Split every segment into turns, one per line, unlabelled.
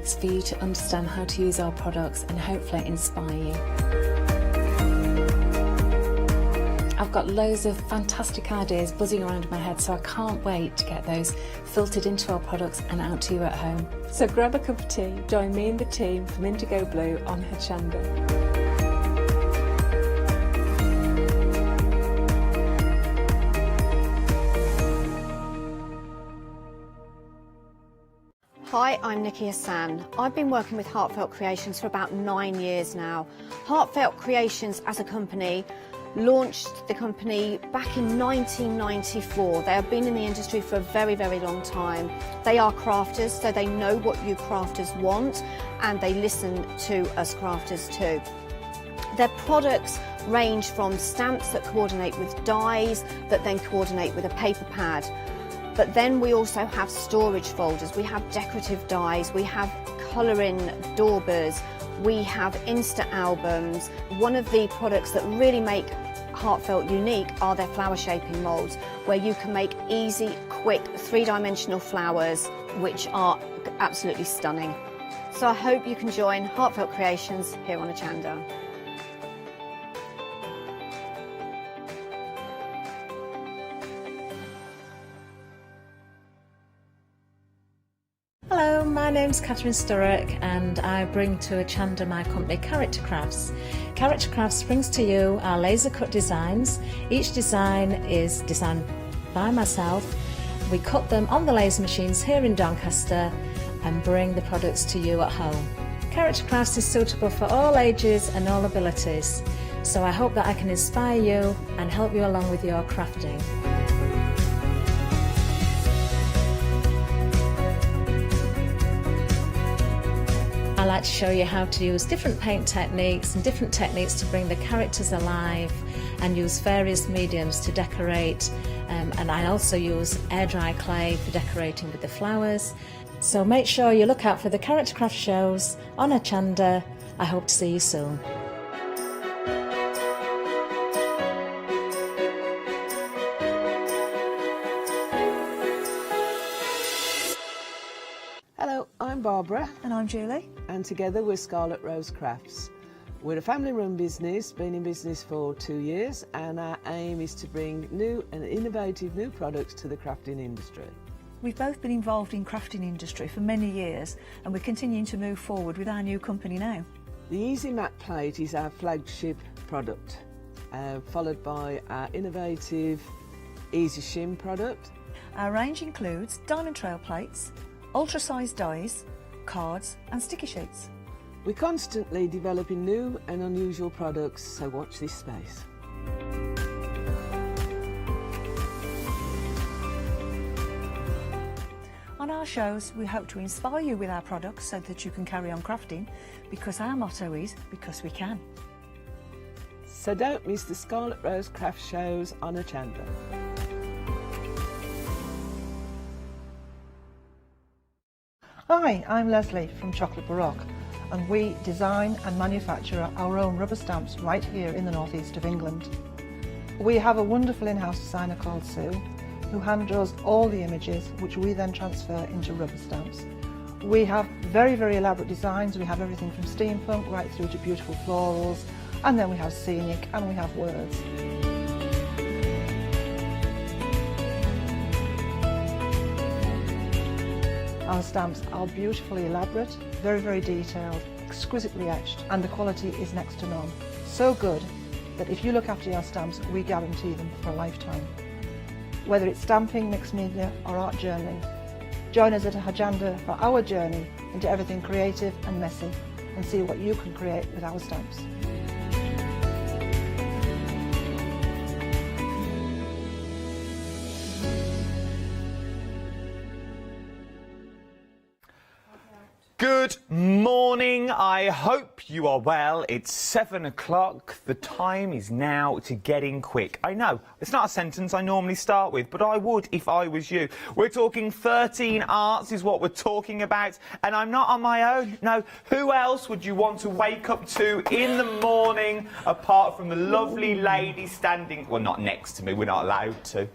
It's for you to understand how to use our products and hopefully inspire you. I've got loads of fantastic ideas buzzing around in my head, so I can't wait to get those filtered into our products and out to you at home. So grab a cup of tea, join me and the team from Indigo Blue on Hochanda.
Hi, I'm Nikki Hassan. I've been working with Heartfelt Creations for about 9 years now. Heartfelt Creations as a company launched the company back in 1994. They have been in the industry for a very, very long time. They are crafters, so they know what you crafters want, and they listen to us crafters too. Their products range from stamps that coordinate with dies that then coordinate with a paper pad. But then we also have storage folders, we have decorative dies, we have colouring daubers, we have Insta albums. One of the products that really make Heartfelt unique are their flower shaping moulds, where you can make easy, quick, three-dimensional flowers, which are absolutely stunning. So I hope you can join Heartfelt Creations here on Hochanda.
Hello, my name's Catherine Sturrock and I bring to Hochanda my company Character Crafts. Character Crafts brings to you our laser cut designs. Each design is designed by myself. We cut them on the laser machines here in Doncaster and bring the products to you at home. Character Crafts is suitable for all ages and all abilities, so I hope that I can inspire you and help you along with your crafting. I like to show you how to use different paint techniques and different techniques to bring the characters alive, and use various mediums to decorate, and I also use air dry clay for decorating with the flowers. So make sure you look out for the Character Craft shows on Hochanda. I hope to see you soon.
Hello, I'm Barbara.
And I'm Julie.
And together we're Scarlet Rose Crafts. We're a family-run business, been in business for 2 years, and our aim is to bring new and innovative new products to the crafting industry.
We've both been involved in crafting industry for many years, and we're continuing to move forward with our new company now.
The Easy Matte Plate is our flagship product, followed by our innovative Easy Shim product.
Our range includes diamond trail plates, ultra-sized dies, cards and sticky sheets.
We're constantly developing new and unusual products, so watch this space.
On our shows, we hope to inspire you with our products so that you can carry on crafting, because our motto is, because we can.
So don't miss the Scarlet Rose Craft shows on Hochanda.
Hi, I'm Leslie from Chocolate Baroque, and we design and manufacture our own rubber stamps right here in the northeast of England. We have a wonderful in-house designer called Sue, who hand draws all the images, which we then transfer into rubber stamps. We have very, very elaborate designs. We have everything from steampunk right through to beautiful florals, and then we have scenic and we have words. Our stamps are beautifully elaborate, very, very detailed, exquisitely etched, and the quality is next to none. So good that if you look after your stamps, we guarantee them for a lifetime. Whether it's stamping, mixed media or art journaling, join us at Hochanda for our journey into everything creative and messy, and see what you can create with our stamps.
Good morning, I hope you are well. It's 7 o'clock, the time is now to get in quick. I know, it's not a sentence I normally start with, but I would if I was you. We're talking 13 arts is what we're talking about, and I'm not on my own. No, who else would you want to wake up to in the morning apart from the lovely lady standing, well, not next to me, we're not allowed to.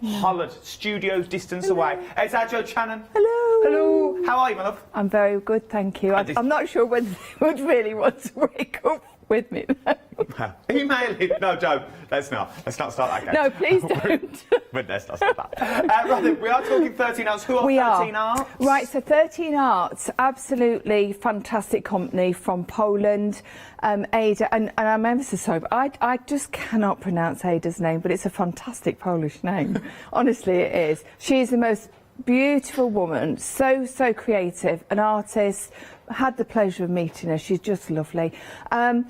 Holland, studios distance away. It's our Joe Shannon.
Hello.
Hello. How are you, my love?
I'm very good, thank you. I'm not sure whether they would really want to wake up with me.
Email it. No, Joe, let's not. Let's not start that game.
No, please don't.
But let's not start that. Right, we are talking 13 Arts. Who are 13 Arts?
Right, so 13 Arts, absolutely fantastic company from Poland. Ada, and I'm ever so sorry, but I just cannot pronounce Ada's name, but it's a fantastic Polish name. Honestly, it is. She's the most beautiful woman, so creative, an artist. Had the pleasure of meeting her. She's just lovely. But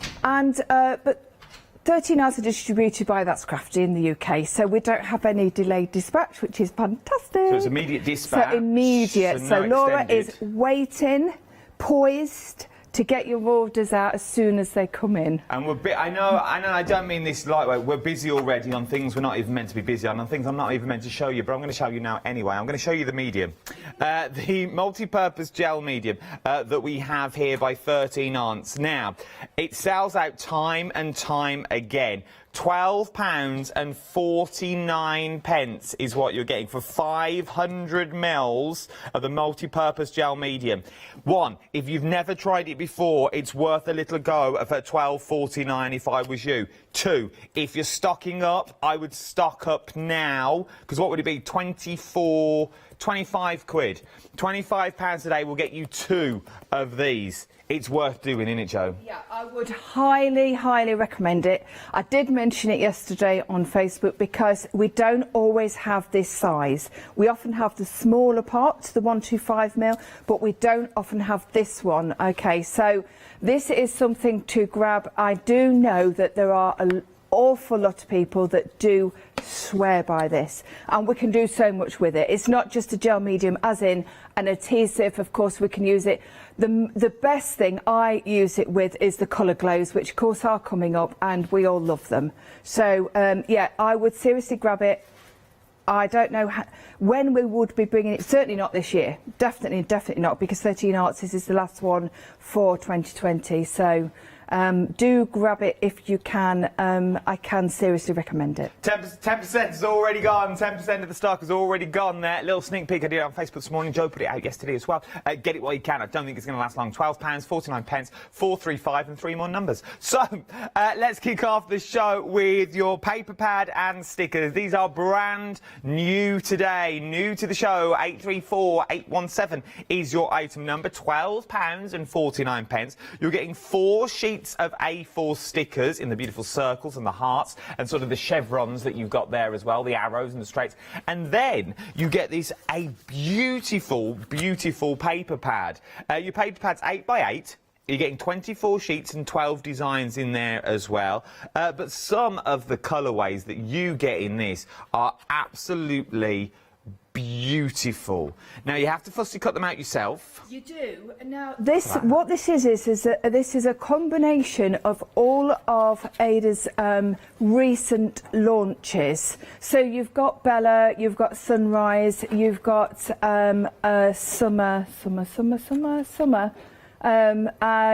13 Arts are distributed by That's Crafty in the UK, so we don't have any delayed dispatch, which is fantastic. So
it's immediate dispatch.
So immediate. So
no
Laura
extended.
is waiting, poised to get your orders out as soon as they come in.
And I know, I don't mean this lightweight. We're busy already on things we're not even meant to be busy on things I'm not even meant to show you, but I'm going to show you now anyway. I'm going to show you the medium. The multi-purpose gel medium that we have here by 13 Arts. Now, it sells out time and time again. £12.49 is what you're getting for 500 mils of the multi-purpose gel medium. One, if you've never tried it before, it's worth a little go at £12.49 if I was you. Two, if you're stocking up, I would stock up now, because what would it be? 25 quid. £25 a day will get you 2 of these. It's worth doing, isn't it, Joe?
Yeah, I would highly recommend it. I did mention it yesterday on Facebook because we don't always have this size. We often have the smaller pots, the 125ml, but we don't often have this one. Okay, so this is something to grab. I do know that there are an awful lot of people that do swear by this, and we can do so much with it. It's not just a gel medium, as in an adhesive. Of course, we can use it. The best thing I use it with is the colour glows, which of course are coming up, and we all love them. So yeah, I would seriously grab it. I don't know when we would be bringing it. Certainly not this year. Definitely not, because 13 Arts is the last one for 2020. So do grab it if you can. I can seriously recommend it.
10% has already gone. 10% of the stock has already gone there. Little sneak peek I did on Facebook this morning. Joe put it out yesterday as well. Get it while you can. I don't think it's going to last long. £12.49, 435 and 3 more numbers. So let's kick off the show with your paper pad and stickers. These are brand new today. New to the show. 834817 is your item number. £12.49. You're getting 4 sheets of A4 stickers in the beautiful circles and the hearts and sort of the chevrons that you've got there as well, the arrows and the straights. And then you get a beautiful paper pad. Your paper pad's 8x8. You're getting 24 sheets and 12 designs in there as well. But some of the colourways that you get in this are absolutely beautiful. Now you have to fussy cut them out yourself.
You do. Now what this is this is a combination of all of Ada's recent launches. So you've got Bella, you've got Sunrise, you've got Summer.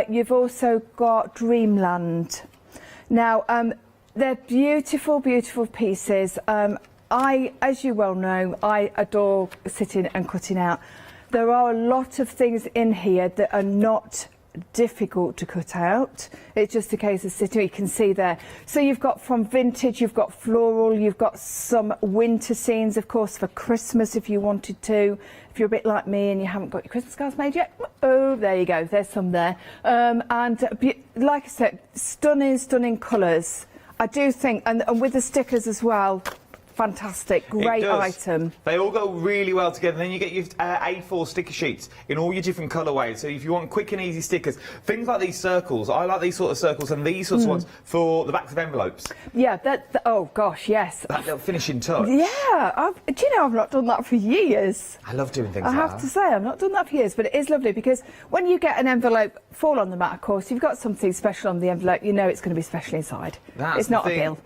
You've also got Dreamland. Now they're beautiful pieces. As you well know, I adore sitting and cutting out. There are a lot of things in here that are not difficult to cut out. It's just a case of sitting. You can see there. So you've got from vintage, you've got floral, you've got some winter scenes, of course, for Christmas if you wanted to. If you're a bit like me and you haven't got your Christmas cards made yet, oh, there you go. There's some there. And like I said, stunning colours. I do think, and with the stickers as well. Fantastic, great item.
They all go really well together. Then you get your A4 sticker sheets in all your different colourways. So if you want quick and easy stickers, things like these circles, I like these sort of circles and these sorts of ones for the backs of envelopes.
Yeah, oh gosh, yes.
That little finishing touch.
Yeah, do you know I've not done that for years.
I love doing things like
that. I have to say, I've not done that for years, but it is lovely because when you get an envelope fall on the mat, of course, you've got something special on the envelope, you know it's going to be special inside. It's not a bill.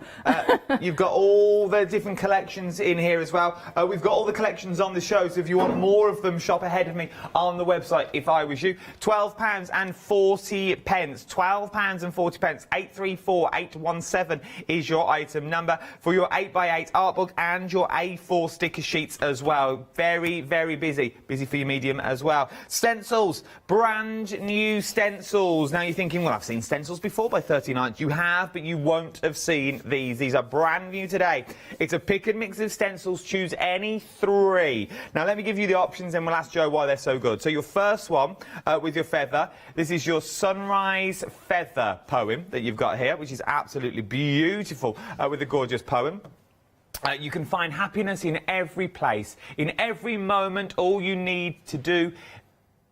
You've got all the different collections in here as well. We've got all the collections on the show, so if you want more of them, shop ahead of me on the website if I was you. £12.40. £12.40. 834817 is your item number for your 8x8 art book and your A4 sticker sheets as well. Very, very busy. Busy for your medium as well. Stencils. Brand new stencils. Now you're thinking, well, I've seen stencils before by 39. You have, but you won't have seen these. These are brand new today. It's a pick and mix of stencils. Choose any 3. Now let me give you the options and we'll ask Jo why they're so good. So your first one with your feather. This is your Sunrise Feather poem that you've got here, which is absolutely beautiful with a gorgeous poem. You can find happiness in every place, in every moment. All you need to do...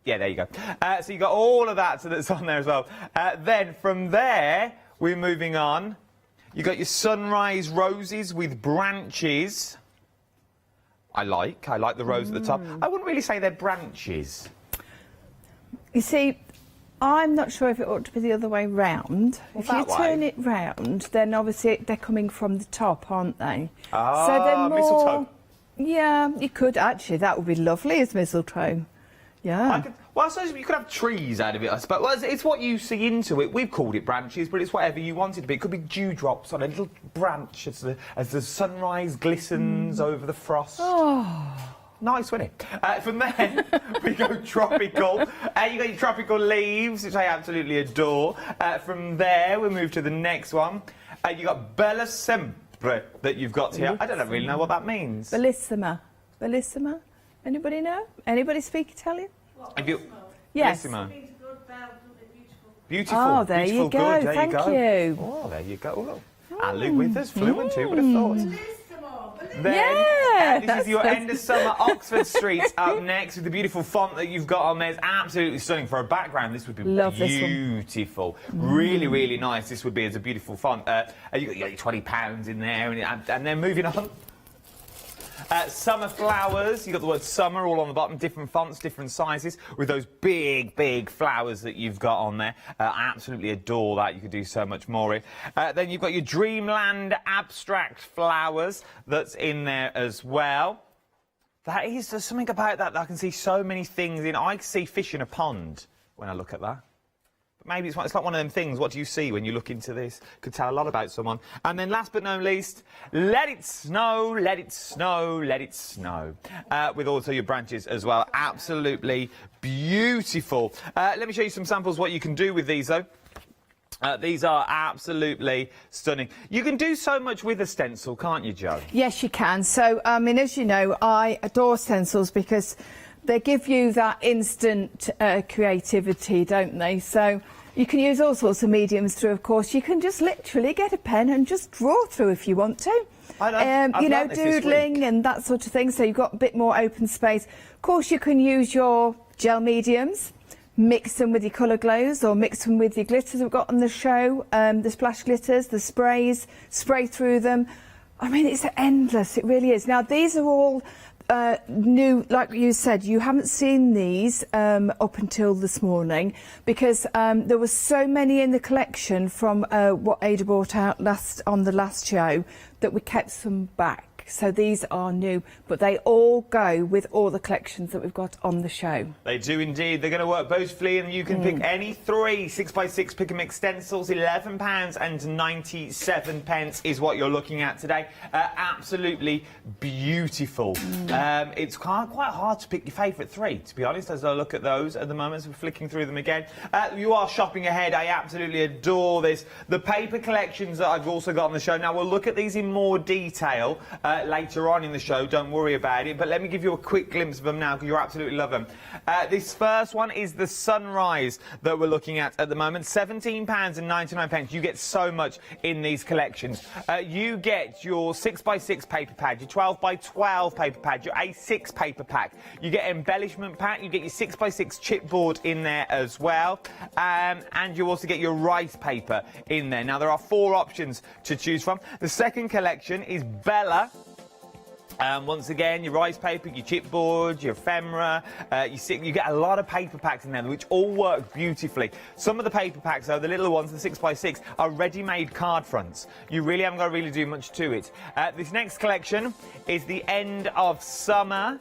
Yeah, there you go. So you got all of that that's on there as well. Then from there, we're moving on. You got your Sunrise Roses with branches. I like the rose at the top. I wouldn't really say they're branches.
You see, I'm not sure if it ought to be the other way round.
Well,
if you turn it round, then obviously they're coming from the top, aren't they?
Ah,
so they're more,
mistletoe.
Yeah, you could actually. That would be lovely as mistletoe. Yeah.
Well, I suppose you could have trees out of it, I suppose. Well, it's what you see into it. We've called it branches, but it's whatever you want it to be. It could be dewdrops on a little branch as the sunrise glistens over the frost.
Oh.
Nice, wasn't it? From there, we go tropical. You got your tropical leaves, which I absolutely adore. From there, we move to the next one. You got Bella Sempre that you've got here. I don't really know what that means.
Bellissima. Bellissima? Anybody know? Anybody speak Italian?
Yes.
Bellissima.
Beautiful.
Oh, there
beautiful,
you go.
good. There
Thank
you go.
you.
Oh, there you go. Look. And Luke with us, fluent, who would have thought? Then,
Yeah,
this is your end of summer Oxford Street up next with the beautiful font that you've got on there. It's absolutely stunning for a background. This would be beautiful. Really, really nice. This would be as a beautiful font. You got your £20 in there, and then moving on. Summer flowers, you've got the word summer all on the bottom, different fonts, different sizes, with those big, big flowers that you've got on there. I absolutely adore that. You could do so much more in. Then you've got your Dreamland abstract flowers that's in there as well. There's something about that I can see so many things in. I can see fish in a pond when I look at that. Maybe it's like one of them things. What do you see when you look into this? Could tell a lot about someone. And then last but not least, let it snow, let it snow, let it snow. With also your branches as well. Absolutely beautiful. Let me show you some samples what you can do with these though. These are absolutely stunning. You can do so much with a stencil, can't you, Jo?
Yes, you can. So, I mean, as you know, I adore stencils because they give you that instant creativity, don't they? So you can use all sorts of mediums through, of course. You can just literally get a pen and just draw through if you want to. You know, doodling and that sort of thing. So you've got a bit more open space. Of course, you can use your gel mediums, mix them with your colour glows or mix them with your glitters we've got on the show, the splash glitters, the sprays, spray through them. I mean, it's endless, it really is. Now, these are all new, like you said, you haven't seen these up until this morning because there were so many in the collection from what Ada brought out on the last show that we kept some back. So these are new, but they all go with all the collections that we've got on the show.
They do indeed. They're going to work beautifully, and you can pick any 3 6x6 pick and mix stencils. £11.97 is what you're looking at today. Absolutely beautiful. It's quite hard to pick your favourite 3, to be honest, as I look at those at the moment. So we're flicking through them again. You are shopping ahead. I absolutely adore this. The paper collections that I've also got on the show. Now, we'll look at these in more detail later on in the show, don't worry about it, but let me give you a quick glimpse of them now because you'll absolutely love them. This first one is the Sunrise that we're looking at the moment. £17.99. You get so much in these collections. You get your 6x6 paper pad, your 12x12 paper pad, your A6 paper pack. You get embellishment pack, you get your 6x6 chipboard in there as well, and you also get your rice paper in there. Now, there are 4 options to choose from. The second collection is Bella. Once again, your rice paper, your chipboard, your ephemera, you get a lot of paper packs in there which all work beautifully. Some of the paper packs, though, the little ones, the 6x6, are ready-made card fronts. You really haven't got to really do much to it. This next collection is the end of summer.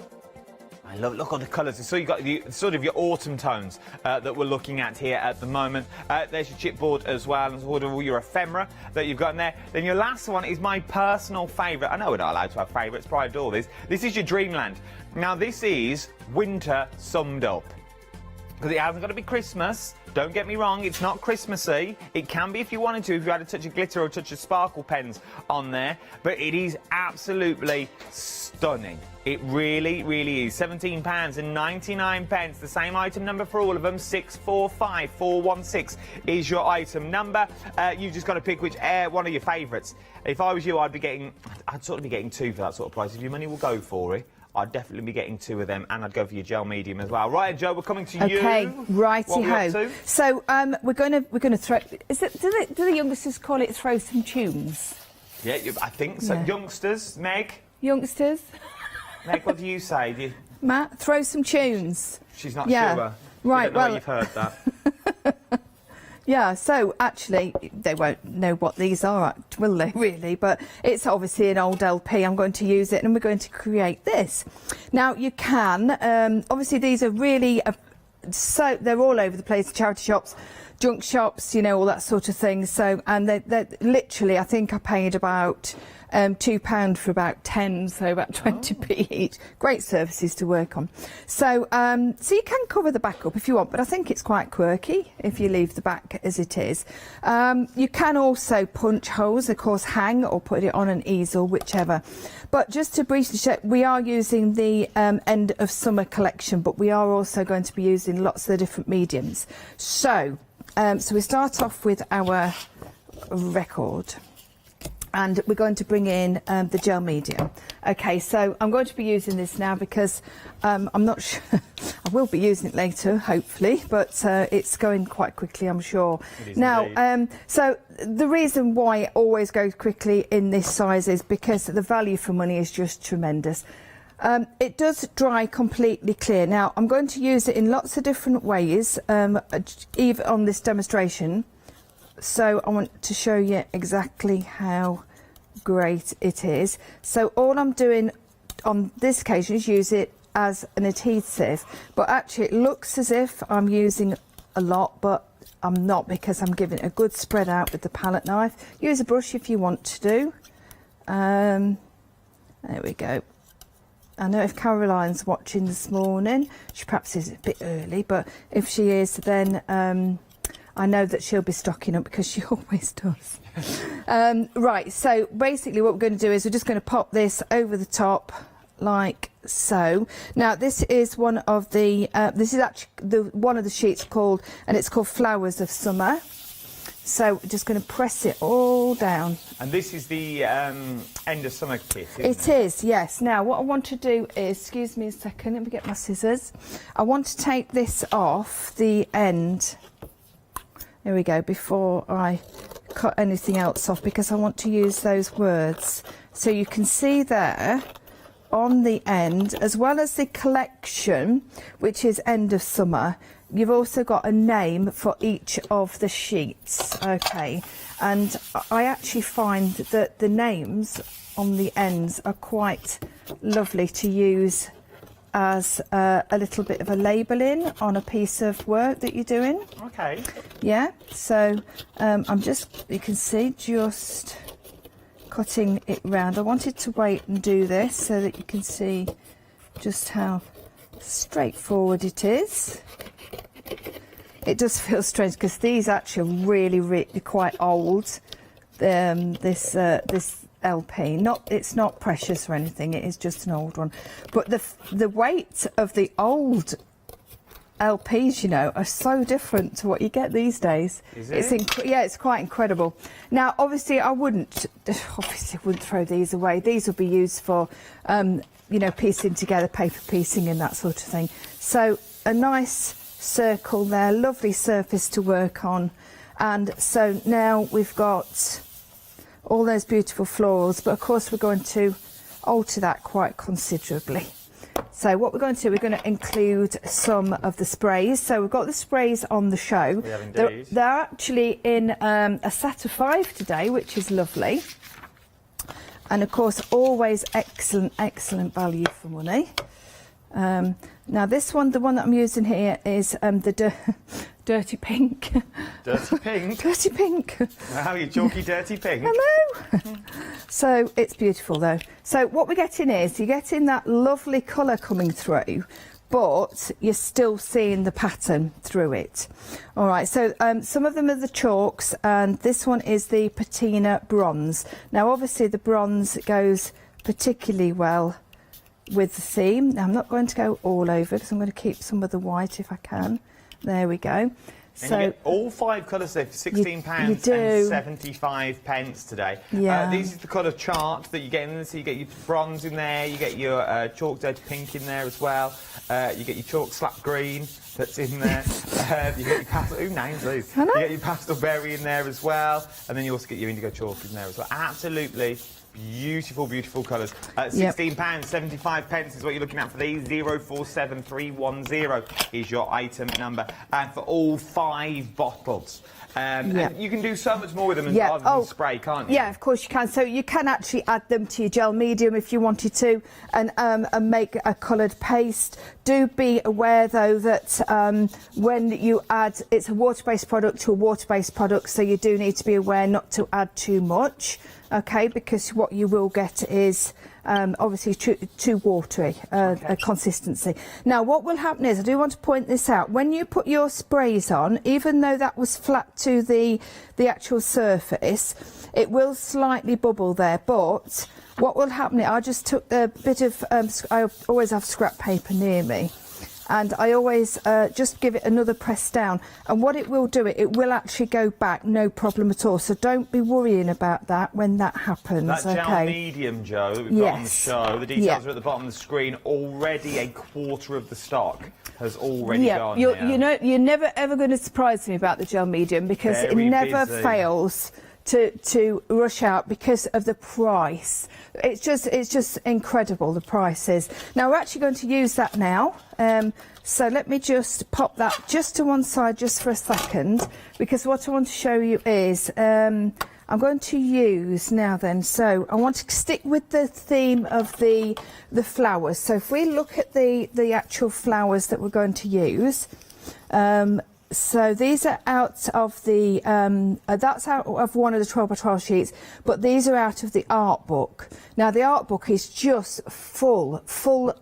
I look at the colours. So you've got sort of your autumn tones that we're looking at here at the moment. There's your chipboard as well, and sort of all your ephemera that you've got in there. Then your last one is my personal favourite. I know we're not allowed to have favourites, but I adore this. This is your Dreamland. Now, this is winter summed up. Because it hasn't got to be Christmas. Don't get me wrong, it's not Christmassy. It can be if you wanted to, if you had a touch of glitter or a touch of sparkle pens on there. But it is absolutely stunning. It really, really is. £17.99. The same item number for all of them. 645416 is your item number. You've just got to pick which one of your favourites. If I was you, I'd sort of be getting two for that sort of price. If your money will go for it, I'd definitely be getting two of them, and I'd go for your gel medium as well. Right, Joe, we're coming to you.
Okay, righty-ho. So we're going to throw. Do the youngsters call it throw some tunes?
Yeah, I think so. Yeah. Youngsters, Meg.
Youngsters.
Meg, what do you say?
Matt, throw some tunes.
She's not sure.
Right.
Well, you've heard that.
Yeah, so actually, they won't know what these are, will they, really? But it's obviously an old LP. I'm going to use it, and we're going to create this. Now, you can, obviously, these are really, so they're all over the place, charity shops, junk shops, you know, all that sort of thing. So, and they're literally, I think I paid about £2 for about 10, so about 20p each. Great surfaces to work on. So, so you can cover the back up if you want, but I think it's quite quirky if you leave the back as it is. You can also punch holes, of course, hang or put it on an easel, whichever. But just to briefly show, we are using the end of summer collection, but we are also going to be using lots of the different mediums. So, so we start off with our record. And we're going to bring in the gel medium. Okay, so I'm going to be using this now because I'm not sure. I will be using it later, hopefully, but it's going quite quickly, I'm sure. Now, so the reason why it always goes quickly in this size is because the value for money is just tremendous. It does dry completely clear. Now, I'm going to use it in lots of different ways, even on this demonstration. So I want to show you exactly how great it is. So all I'm doing on this occasion is use it as an adhesive, but actually it looks as if I'm using a lot, but I'm not, because I'm giving it a good spread out with the palette knife. Use a brush if you want to do. There we go. I know if Caroline's watching this morning, she perhaps is a bit early, but if she is, then I know that she'll be stocking up because she always does. Right, so basically what we're going to do is we're just going to pop this over the top like so. Now this is one of the, this is actually one of the sheets called, and it's called Flowers of Summer. So we're just going to press it all down. And this is the end of summer kit, isn't it? It is, yes. Now what I want to do is, excuse me a second, let me get my scissors. I want to take this off the end. There we go, before I cut anything else off, because I want to use those words. So you can see there on the end, as well as the collection, which is end of summer, you've also got a name for each of the sheets. Okay, and I actually find that the names on the ends are quite lovely to use as a little bit of a labelling on a piece of work that you're doing. Okay. Yeah, so I'm just, you can see, just cutting it round. I wanted to wait and do this so that you can see just how straightforward it is. It does feel strange because these actually are really, really quite old. This LP, it's not precious or anything, it is just an old one, but the weight of the old LPs, you know, are so different to what you get these days. Is it? Yeah, it's quite incredible. Now obviously I wouldn't throw these away. These will be used for you know, piecing together, paper piecing and that sort of thing. So a nice circle there, lovely surface to work on. And so now we've got all those beautiful florals, but of course we're going to alter that quite considerably. So what we're going to do, we're going to include some of the sprays. So we've got the sprays on the show.
We have indeed.
They're actually in a set of 5 today, which is lovely. And of course, always excellent, excellent value for money. Now this one, the one that I'm using here is the dirty pink.
Dirty pink?
Dirty pink.
Wow, you chalky dirty pink.
Hello. So it's beautiful though. So what we're getting is, you're getting that lovely colour coming through, but you're still seeing the pattern through it. All right, so some of them are the chalks, and this one is the patina bronze. Now obviously the bronze goes particularly well with the theme. Now I'm not going to go all over because I'm going to keep some of the white if I can. There we go.
And
So
you get all 5 colours there for £16 and
do.
75 pence today.
Yeah.
This is the colour chart that you get in there. So you get your bronze in there, you get your chalk dirty pink in there as well. You get your chalk slap green that's in there. You get your pastel, who names these? You get your pastel berry in there as well. And then you also get your indigo chalk in there as well. Absolutely beautiful, beautiful colours. £16, 75 pence is what you're looking at for these. 047310 is your item number. And for all 5 bottles. And you can do so much more with them rather than spray, can't you?
Yeah, of course you can. So you can actually add them to your gel medium if you wanted to, and make a coloured paste. Do be aware though that when you add, it's a water-based product to a water-based product, so you do need to be aware not to add too much. Okay, because what you will get is obviously too watery a consistency. Now what will happen is, I do want to point this out, when you put your sprays on, even though that was flat to the actual surface, it will slightly bubble there, but what will happen, I just took a bit of, I always have scrap paper near me, and I always just give it another press down, and what it will do, it will actually go back, no problem at all. So don't be worrying about that when that happens.
That gel medium, Jo, that we've got on the show, the details are at the bottom of the screen. Already a quarter of the stock has already gone.
You know, you're never ever going to surprise me about the gel medium, because it never fails to rush out because of the price. It's just incredible, the prices. Now we're actually going to use that now. So let me just pop that just to one side just for a second, because what I want to show you is I'm going to use now then, so I want to stick with the theme of the flowers. So if we look at the actual flowers that we're going to use, so these are out of the, that's out of one of the 12 by 12 sheets, but these are out of the art book. Now the art book is just full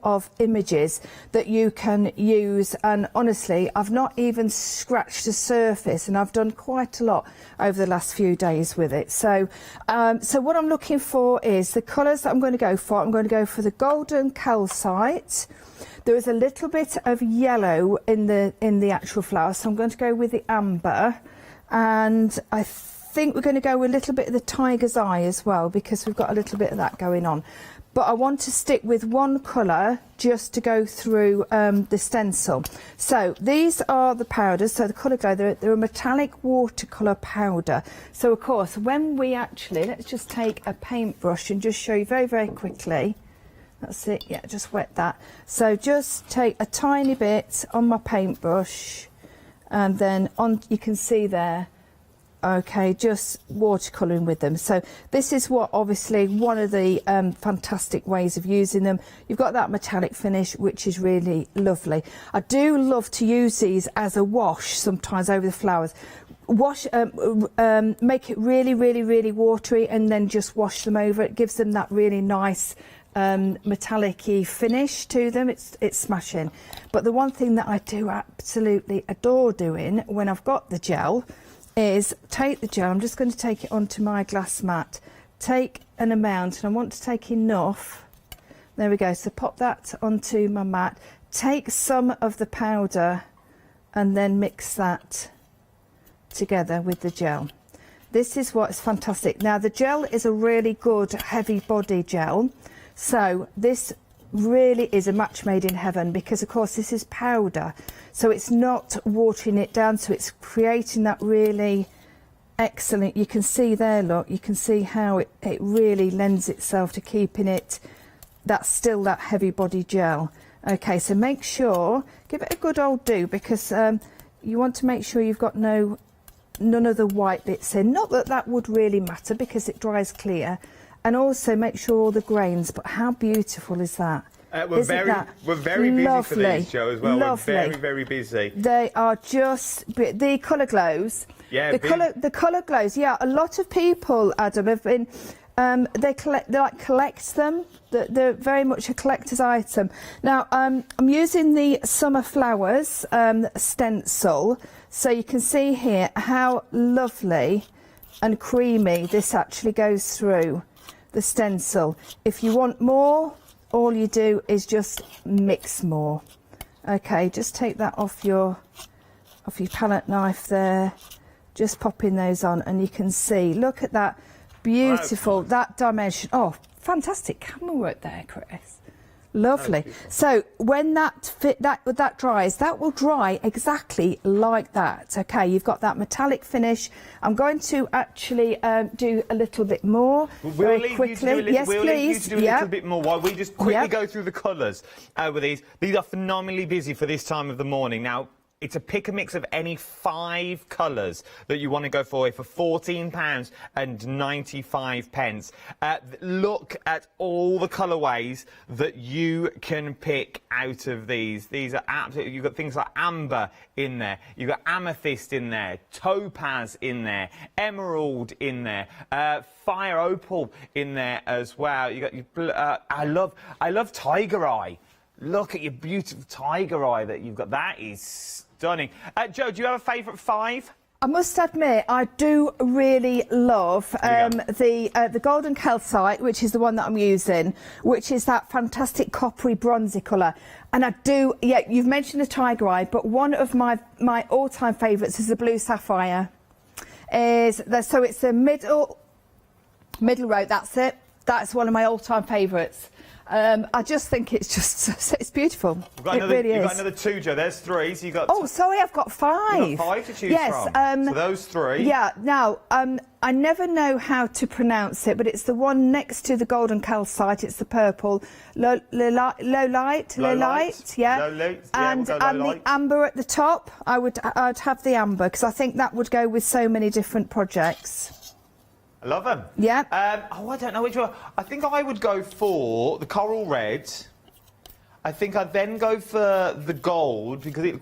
of images that you can use, and honestly, I've not even scratched the surface, and I've done quite a lot over the last few days with it. So, so what I'm looking for is the colours that I'm going to go for. I'm going to go for the golden calcite. There is a little bit of yellow in the actual flower, so I'm going to go with the amber, and I think we're going to go with a little bit of the tiger's eye as well, because we've got a little bit of that going on. But I want to stick with one colour just to go through the stencil. So these are the powders. So the Colour Glow, they're a metallic watercolour powder. So of course, when we actually, let's just take a paintbrush and just show you very, very quickly. That's it, yeah, just wet that. So just take a tiny bit on my paintbrush, and then on, you can see there, okay, just watercolouring with them. So this is what, obviously, one of the fantastic ways of using them. You've got that metallic finish, which is really lovely. I do love to use these as a wash sometimes over the flowers. Wash, make it really, really, really watery, and then just wash them over. It gives them that really nice metallic-y finish to them. It's smashing. But the one thing that I do absolutely adore doing when I've got the gel is take the gel. I'm just going to take it onto my glass mat, take an amount, and I want to take enough. There we go. So pop that onto my mat, take some of the powder, and then mix that together with the gel. This is what's fantastic. Now the gel is a really good heavy body gel. So this really is a match made in heaven, because of course this is powder, so it's not watering it down, so it's creating that really excellent, you can see there, look, you can see how it really lends itself to keeping it that's still that heavy body gel. Okay, so make sure, give it a good old do, because you want to make sure you've got none of the white bits in. Not that that would really matter because it dries clear. And also make sure all the grains, but how beautiful is that?
We're very busy
lovely,
for these, Jo, as well.
Lovely.
We're very, very busy.
They are just, the colour glows.
Yeah,
the colour glows. Yeah, a lot of people, Adam, have been. They collect them. They're very much a collector's item. Now, I'm using the Summer Flowers stencil, so you can see here how lovely and creamy this actually goes through the stencil. If you want more, all you do is just mix more. Okay, just take that off your palette knife there. Just popping those on, and you can see. Look at that. Beautiful, that dimension. Oh, fantastic camera work there, Chris. Lovely. So when that dries, that will dry exactly like that. Okay, you've got that metallic finish. I'm going to actually do a little bit more very quickly. Yes,
we'll leave you to do a little bit more while we just quickly go through the colours with these. These are phenomenally busy for this time of the morning. Now, it's a pick and mix of any 5 colours that you want to go for £14.95. Look at all the colourways that you can pick out of these. These are absolutely, you've got things like amber in there, you've got amethyst in there, topaz in there, emerald in there, fire opal in there as well. You got your, I love tiger eye. Look at your beautiful tiger eye that you've got. That is stunning. Jo, do you have a favourite 5?
I must admit, I do really love the golden calcite, which is the one that I'm using, which is that fantastic coppery bronzy colour. And I do, yeah, you've mentioned the tiger eye, but one of my all-time favourites is the blue sapphire. So it's the middle row. That's it. That's one of my all-time favourites. I just think it's beautiful. You've got
another 2, Jo. There's 3. So you got.
Oh, sorry, I've got 5.
You've got 5 to choose from. So those 3.
Yeah. Now, I never know how to pronounce it, but it's the one next to the golden calcite. It's the purple, low light. Yeah. And the amber at the top. I'd have the amber because I think that would go with so many different projects.
I love them.
Yeah.
I don't know which one. I think I would go for the coral red. I think I'd then go for the gold because you've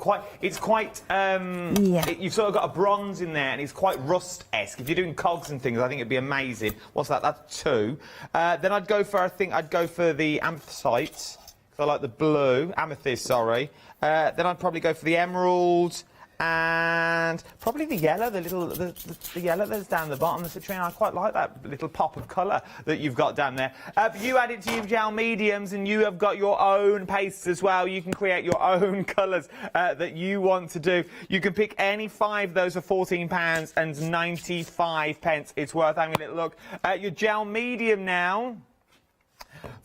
sort of got a bronze in there and it's quite rust-esque. If you're doing cogs and things, I think it'd be amazing. What's that? That's 2. Then I'd go for the anthracite because I like the blue amethyst. Sorry. Then I'd probably go for the emerald. And probably the yellow, the yellow that's down the bottom, the citrine. I quite like that little pop of colour that you've got down there. You add it to your gel mediums and you have got your own pastes as well. You can create your own colours that you want to do. You can pick any 5 of those for £14.95. It's worth having a little look. Your gel medium now.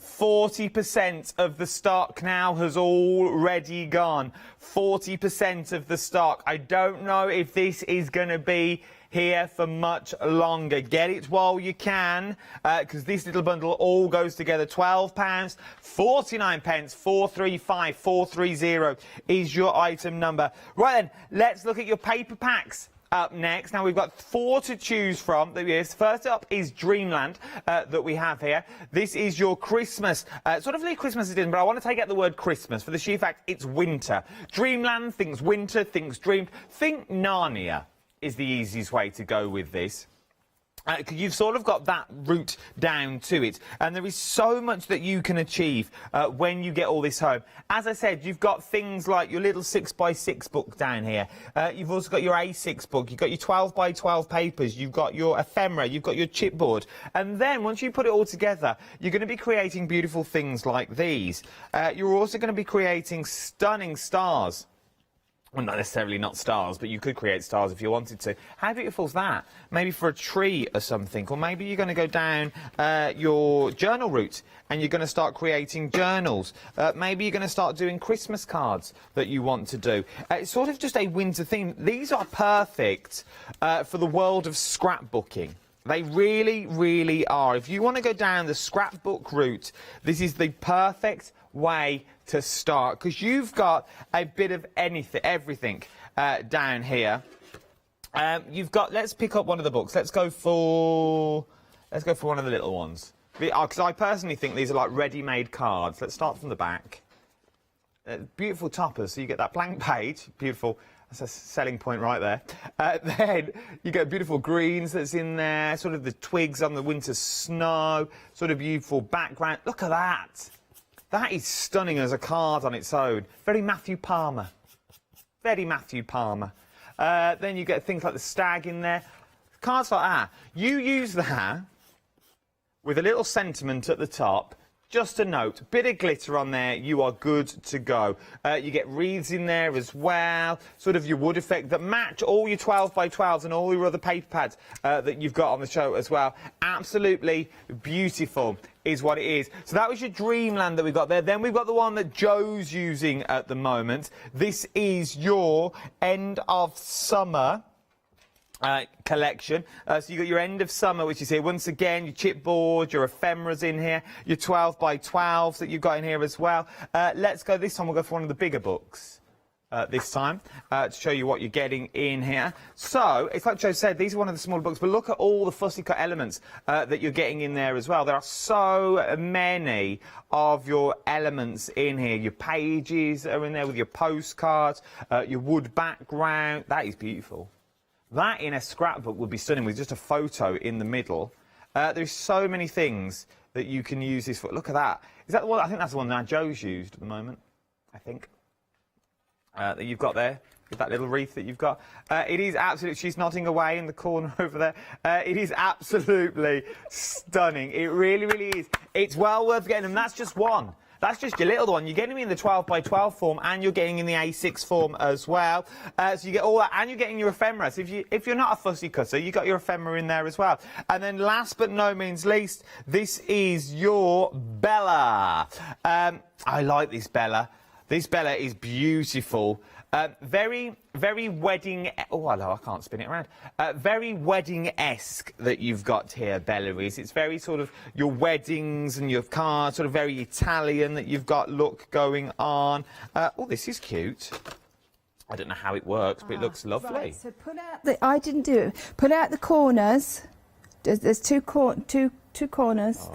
40% of the stock now has already gone. 40% of the stock. I don't know if this is going to be here for much longer. Get it while you can, because this little bundle all goes together. £12, 49 pence, 435 430 is your item number. Right then, let's look at your paper packs. Up next. Now we've got 4 to choose from. First up is Dreamland that we have here. This is your Christmas. Sort of like Christmas it is, but I want to take out the word Christmas for the sheer fact it's winter. Dreamland thinks winter, thinks dream. Think Narnia is the easiest way to go with this. You've sort of got that route down to it, and there is so much that you can achieve when you get all this home. As I said, you've got things like your little 6x6 book down here. You've also got your A6 book. You've got your 12x12 papers. You've got your ephemera. You've got your chipboard. And then once you put it all together, you're going to be creating beautiful things like these. You're also going to be creating stunning stars. Well, not necessarily not stars, but you could create stars if you wanted to. How beautiful is that? Maybe for a tree or something. Or maybe you're going to go down your journal route and you're going to start creating journals. Maybe you're going to start doing Christmas cards that you want to do. It's sort of just a winter theme. These are perfect for the world of scrapbooking. They really, really are. If you want to go down the scrapbook route, this is the perfect way to start, because you've got a bit of everything down here. You've got. Let's pick up one of the books. Let's go for one of the little ones, because I personally think these are like ready-made cards. Let's start from the back. Beautiful toppers, so you get that blank page. Beautiful. That's a selling point right there. Then you get beautiful greens that's in there, sort of the twigs on the winter snow, sort of beautiful background. Look at that. That is stunning as a card on its own. Very Matthew Palmer. Very Matthew Palmer. Then you get things like the stag in there. Cards like that. You use that with a little sentiment at the top. Just a note, bit of glitter on there, you are good to go. You get wreaths in there as well, sort of your wood effect that match all your 12 by 12s and all your other paper pads that you've got on the show as well. Absolutely beautiful is what it is. So that was your Dreamland that we've got there. Then we've got the one that Joe's using at the moment. This is your end of summer collection. So you've got your end of summer, which is here. Once again, your chipboard, your ephemeras in here, your 12 by 12s that you've got in here as well. Let's go this time. We'll go for one of the bigger books this time to show you what you're getting in here. So, it's like Joe said, these are one of the smaller books, but look at all the fussy cut elements that you're getting in there as well. There are so many of your elements in here. Your pages are in there with your postcards, your wood background. That is beautiful. That in a scrapbook would be stunning with just a photo in the middle. There's so many things that you can use this for. Look at that. Is that the one? I think that's the one that Joe's used at the moment. I think that you've got there with that little wreath that you've got. It is absolutely. She's nodding away in the corner over there. It is absolutely stunning. It really, really is. It's well worth getting them. That's just one. That's just your little one. You're getting them in the 12 by 12 form, and you're getting in the A6 form as well. So you get all that, and you're getting your ephemera. So if you're not a fussy cutter, you got your ephemera in there as well. And then last but no means least, this is your Bella. I like this Bella. This Bella is beautiful. Very, very wedding... Oh, hello, I can't spin it around. Very wedding-esque that you've got here, Bella is. It's very sort of your weddings and your cards, sort of very Italian that you've got look going on. Oh, this is cute. I don't know how it works, but it looks lovely.
Right, so pull out the... I didn't do it. Pull out the corners. There's two corners.
Oh,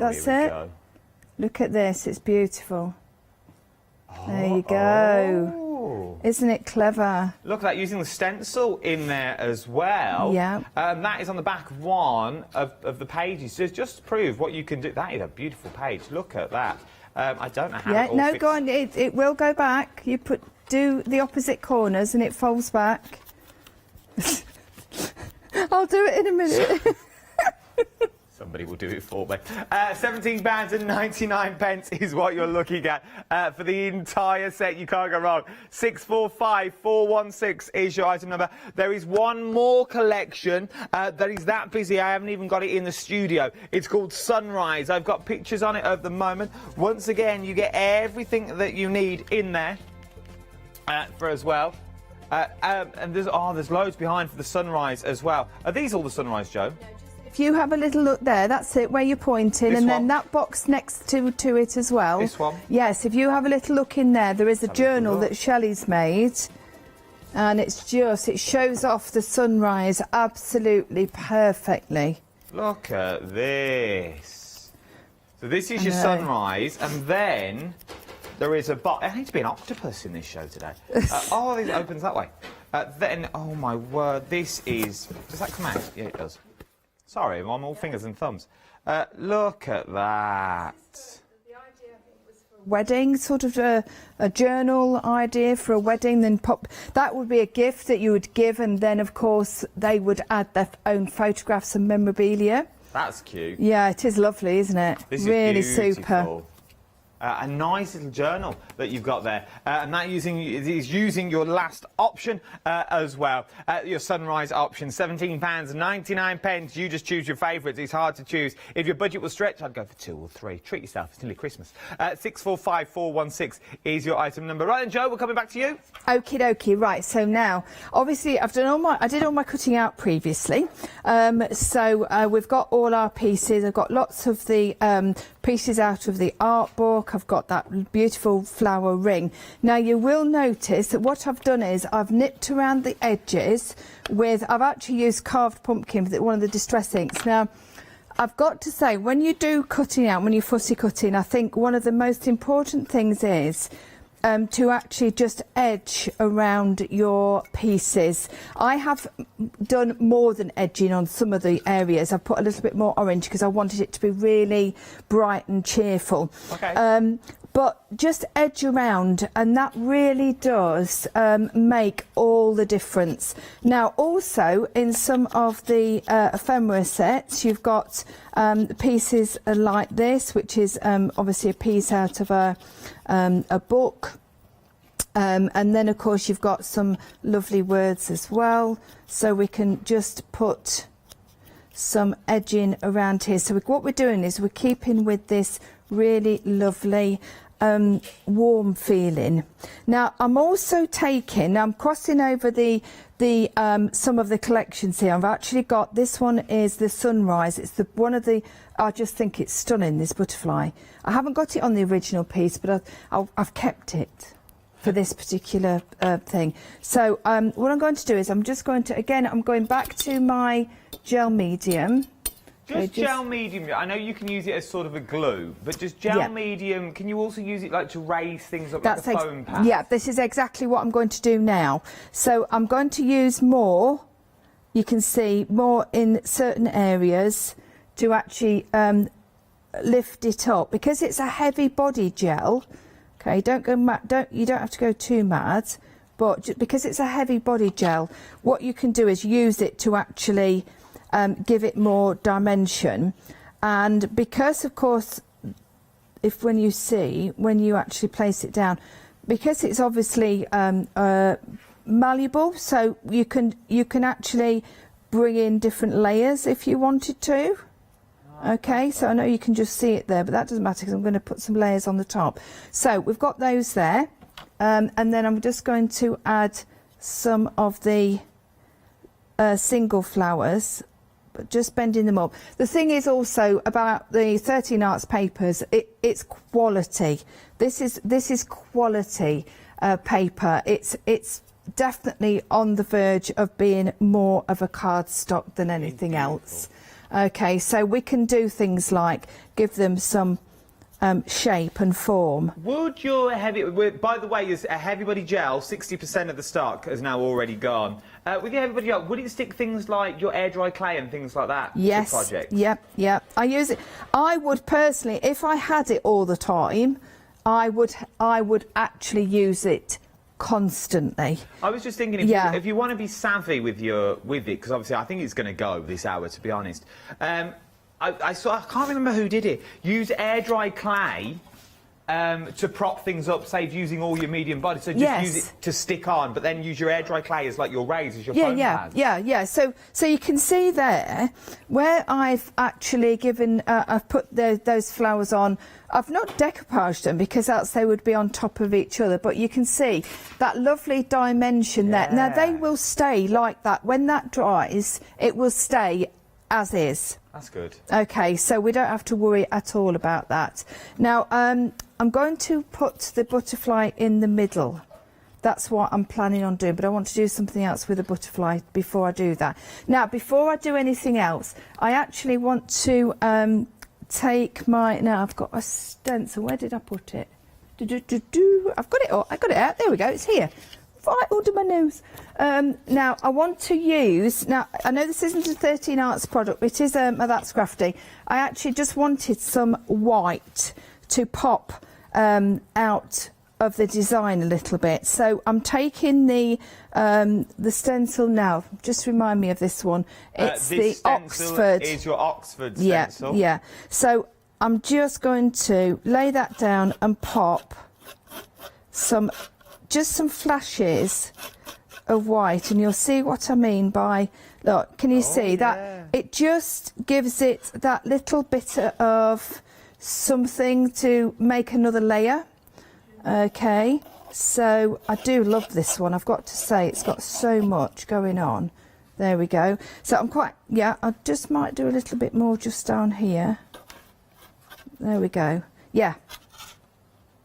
That's
here we
it.
go.
Look at this. It's beautiful.
Oh,
there you go.
Oh.
Isn't it clever?
Look at that, using the stencil in there as well.
Yeah.
That is on the back of one of the pages. So just to prove what you can do. That is a beautiful page. Look at that. I don't know how it all fits.
Go on. It will go back. You do the opposite corners and it folds back. I'll do it in a minute.
Somebody will do it for me. £17.99 is what you're looking at for the entire set. You can't go wrong. 645416 is your item number. There is one more collection that is that busy. I haven't even got it in the studio. It's called Sunrise. I've got pictures on it at the moment. Once again, you get everything that you need in there for as well. And there's loads behind for the Sunrise as well. Are these all the Sunrise, Joe?
If you have a little look there, that's it, where you're pointing,
This
and
one?
then that box next to it as well.
This one?
Yes, if you have a little look in there, there is a journal that Shelley's made, and it shows off the sunrise absolutely perfectly.
Look at this. So this is your sunrise, and then there is a box. There needs to be an octopus in this show today. Oh, it opens that way. Then, oh my word, this is... Does that come out? Yeah, it does. Sorry, I'm all fingers and thumbs. Look at that.
The idea, I think, was for a wedding, sort of a journal idea for a wedding. Then that would be a gift that you would give, and then, of course, they would add their own photographs and memorabilia.
That's cute.
Yeah, it is lovely, isn't it?
This
really
is beautiful.
super.
a nice little journal that you've got there, and that is using your last option as well. Your sunrise option, £17.99. You just choose your favourites. It's hard to choose. If your budget was stretched, I'd go for 2 or 3. Treat yourself. It's nearly Christmas. 645416 is your item number. Right, and Joe, we're coming back to you.
Okie dokie. Right. So now, obviously, I did all my cutting out previously. So we've got all our pieces. I've got lots of the pieces out of the art book. I've got that beautiful flower ring. Now you will notice that what I've done is I've nipped around the edges I've actually used carved pumpkin, one of the distress inks. Now I've got to say, when you do cutting out, when you're fussy cutting, I think one of the most important things is to actually just edge around your pieces. I have done more than edging on some of the areas. I've put a little bit more orange because I wanted it to be really bright and cheerful.
Okay.
But just edge around, and that really does make all the difference. Now, also, in some of the ephemera sets, you've got pieces like this, which is obviously a piece out of a book. And then, of course, you've got some lovely words as well. So we can just put some edging around here. So what we're doing is we're keeping with this really lovely warm feeling. Now I'm also I'm crossing over the some of the collections here. I've actually got, this one is the sunrise. It's I just think it's stunning, this butterfly. I haven't got it on the original piece, but I've kept it for this particular thing. So what I'm going to do is I'm going back to my gel medium.
Just gel medium. I know you can use it as sort of a glue, but just gel medium, can you also use it like to raise things up like a foam pad?
Yeah, this is exactly what I'm going to do now. So I'm going to use more, you can see, more in certain areas to actually lift it up. Because it's a heavy body gel, okay, you don't have to go too mad, but because it's a heavy body gel, what you can do is use it to actually give it more dimension. And because, of course, when you actually place it down, because it's obviously malleable, so you can actually bring in different layers if you wanted to. Okay, so I know you can just see it there, but that doesn't matter because I'm going to put some layers on the top. So we've got those there, and then I'm just going to add some of the single flowers, but just bending them up. The thing is also about the 13 Arts papers, it's quality. This is quality paper. It's definitely on the verge of being more of a cardstock than anything else. Okay, so we can do things like give them some shape and form.
Would your by the way, is a heavy body gel, 60% of the stock has now already gone. With your heavy body gel, would it stick things like your air dry clay and things like that?
Yes.
To projects?
Yep. I use it. I would personally, if I had it all the time, I would actually use it constantly.
I was just thinking, if you want to be savvy with it, because obviously I think it's going to go this hour, to be honest. I can't remember who did it. Use air dry clay to prop things up, save using all your medium body. So just use it to stick on, but then use your air dry clay as like your rays, as your foam pads.
Yeah. So you can see there where I've actually given, I've put those flowers on. I've not decoupaged them because they would be on top of each other, but you can see that lovely dimension there. Now they will stay like that. When that dries, it will stay as is.
That's good.
Okay, so we don't have to worry at all about that. Now, I'm going to put the butterfly in the middle. That's what I'm planning on doing, but I want to do something else with the butterfly before I do that. Now, before I do anything else, I actually want to take my... Now, I've got a stencil. Where did I put it? I've got it all. I got it out. There we go. It's here. Right under my nose. Now I want to use, now I know this isn't a 13 Arts product, it is That's Crafty. I actually just wanted some white to pop out of the design a little bit. So I'm taking the stencil now. Just remind me of this one. It's the Oxford.
Is your Oxford stencil?
Yeah. So I'm just going to lay that down and pop just some flashes of white, and you'll see what I mean by, look, can you see that? It just gives it that little bit of something to make another layer. Okay, so I do love this one, I've got to say, it's got so much going on. There we go. So I'm quite, yeah, I just might do a little bit more just down here. There we go. Yeah.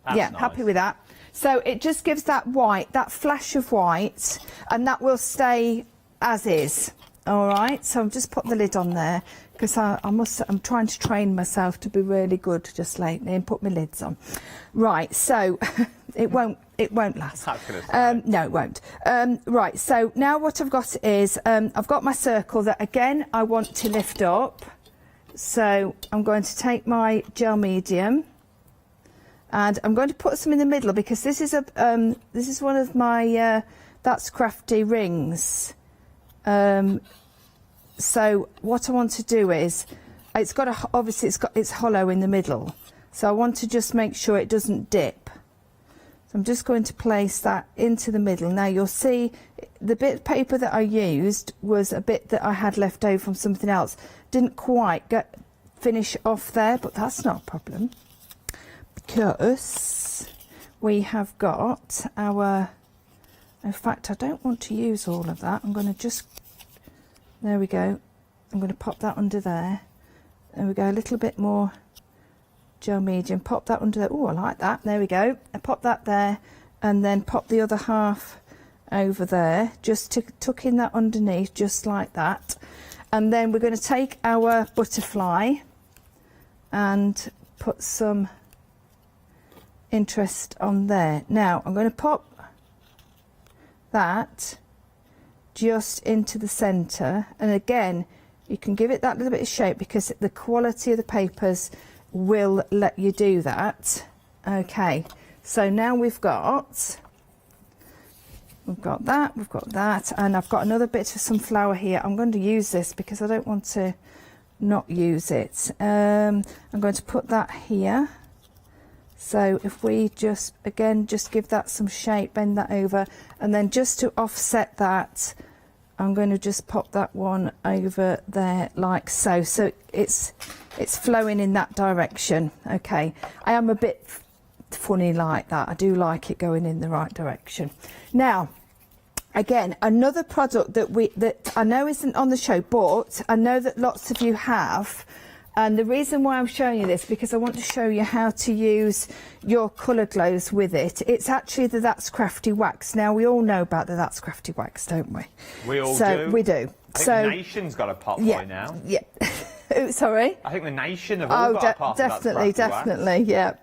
That's
yeah,
nice.
Happy with that. So it just gives that white, that flash of white, and that will stay as is. All right, so I'll just put the lid on there because I'm trying to train myself to be really good just lately and put my lids on. Right, so it won't last. No, it won't. Right, so now what I've got is I've got my circle that again I want to lift up. So I'm going to take my gel medium and I'm going to put some in the middle because this is one of my That's Crafty rings. So what I want to do is, obviously it's hollow in the middle, so I want to just make sure it doesn't dip. So I'm just going to place that into the middle. Now you'll see the bit of paper that I used was a bit that I had left over from something else. Didn't quite finish off there, but that's not a problem because we have got our, in fact I don't want to use all of that. I'm going to just, there we go, I'm going to pop that under there. There we go, a little bit more gel medium, pop that under there. Oh, I like that. There we go. I pop that there and then pop the other half over there, just to tuck in that underneath, just like that. And then we're going to take our butterfly and put some interest on there. Now I'm going to pop that just into the centre, and again you can give it that little bit of shape because the quality of the papers will let you do that. Okay, so now we've got that, and I've got another bit of some flour here. I'm going to use this because I don't want to not use it. I'm going to put that here. So if we just give that some shape, bend that over, and then just to offset that, I'm going to just pop that one over there like so. So it's flowing in that direction. Okay, I am a bit funny like that. I do like it going in the right direction. Now, again, another product that I know isn't on the show, but I know that lots of you have. And the reason why I'm showing you this, because I want to show you how to use your colour glows with it. It's actually the That's Crafty wax. Now, we all know about the That's Crafty wax, don't we?
We all
do. We do.
I think the nation's got a pot by now.
Yeah. Oh, sorry?
I think the nation have all got a pot.
Definitely, yeah.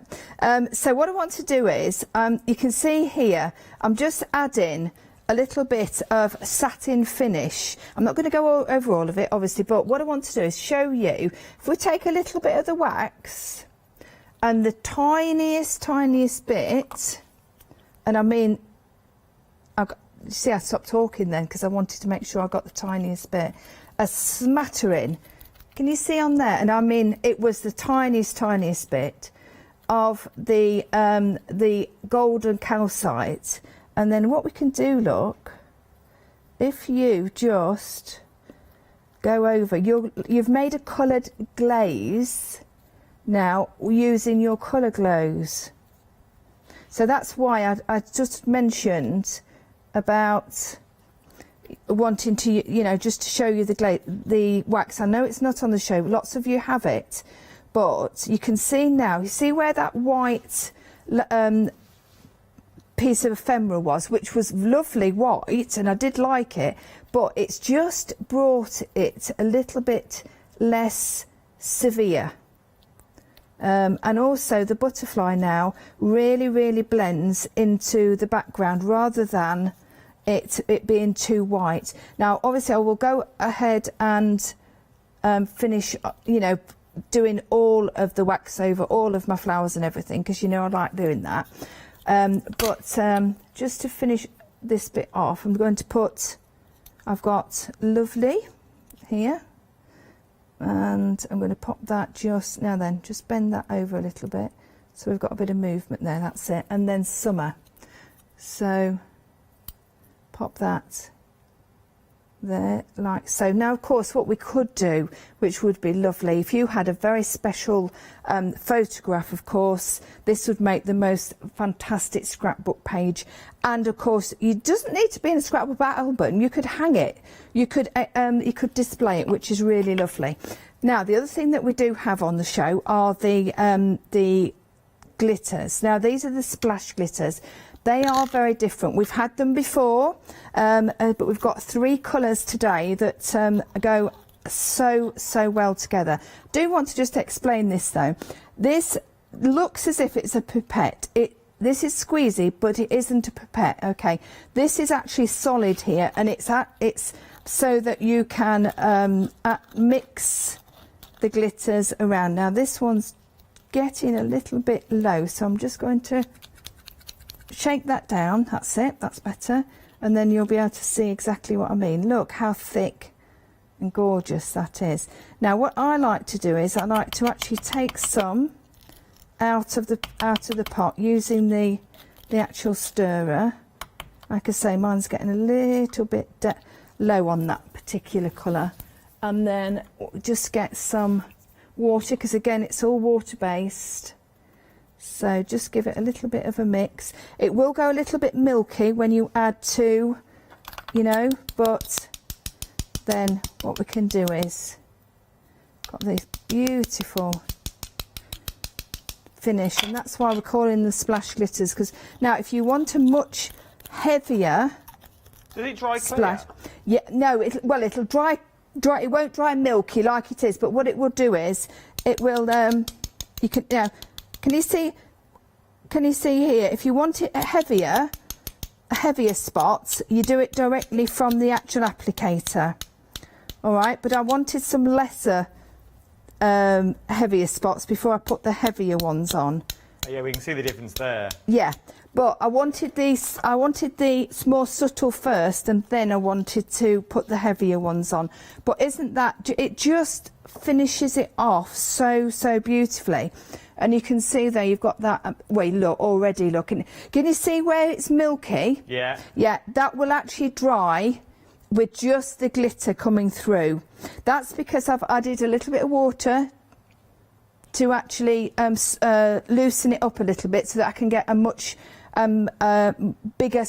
So what I want to do is, you can see here, I'm just adding a little bit of satin finish. I'm not going to go over all of it, obviously, but what I want to do is show you, if we take a little bit of the wax and the tiniest bit, and I mean, see, I stopped talking then because I wanted to make sure I got the tiniest bit, a smattering. Can you see on there? And I mean, it was the tiniest bit of the golden calcite. And then what we can do, look, if you just go over, you've made a coloured glaze now using your colour glows. So that's why I just mentioned about wanting to, you know, just to show you the wax. I know it's not on the show, lots of you have it, but you can see now, you see where that white piece of ephemera was, which was lovely white, and I did like it, but it's just brought it a little bit less severe. And also the butterfly now really blends into the background rather than it being too white. Now obviously I will go ahead and finish, you know, doing all of the wax over all of my flowers and everything, because you know I like doing that. But just to finish this bit off, I'm going to put, I've got Lovely here, And I'm going to pop that just now then, just bend that over a little bit. So we've got a bit of movement there, that's it. And then summer. So pop that there like so. Now of course what we could do, which would be lovely, if you had a very special photograph, of course this would make the most fantastic scrapbook page. And of course it doesn't need to be in a scrapbook album, you could hang it, you could display it, which is really lovely. Now the other thing that we do have on the show are the glitters. Now these are the splash glitters. They are very different. We've had them before, but we've got 3 colours today that go so well together. Do want to just explain this though. This looks as if it's a pipette. This is squeezy, but it isn't a pipette. Okay, this is actually solid here, and it's so that you can mix the glitters around. Now this one's getting a little bit low, so I'm just going to shake that down. That's it, that's better, and then you'll be able to see exactly what I mean. Look how thick and gorgeous that is. Now what I like to do is I like to actually take some out of the pot using the actual stirrer. Like I say, mine's getting a little bit low on that particular colour, and then just get some water, because again it's all water based. So just give it a little bit of a mix. It will go a little bit milky when you add to, you know, but then what we can do is got this beautiful finish, and that's why we're calling them splash glitters. Because now if you want a much heavier
Does it dry
splash,
clear?
yeah, no, it'll dry. It won't dry milky like it is, but what it will do is it will you can now. Can you see here, if you want it heavier spots, you do it directly from the actual applicator. All right, but I wanted some lesser heavier spots before I put the heavier ones on.
Oh, yeah, we can see the difference there.
Yeah, but I wanted the more subtle first, and then I wanted to put the heavier ones on. But isn't that, it just finishes it off so beautifully. And you can see there you've got that, wait, look, already looking. Can you see where it's milky?
Yeah.
Yeah, that will actually dry with just the glitter coming through. That's because I've added a little bit of water to actually loosen it up a little bit, so that I can get a much bigger,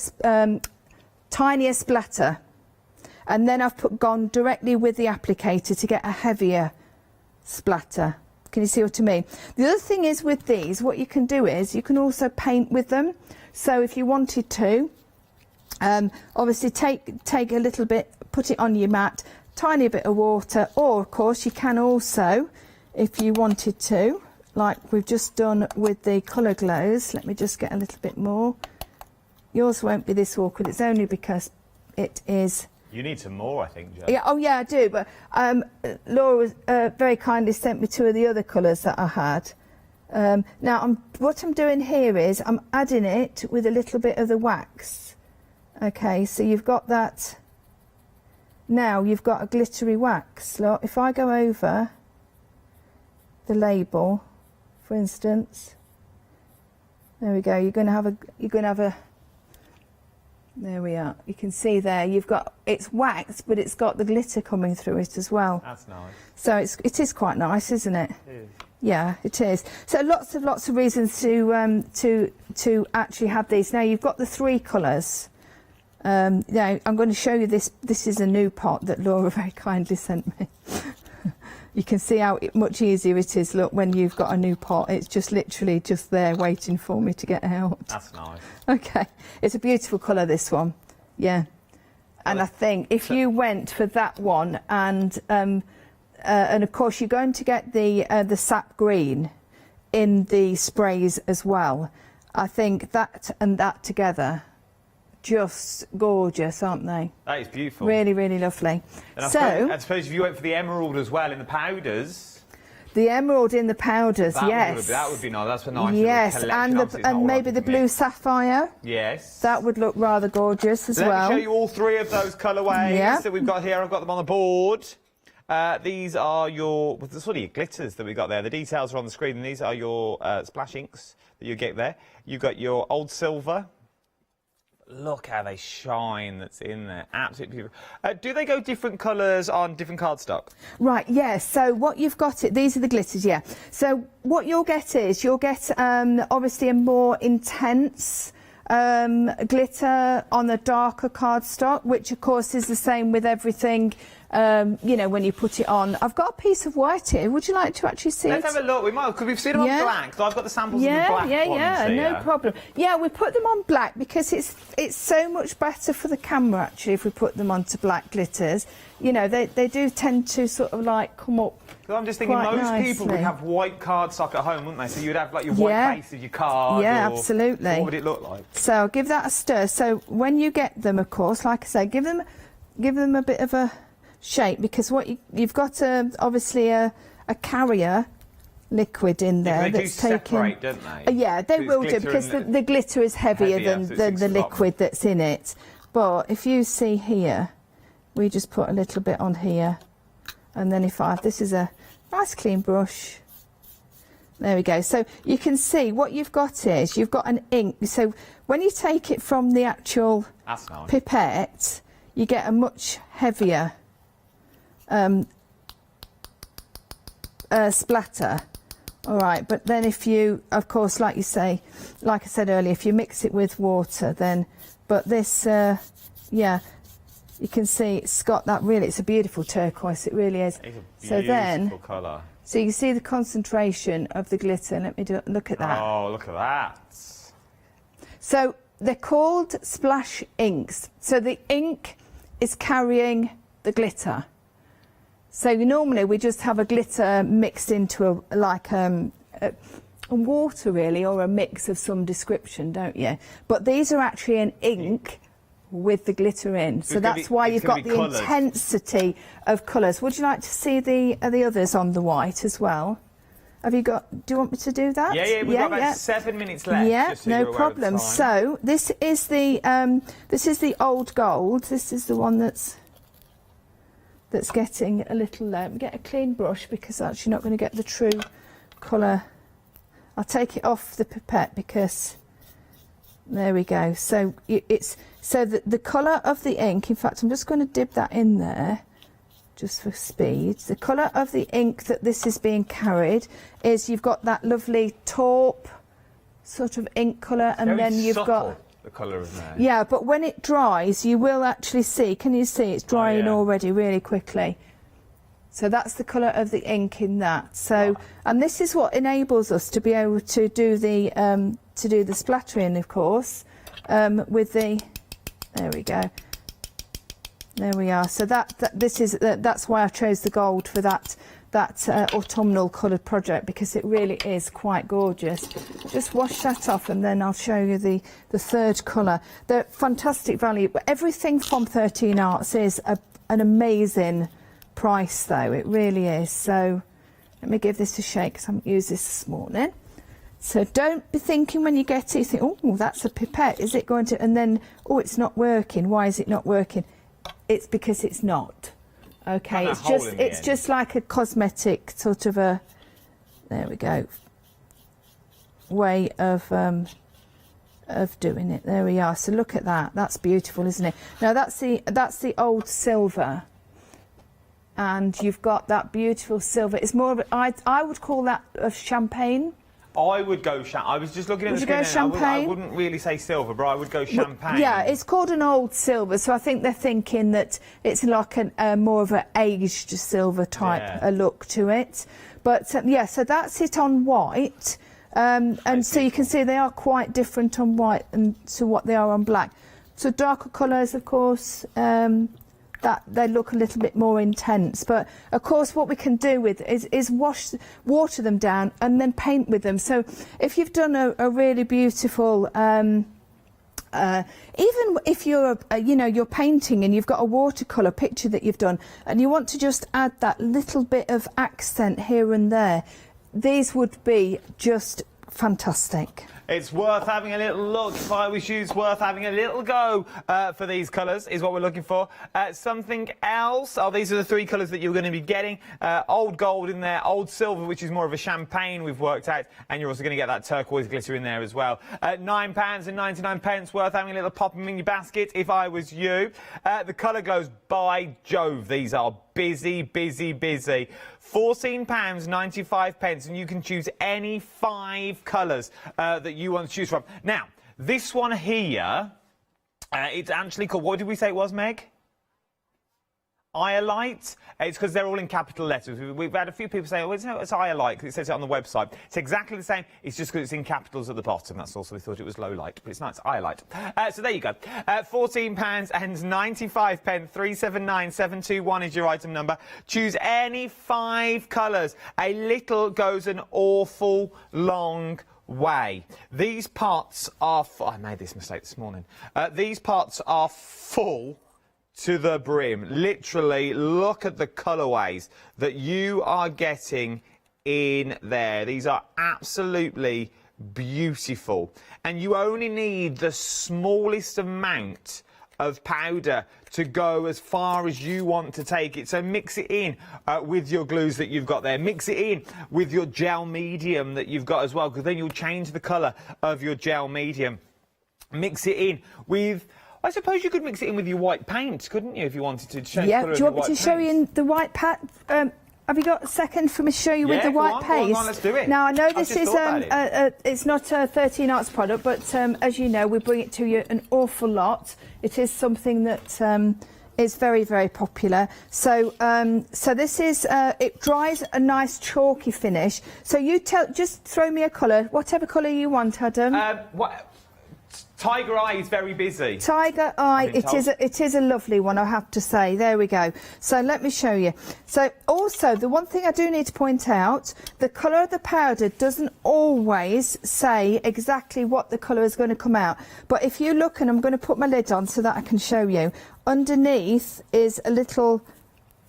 tinier splatter. And then I've gone directly with the applicator to get a heavier splatter. Can you see what I mean? The other thing is with these, what you can do is you can also paint with them. So if you wanted to, obviously take a little bit, put it on your mat, tiny bit of water, or of course you can also, if you wanted to, like we've just done with the colour glows. Let me just get a little bit more. Yours won't be this awkward, it's only because it is...
You need some more, I think, Jo.
Yeah, oh yeah, I do, but Laura was, very kindly sent me 2 of the other colours that I had. Now, what I'm doing here is I'm adding it with a little bit of the wax. Okay, so you've got that. Now you've got a glittery wax. Look, if I go over the label, for instance, there we go. You're going to have a. There we are. You can see there. You've got, it's wax, but it's got the glitter coming through it as well.
That's nice.
So it is quite nice, isn't it?
It is.
Yeah, it is. So lots of reasons to actually have these. Now you've got the 3 colours. Now I'm going to show you this. This is a new pot that Laura very kindly sent me. You can see how much easier it is. Look, when you've got a new pot, it's just literally just there waiting for me to get out.
That's nice.
Okay, it's a beautiful colour, this one. Yeah, and I think if you went for that one, and of course you're going to get the sap green in the sprays as well. I think that and that together, just gorgeous, aren't they?
That is beautiful.
Really, really lovely.
And I suppose if you went for the emerald as well in the powders.
The emerald in the powders, yes.
That would be nice. That's a nice
yes,
little collection.
and maybe the blue sapphire.
Yes.
That would look rather gorgeous as well.
Let me show you all 3 of those colourways that we've got here. I've got them on the board. These are your sort of your glitters that we got there. The details are on the screen, and these are your splash inks that you get there. You've got your old silver. Look how they shine that's in there. Absolutely beautiful. Do they go different colours on different cardstock?
Right, yeah. So what you've got, these are the glitters, yeah. So what you'll get is, you'll get obviously a more intense glitter on the darker cardstock, which of course is the same with everything. You know, when you put it on. I've got a piece of white here. Would you like to actually see
Let's
it?
have a look. We might, because we've seen them on black. So I've got the samples of the black ones here.
No problem. Yeah, we put them on black because it's so much better for the camera actually if we put them onto black glitters. You know, they do tend to sort of like come up.
Because I'm just thinking most people would have white cardstock at home, wouldn't they? So you'd have like your white base of your card.
Yeah, absolutely.
What would it look like?
So I'll give that a stir. So when you get them, of course, like I say, give them a bit of a shape, because what you've got obviously a carrier liquid in there
they
that's
do
taken.
Separate, don't they?
Yeah, they will do, because the glitter is heavier than the liquid that's in it. But if you see here, we just put a little bit on here, and then this is a nice clean brush. There we go. So you can see what you've got is you've got an ink. So when you take it from the actual pipette, you get a much heavier splatter. All right, but then if you, of course, like I said earlier, if you mix it with water, then, but this, yeah, you can see it's got that it's a beautiful turquoise, it really is.
It's a beautiful colour.
So you can see the concentration of the glitter. Let me look at that.
Oh, look at that.
So they're called splash inks. So the ink is carrying the glitter. So normally we just have a glitter mixed into a water really, or a mix of some description, don't you? But these are actually an ink with the glitter in. So that's why you've got the intensity of colours. Would you like to see the others on the white as well? Have you got? Do you want me to do that?
Yeah, we've got about 7 minutes left.
Yeah, no problem. So this is the old gold. This is the one that's getting a little low. Get a clean brush, because actually not going to get the true colour. I'll take it off the pipette because there we go. So the colour of the ink. In fact, I'm just going to dip that in there, just for speed. The colour of the ink that this is being carried is, you've got that lovely taupe sort of ink colour, and then you've got
the colour of there.
Yeah, but when it dries, you will actually see. Can you see it's drying already really quickly? So that's the colour of the ink in that. So, and this is what enables us to be able to do the splattering, of course, with the. There we go. There we are. So that's why I chose the gold for that autumnal coloured project, because it really is quite gorgeous. Just wash that off, and then I'll show you the third colour. They're fantastic value. Everything from 13 Arts is an amazing price, though. It really is. So let me give this a shake, because I haven't used this morning. So don't be thinking when you get it, you think, oh, that's a pipette. Is it going to? And then, oh, it's not working. Why is it not working? It's because it's not. Okay, it's just like a cosmetic sort of a, there we go, way of doing it. There we are. So look at that. That's beautiful, isn't it? Now that's the old silver, and you've got that beautiful silver. It's more of I would call that of champagne.
I would go I was just looking at the screen.
Champagne?
I wouldn't really say silver, but I would go champagne.
Yeah, it's called an old silver, so I think they're thinking that it's like more of an aged silver type look to it. But yeah, so that's it on white, and so you can see they are quite different on white and to what they are on black. So darker colours, of course, that they look a little bit more intense, but of course what we can do with is water them down and then paint with them. So if you've done a really beautiful even if you're you're painting and you've got a watercolour picture that you've done and you want to just add that little bit of accent here and there, these would be just fantastic.
It's worth having a little look. If I was you, it's worth having a little go for these colours, is what we're looking for. Something else. Oh, these are the 3 colours that you're going to be getting. Old gold in there, old silver, which is more of a champagne we've worked out, and you're also going to get that turquoise glitter in there as well. £9.99, worth having a little pop in your basket if I was you. The colour glows, by Jove, these are busy, busy, busy. £14.95, and you can choose any 5 colours that you want to choose from. Now, this one here, it's actually called, what did we say it was, Meg? Iolite. It's because they're all in capital letters. We've had a few people say, oh, it's Iolite, because it says it on the website. It's exactly the same. It's just because it's in capitals at the bottom. That's also, we thought it was low light, but it's not. It's Iolite. So there you go. £14.95. 379721 is your item number. Choose any 5 colours. A little goes an awful long way. These pots are... I made this mistake this morning. These pots are full to the brim. Literally, look at the colourways that you are getting in there. These are absolutely beautiful. And you only need the smallest amount of powder to go as far as you want to take it. So mix it in with your glues that you've got there. Mix it in with your gel medium that you've got as well, because then you'll change the colour of your gel medium. Mix it in with... I suppose you could mix it in with your white paint, couldn't you, if you wanted to change the colour of your white paint? Yeah, do you want me to
show you in the white paint? Have you got a second for me to show you with the white paste?
Go on, let's do it.
Now, I know this is it's not a 13 Arts product, but as you know, we bring it to you an awful lot. It is something that is very, very popular. So, so this is it dries a nice chalky finish. So you just throw me a colour, whatever colour you want, Adam.
Tiger Eye is very busy.
Tiger Eye, it is a lovely one, I have to say. There we go. So let me show you. So also, the one thing I do need to point out, the colour of the powder doesn't always say exactly what the colour is going to come out. But if you look, and I'm going to put my lid on so that I can show you, underneath is a little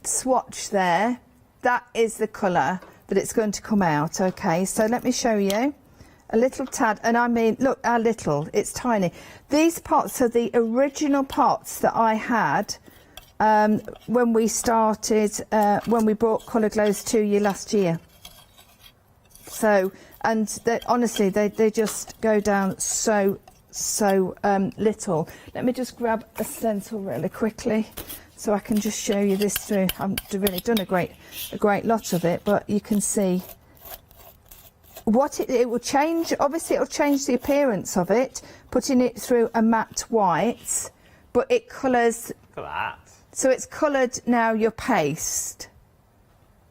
swatch there. That is the colour that it's going to come out. Okay, so let me show you. A little tad, and I mean, look how little, it's tiny. These pots are the original pots that I had when we started, when we brought Colour Glows to you last year. So, and honestly, they just go down so little. Let me just grab a stencil really quickly so I can just show you this through. I've really done a great lot of it, but you can see what it will change. Obviously it will change the appearance of it, putting it through a matte white, but it colours.
Look at that.
So it's coloured now your paste.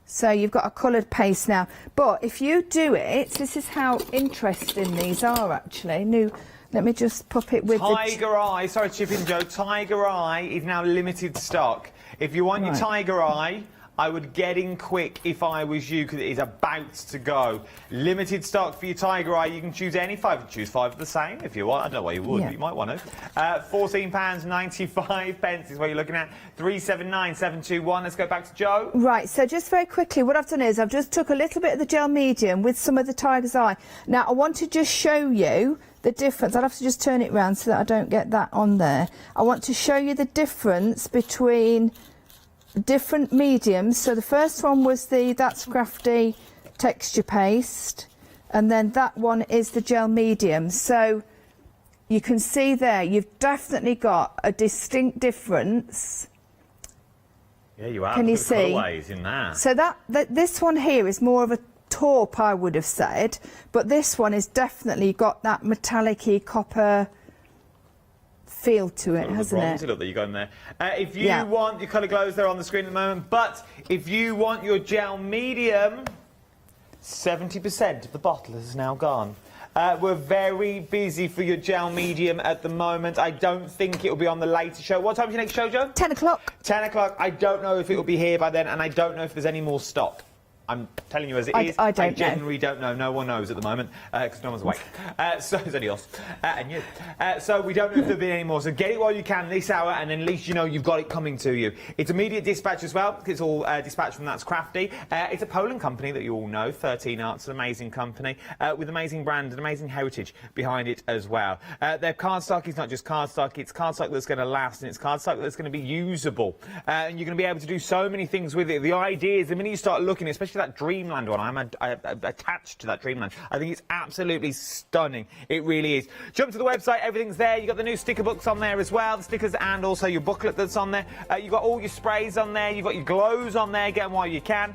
So you've got a coloured paste now. But if you do it, this is how interesting these are actually. Let me just pop it with
Tiger Eye. Sorry, Chipping Joe. Tiger Eye is now limited stock. If you want your Tiger Eye, I would get in quick if I was you, because it is about to go. Limited stock for your Tiger Eye. You can choose any 5. You can choose 5 of the same if you want. I don't know why you would, but you might want to. £14.95 is what you're looking at. 379721. Let's go back to Joe.
Right, so just very quickly, what I've done is I've just took a little bit of the gel medium with some of the Tiger's Eye. Now, I want to just show you the difference. I'll have to just turn it around so that I don't get that on there. I want to show you the difference between different mediums. So the first one was the That's Crafty texture paste, and then that one is the gel medium. So you can see there you've definitely got a distinct difference.
Yeah, you are.
Can you see?
Colourways in that.
So this one here is more of a taupe, I would have said, but this one is definitely got that metallic-y copper feel to it, hasn't it?
Look that you got in there. If you want your Colour Glows, they're on the screen at the moment, but if you want your gel medium, 70% of the bottle has now gone. We're very busy for your gel medium at the moment. I don't think it will be on the later show. What time is your next show, Joe?
10 o'clock.
10 o'clock. I don't know if it will be here by then, and I don't know if there's any more stock. I'm telling you as it is.
I don't know.
Genuinely don't know. No one knows at the moment because no one's awake. So it's only us and you. So we don't know if there'll be any more. So get it while you can this hour, and then at least you know you've got it coming to you. It's immediate dispatch as well. It's all dispatched from That's Crafty. It's a Poland company that you all know. 13 Arts, an amazing company with amazing brand and amazing heritage behind it as well. Their cardstock is not just cardstock. It's cardstock that's going to last, and it's cardstock that's going to be usable. And you're going to be able to do so many things with it. The idea is the minute you start looking, especially that Dreamland one, I'm attached to that Dreamland. I think it's absolutely stunning. It really is. Jump to the website, everything's there. You've got the new sticker books on there as well, the stickers and also your booklet that's on there. You've got all your sprays on there, you've got your glows on there, get them while you can.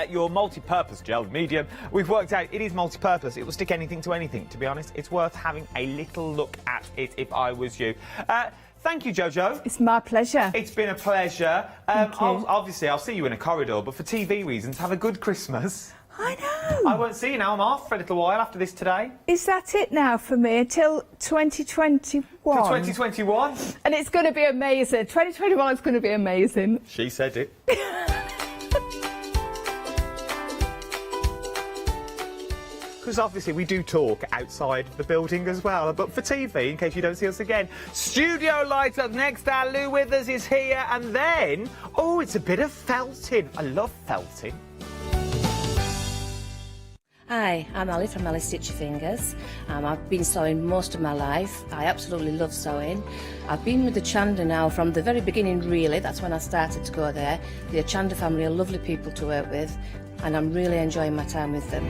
Your multi-purpose gel medium, we've worked out it is multi-purpose. It will stick anything to anything, to be honest. It's worth having a little look at it if I was you. Thank you, Jojo.
It's my pleasure.
It's been a pleasure. Obviously, I'll see you in a corridor, but for TV reasons, have a good Christmas.
I know.
I won't see you now. I'm off for a little while after this today.
Is that it now for me until 2021?
For 2021?
And it's going to be amazing. 2021 is going to be amazing.
She said it. Because obviously we do talk outside the building as well, but for TV, in case you don't see us again. Studio lights up next, our Lou Withers is here, and then, oh, it's a bit of felting. I love felting.
Hi, I'm Ali from Ali Stitch Your Fingers. I've been sewing most of my life. I absolutely love sewing. I've been with the Hochanda now from the very beginning, really. That's when I started to go there. The Hochanda family are lovely people to work with, and I'm really enjoying my time with them.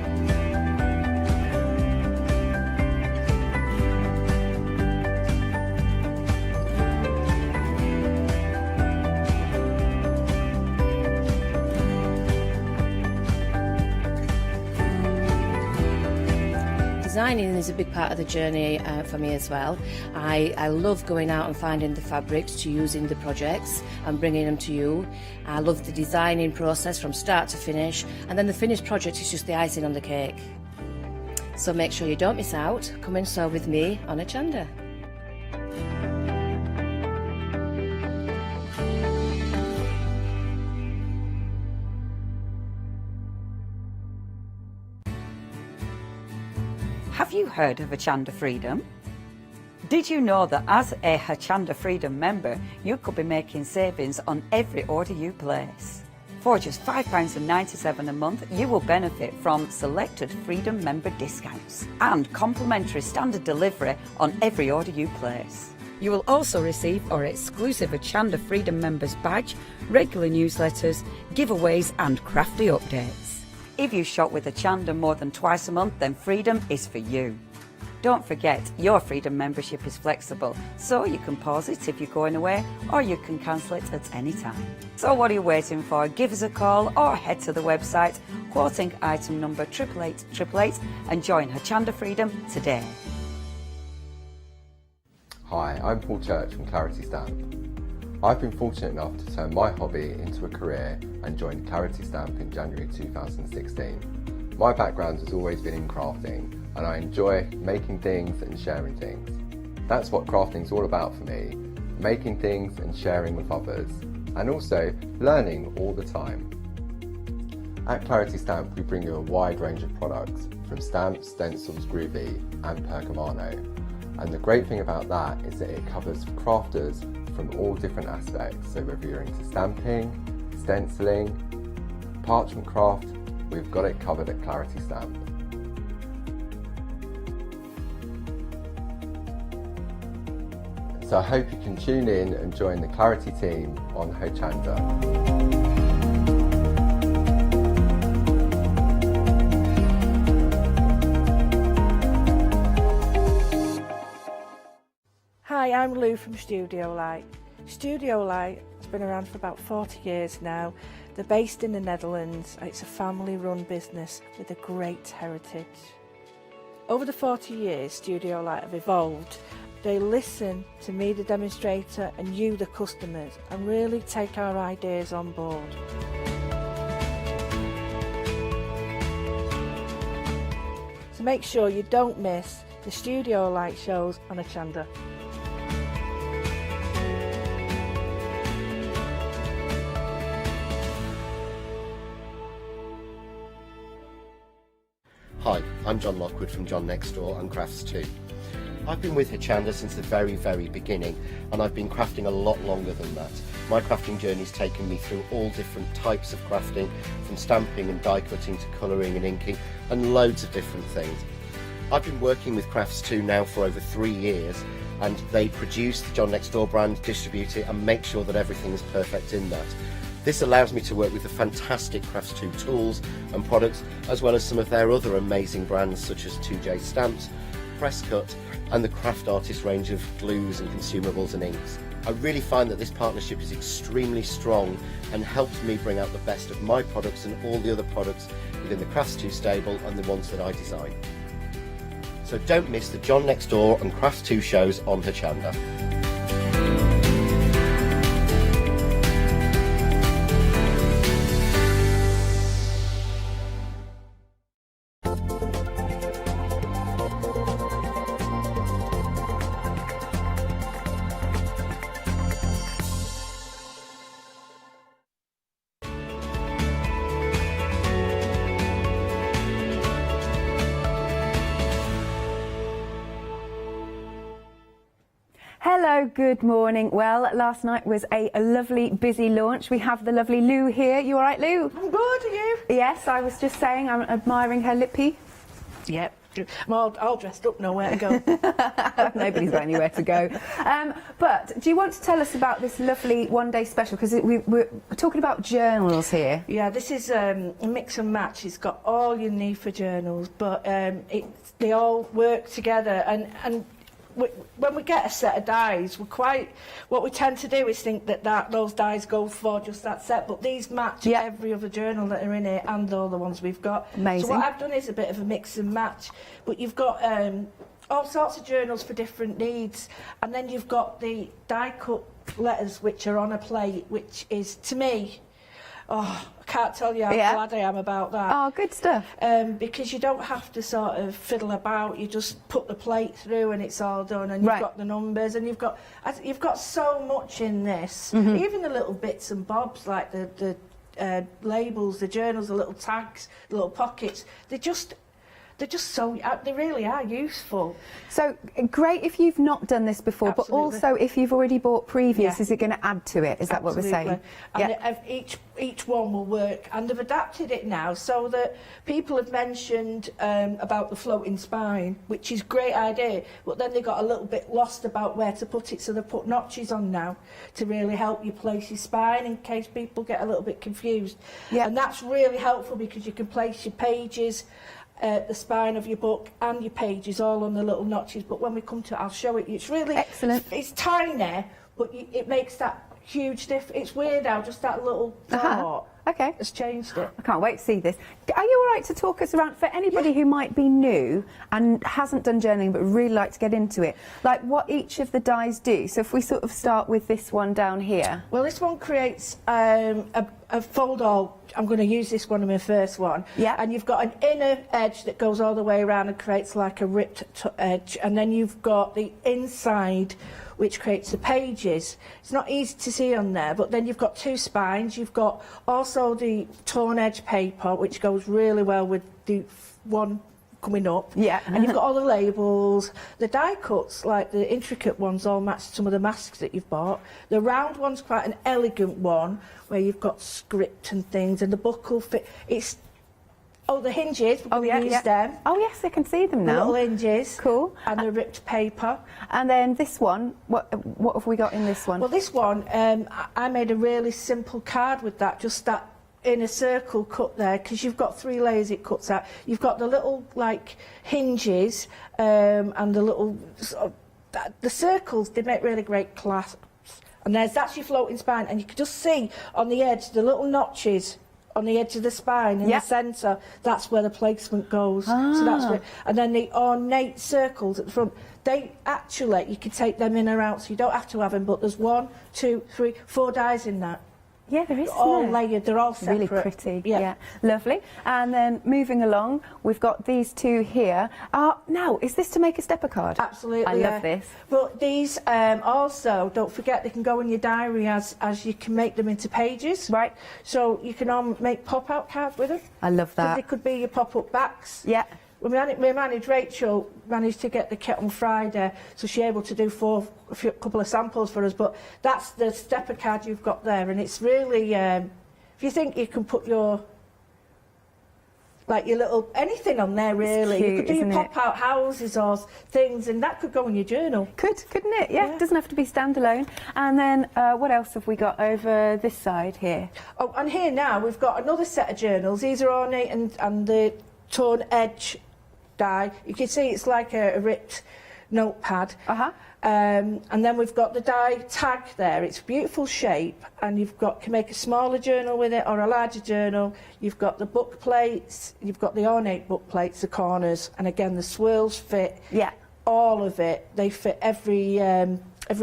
Designing is a big part of the journey for me as well. I love going out and finding the fabrics to use in the projects and bringing them to you. I love the designing process from start to finish, and then the finished project is just the icing on the cake. So make sure you don't miss out. Come and sew with me on Hochanda.
Have you heard of Hochanda Freedom? Did you know that as a Hochanda Freedom member, you could be making savings on every order you place? For just £5.97 a month, you will benefit from selected Freedom member discounts and complimentary standard delivery on every order you place. You will also receive our exclusive Hochanda Freedom members badge, regular newsletters, giveaways and crafty updates. If you shop with Hochanda more than twice a month, then Freedom is for you. Don't forget, your Freedom membership is flexible, so you can pause it if you're going away, or you can cancel it at any time. So what are you waiting for? Give us a call or head to the website, quoting item number 88888 and join Hochanda Freedom today.
Hi, I'm Paul Church from Clarity Stamp. I've been fortunate enough to turn my hobby into a career and joined Clarity Stamp in January 2016. My background has always been in crafting, and I enjoy making things and sharing things. That's what crafting's all about for me, making things and sharing with others, and also learning all the time. At Clarity Stamp we bring you a wide range of products, from stamps, stencils, groovy and pergamano. And the great thing about that is that it covers crafters from all different aspects, so whether you're into stamping, stenciling, parchment craft, we've got it covered at Clarity Stamp. So I hope you can tune in and join the Clarity team on Hochanda.
Hi, I'm Lou from Studio Light. Studio Light has been around for about 40 years now. They're based in the Netherlands. It's a family-run business with a great heritage. Over the 40 years, Studio Light have evolved. They listen to me, the demonstrator, and you, the customers, and really take our ideas on board. So make sure you don't miss the Studio Light shows on Hochanda.
I'm John Lockwood from John Next Door and Crafts 2. I've been with Hochanda since the very beginning, and I've been crafting a lot longer than that. My crafting journey's taken me through all different types of crafting, from stamping and die cutting to colouring and inking, and loads of different things. I've been working with Crafts 2 now for over 3 years, and they produce the John Next Door brand, distribute it, and make sure that everything is perfect in that. This allows me to work with the fantastic Crafts 2 tools and products, as well as some of their other amazing brands such as 2J Stamps, Press Cut, and the Craft Artist range of glues and consumables and inks. I really find that this partnership is extremely strong and helps me bring out the best of my products and all the other products within the Crafts 2 stable and the ones that I design. So don't miss the John Next Door and Crafts 2 shows on Hochanda.
Hello, good morning. Well, last night was a lovely, busy launch. We have the lovely Lou here. You all right, Lou?
I'm good, are you?
Yes, I was just saying I'm admiring her lippy.
Yep. I'm all dressed up, nowhere to go.
Nobody's got anywhere to go. But do you want to tell us about this lovely one-day special? Because we're talking about journals here.
Yeah, this is a mix and match. It's got all you need for journals, but they all work together. And when we get a set of dies, what we tend to do is think that those dies go for just that set, but these match every other journal that are in it and all the ones we've got.
Amazing.
So what I've done is a bit of a mix and match, but you've got all sorts of journals for different needs, and then you've got the die cut letters which are on a plate, which is, to me, oh, I can't tell you how glad I am about that.
Oh, good stuff.
Because you don't have to sort of fiddle about. You just put the plate through and it's all done, and you've got the numbers, and you've got so much in this. Even the little bits and bobs like the labels, the journals, the little tags, the little pockets. They're just so, they really are useful.
So, great if you've not done this before, but also if you've already bought previous, is it going to add to it? Is that what we're saying?
And each one will work, and they've adapted it now so that people have mentioned about the floating spine, which is a great idea, but then they got a little bit lost about where to put it, so they've put notches on now to really help you place your spine in case people get a little bit confused. And that's really helpful because you can place your pages, the spine of your book and your pages all on the little notches, but when we come to it, I'll show it. It's really
excellent.
It's tiny, but it makes that huge difference. It's weird how just that little thought has changed it.
I can't wait to see this. Are you all right to talk us around, for anybody who might be new and hasn't done journaling but really like to get into it, like what each of the dies do? So if we sort of start with this one down here.
Well, this one creates a fold-all. I'm going to use this one in my first one. And you've got an inner edge that goes all the way around and creates like a ripped edge, and then you've got the inside which creates the pages. It's not easy to see on there, but then you've got two spines. You've got also the torn edge paper, which goes really well with the one coming up. And you've got all the labels. The die cuts, like the intricate ones, all match some of the masks that you've bought. The round one's quite an elegant one, where you've got script and things, and the book will fit. It's the hinges, we're going to use them.
Oh yes, I can see them now.
The little hinges.
Cool.
And the ripped paper.
And then this one, what have we got in this one?
Well, this one, I made a really simple card with that, just that in a circle cut there, because you've got 3 layers it cuts out. You've got the little, like, hinges, and the little, the circles, they make really great clasps. And that's your floating spine, and you can just see on the edge, the little notches on the edge of the spine in the centre, that's where the placement goes. So that's where, and then the ornate circles at the front, they actually, you can take them in or out, so you don't have to have them, but there's 1, 2, 3, 4 dies in that.
Yeah, there is.
All layered, they're all separate.
Really pretty. Yeah, lovely. And then moving along, we've got these two here. Now, is this to make a stepper card?
Absolutely.
I love this.
But these also, don't forget, they can go in your diary as you can make them into pages.
Right.
So you can make pop-out cards with them.
I love that.
So they could be your pop-up backs.
Yeah.
we managed, Rachel managed to get the kit on Friday, so she's able to do a couple of samples for us. But that's the stepper card you've got there, and it's really, if you think you can put your little anything on there, really.
Cute,
you could do your
isn't
pop-out houses or things, and that could go in your journal.
Couldn't it? Yeah, it doesn't have to be standalone. And then what else have we got over this side here?
Oh, and here now we've got another set of journals. These are ornate and the torn edge die. You can see it's like a ripped notepad. And then we've got the die tag there. It's a beautiful shape, and can make a smaller journal with it or a larger journal. You've got the book plates, you've got the ornate book plates, the corners, and again the swirls fit.
Yeah.
All of it. They fit every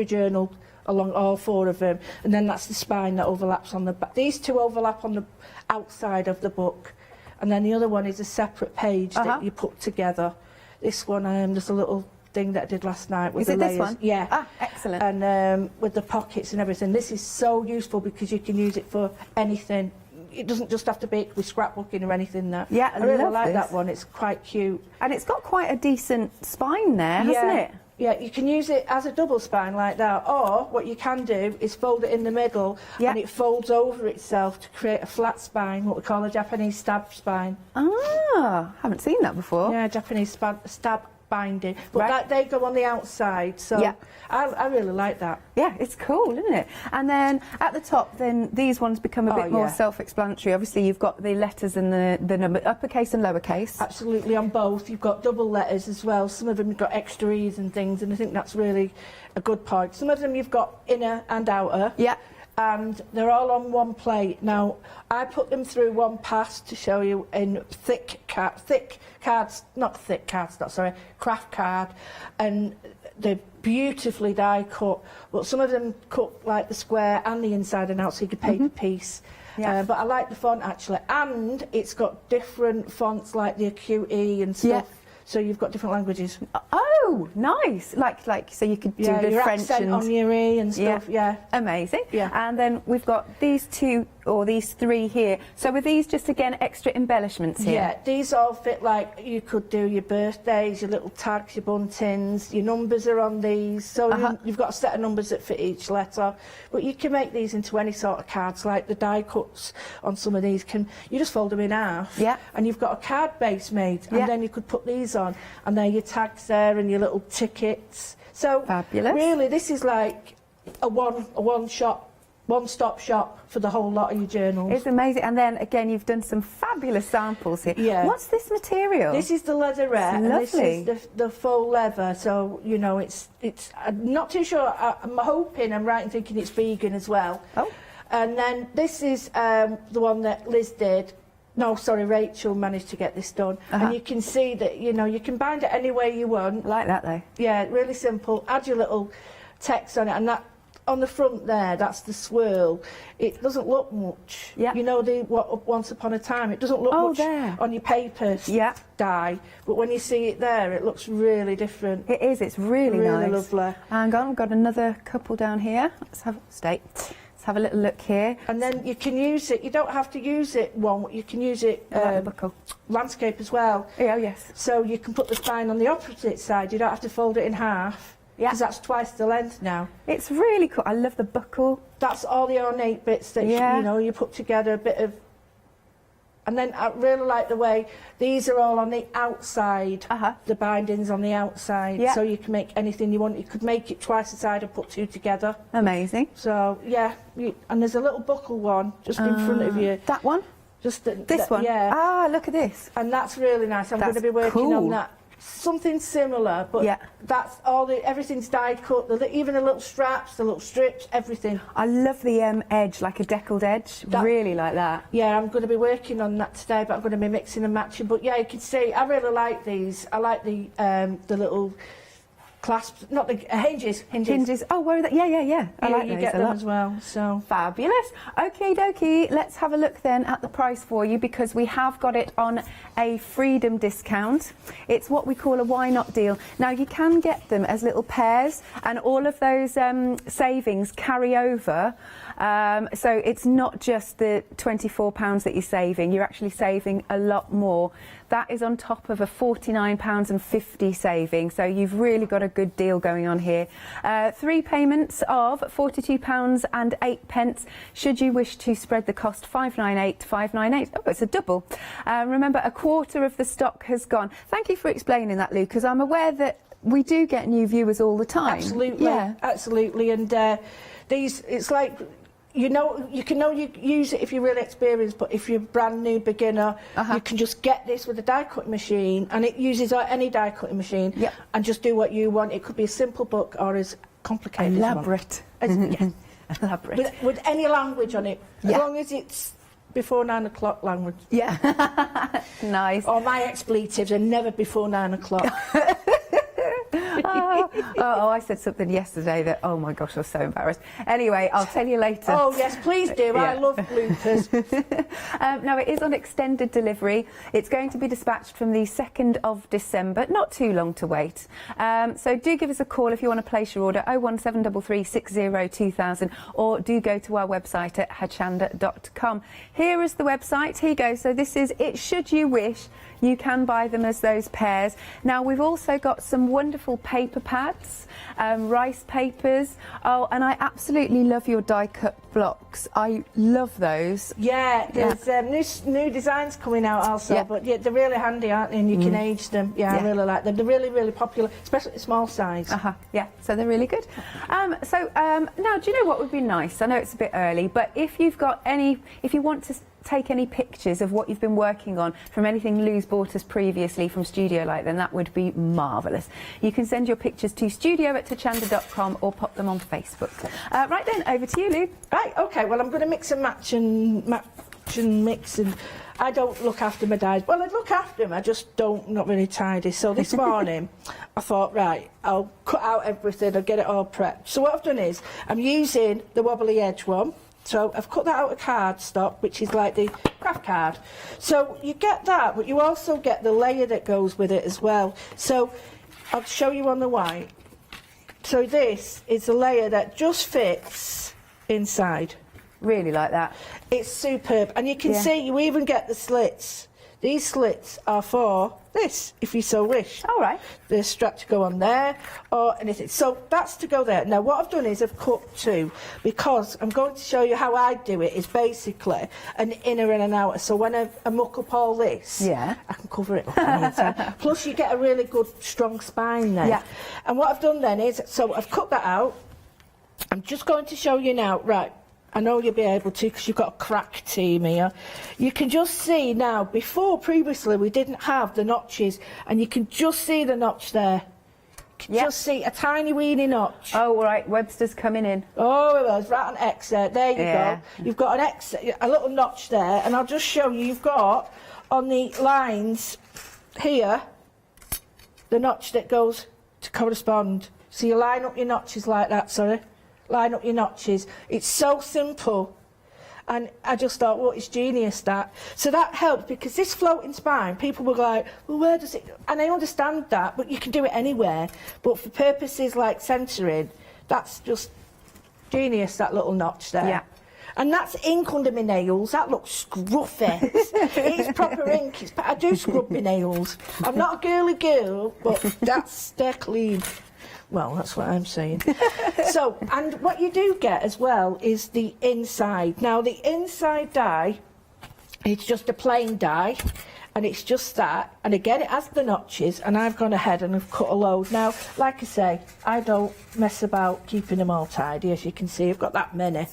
journal along all 4 of them, and then that's the spine that overlaps on the back. These 2 overlap on the outside of the book, and then the other one is a separate page that you put together. This one, there's a little thing that I did last night with the layers.
This one?
Yeah.
Ah, excellent.
And with the pockets and everything. This is so useful because you can use it for anything. It doesn't just have to be with scrapbooking or anything.
Yeah,
I really like
this.
that one. It's quite cute.
And it's got quite a decent spine there, hasn't it?
Yeah, you can use it as a double spine like that, or what you can do is fold it in the middle and it folds over itself to create a flat spine, what we call a Japanese stab spine.
Ah, haven't seen that before.
Yeah, Japanese stab binding, but they go on the outside, so I really like that.
Yeah, it's cool, isn't it? And then at the top, then these ones become a bit more self-explanatory. Obviously, you've got the letters and the number, uppercase and lowercase.
Absolutely, on both. You've got double letters as well. Some of them you've got extra E's and things, and I think that's really a good point. Some of them you've got inner and outer.
Yeah.
And they're all on one plate. Now, I put them through one pass to show you in craft card, and they're beautifully die cut, but some of them cut like the square and the inside and out, so you could paper piece. But I like the font actually, and it's got different fonts like the acute E and stuff. So you've got different languages.
Oh, nice! Like so you could do the
your
French
accent
and
on your E and stuff. Yeah,
amazing.
Yeah,
and then we've got these 2 or these 3 here. So were these just again extra embellishments here?
Yeah, these all fit like you could do your birthdays, your little tags, your buntings. Your numbers are on these, so you've got a set of numbers that fit each letter. But you can make these into any sort of cards, like the die cuts on some of these. You just fold them in half.
Yeah.
And you've got a card base made, and then you could put these on, and there are your tags there and your little tickets. So
fabulous.
Really, this is like a one-stop shop for the whole lot of your journals.
It's amazing. And then again, you've done some fabulous samples here.
Yeah.
What's this material?
This is the leatherette, and this is the faux leather. So you know, it's. I'm not too sure. I'm hoping I'm right in thinking it's vegan as well.
Oh.
And then this is the one that Liz did. No, sorry, Rachel managed to get this done. And you can see that, you know, you can bind it any way you want.
Like that, though.
Yeah, really simple. Add your little text on it, and that on the front there, that's the swirl. It doesn't look much.
Yeah.
You know, Once Upon a Time, it doesn't look much on your paper die, but when you see it there, it looks really different.
It is, it's really nice.
Really lovely.
Hang on, we've got another couple down here. Let's have a little look here.
And then you can use it, you don't have to use it you can use it landscape as well.
Oh, yes.
So you can put the spine on the opposite side, you don't have to fold it in half.
Yeah.
Because that's twice the length now.
It's really cool. I love the buckle.
That's all the ornate bits that you put together, a bit of. And then I really like the way these are all on the outside. The bindings on the outside.
Yeah.
So you can make anything you want. You could make it twice the side and put 2 together.
Amazing.
So yeah, and there's a little buckle one just in front of you.
That one?
Just
this one?
Yeah.
Ah, look at this.
And that's really nice. I'm going to be working on that. Something similar, but that's everything's die cut. Even the little straps, the little strips, everything.
I love the edge, like a deckled edge. Really like that.
Yeah, I'm going to be working on that today, but I'm going to be mixing and matching. But yeah, you can see I really like these. I like the little clasps, not the hinges.
Oh, where are they? Yeah. I like
you
those
get
a
them
lot.
as well. So
Fabulous. Okie dokie, let's have a look then at the price for you, because we have got it on a freedom discount. It's what we call a why not deal. Now you can get them as little pairs, and all of those savings carry over. So it's not just the £24 that you're saving, you're actually saving a lot more. That is on top of a £49.50 saving, so you've really got a good deal going on here. 3 payments of £42.08 should you wish to spread the cost. £598. Oh, it's a double. Remember, a quarter of the stock has gone. Thank you for explaining that, Lou, because I'm aware that we do get new viewers all the time.
Absolutely,
yeah.
Absolutely. And these, it's like, you can use it if you're really experienced, but if you're a brand new beginner, you can just get this with a die cutting machine, and it uses any die cutting machine, and just do what you want. It could be a simple book or as complicated
elaborate
as you want.
Elaborate.
With any language on it, as long as it's before 9 o'clock language.
Yeah. Nice.
Or my expletives are never before 9 o'clock.
I said something yesterday that, oh my gosh, I was so embarrassed. Anyway, I'll tell you later.
Oh yes, please do. Yeah. I love bloopers.
Now, it is on extended delivery. It's going to be dispatched from the 2nd of December. Not too long to wait. So do give us a call if you want to place your order, 01733 60 2000, or do go to our website at hochanda.com. Here is the website. Here you go. So this is it. Should you wish, you can buy them as those pairs. Now, we've also got some wonderful paper pads, rice papers. Oh, and I absolutely love your die cut blocks. I love those.
Yeah, there's new designs coming out also, but yeah, they're really handy, aren't they? And you can age them. Yeah, I really like them. They're really, really popular, especially the small size.
Yeah, so they're really good. Now, do you know what would be nice? I know it's a bit early, but if you want to take any pictures of what you've been working on from anything Lou's bought us previously from Studio Light, then that would be marvellous. You can send your pictures to studio@hochanda.com or pop them on Facebook. Right then, over to you, Lou.
Right, okay, well, I'm going to mix and match and mix, and I don't look after my dyes. Well, I look after them, I just not really tidy. So this morning, I thought, right, I'll cut out everything, I'll get it all prepped. So what I've done is, I'm using the wobbly edge one. So I've cut that out of cardstock, which is like the craft card. So you get that, but you also get the layer that goes with it as well. So I'll show you on the white. So this is a layer that just fits inside.
Really like that.
It's superb. And you can see you even get the slits. These slits are for this, if you so wish.
All right.
The strap to go on there or anything. So that's to go there. Now what I've done is I've cut two, because I'm going to show you how I do it. Is basically an inner and an outer. So when I muck up all this, I can cover it up anytime. Plus you get a really good strong spine there. Yeah. And what I've done then is, so I've cut that out. I'm just going to show you now. Right. I know you'll be able to, because you've got a crack team here. You can just see now, previously we didn't have the notches, and you can just see the notch there. You can just see a tiny weeny notch.
Oh, right, Webster's coming in.
Oh, it was right on X there. There you go. You've got an X, a little notch there, and I'll just show you, you've got on the lines here, the notch that goes to correspond. So you line up your notches like that, sorry. Line up your notches. It's so simple, and I just thought, well, it's genius that. So that helped, because this floating spine, people were like, well, where does it, and I understand that, but you can do it anywhere. But for purposes like centering, that's just genius, that little notch there. Yeah. And that's ink under my nails. That looks scruffy. It's proper ink. I do scrub my nails. I'm not a girly girl, but they're clean. Well, that's what I'm saying. So, and what you do get as well is the inside. Now, the inside die, it's just a plain die, and it's just that. And again, it has the notches, and I've gone ahead and I've cut a load. Now, like I say, I don't mess about keeping them all tidy. As you can see, I've got that many.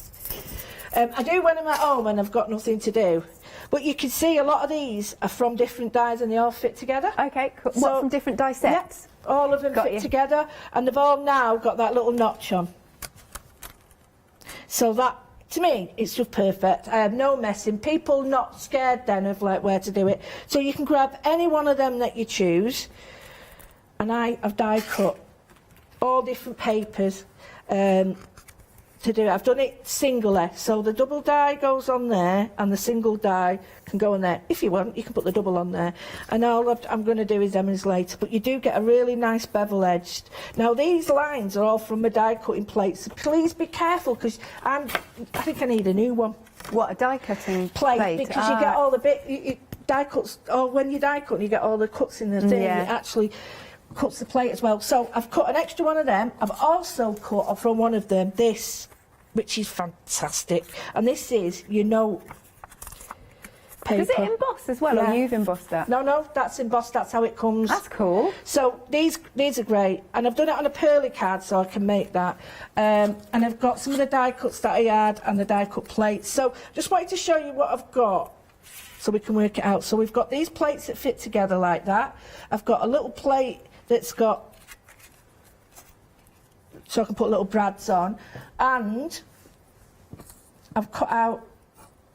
I do when I'm at home and I've got nothing to do. But you can see a lot of these are from different dies, and they all fit together.
Okay, cool. So, what, from different die sets?
Yep. All of them fit together, and they've all now got that little notch on. So that, to me, it's just perfect. I have no messing. People not scared then of like where to do it. So you can grab any one of them that you choose, and I have die cut all different papers to do it. I've done it singly, so the double die goes on there and the single die can go on there. If you want, you can put the double on there. And all I'm going to do is demonstrate, but you do get a really nice bevel edged. Now these lines are all from my die cutting plates, so please be careful, because I think I need a new one.
What, a die cutting
plate? Because you get all the die cuts, or when you die cut, you get all the cuts in the thing.
Yeah.
It actually cuts the plate as well. So I've cut an extra one of them. I've also cut from one of them this, which is fantastic. And this is, paper.
Does it emboss as well, or you've embossed that?
No, that's embossed. That's how it comes.
That's cool.
So these are great, and I've done it on a pearly card, so I can make that. And I've got some of the die cuts that I had and the die cut plates. So just wanted to show you what I've got, so we can work it out. So we've got these plates that fit together like that. I've got a little plate that's got, so I can put little brads on, and I've cut out.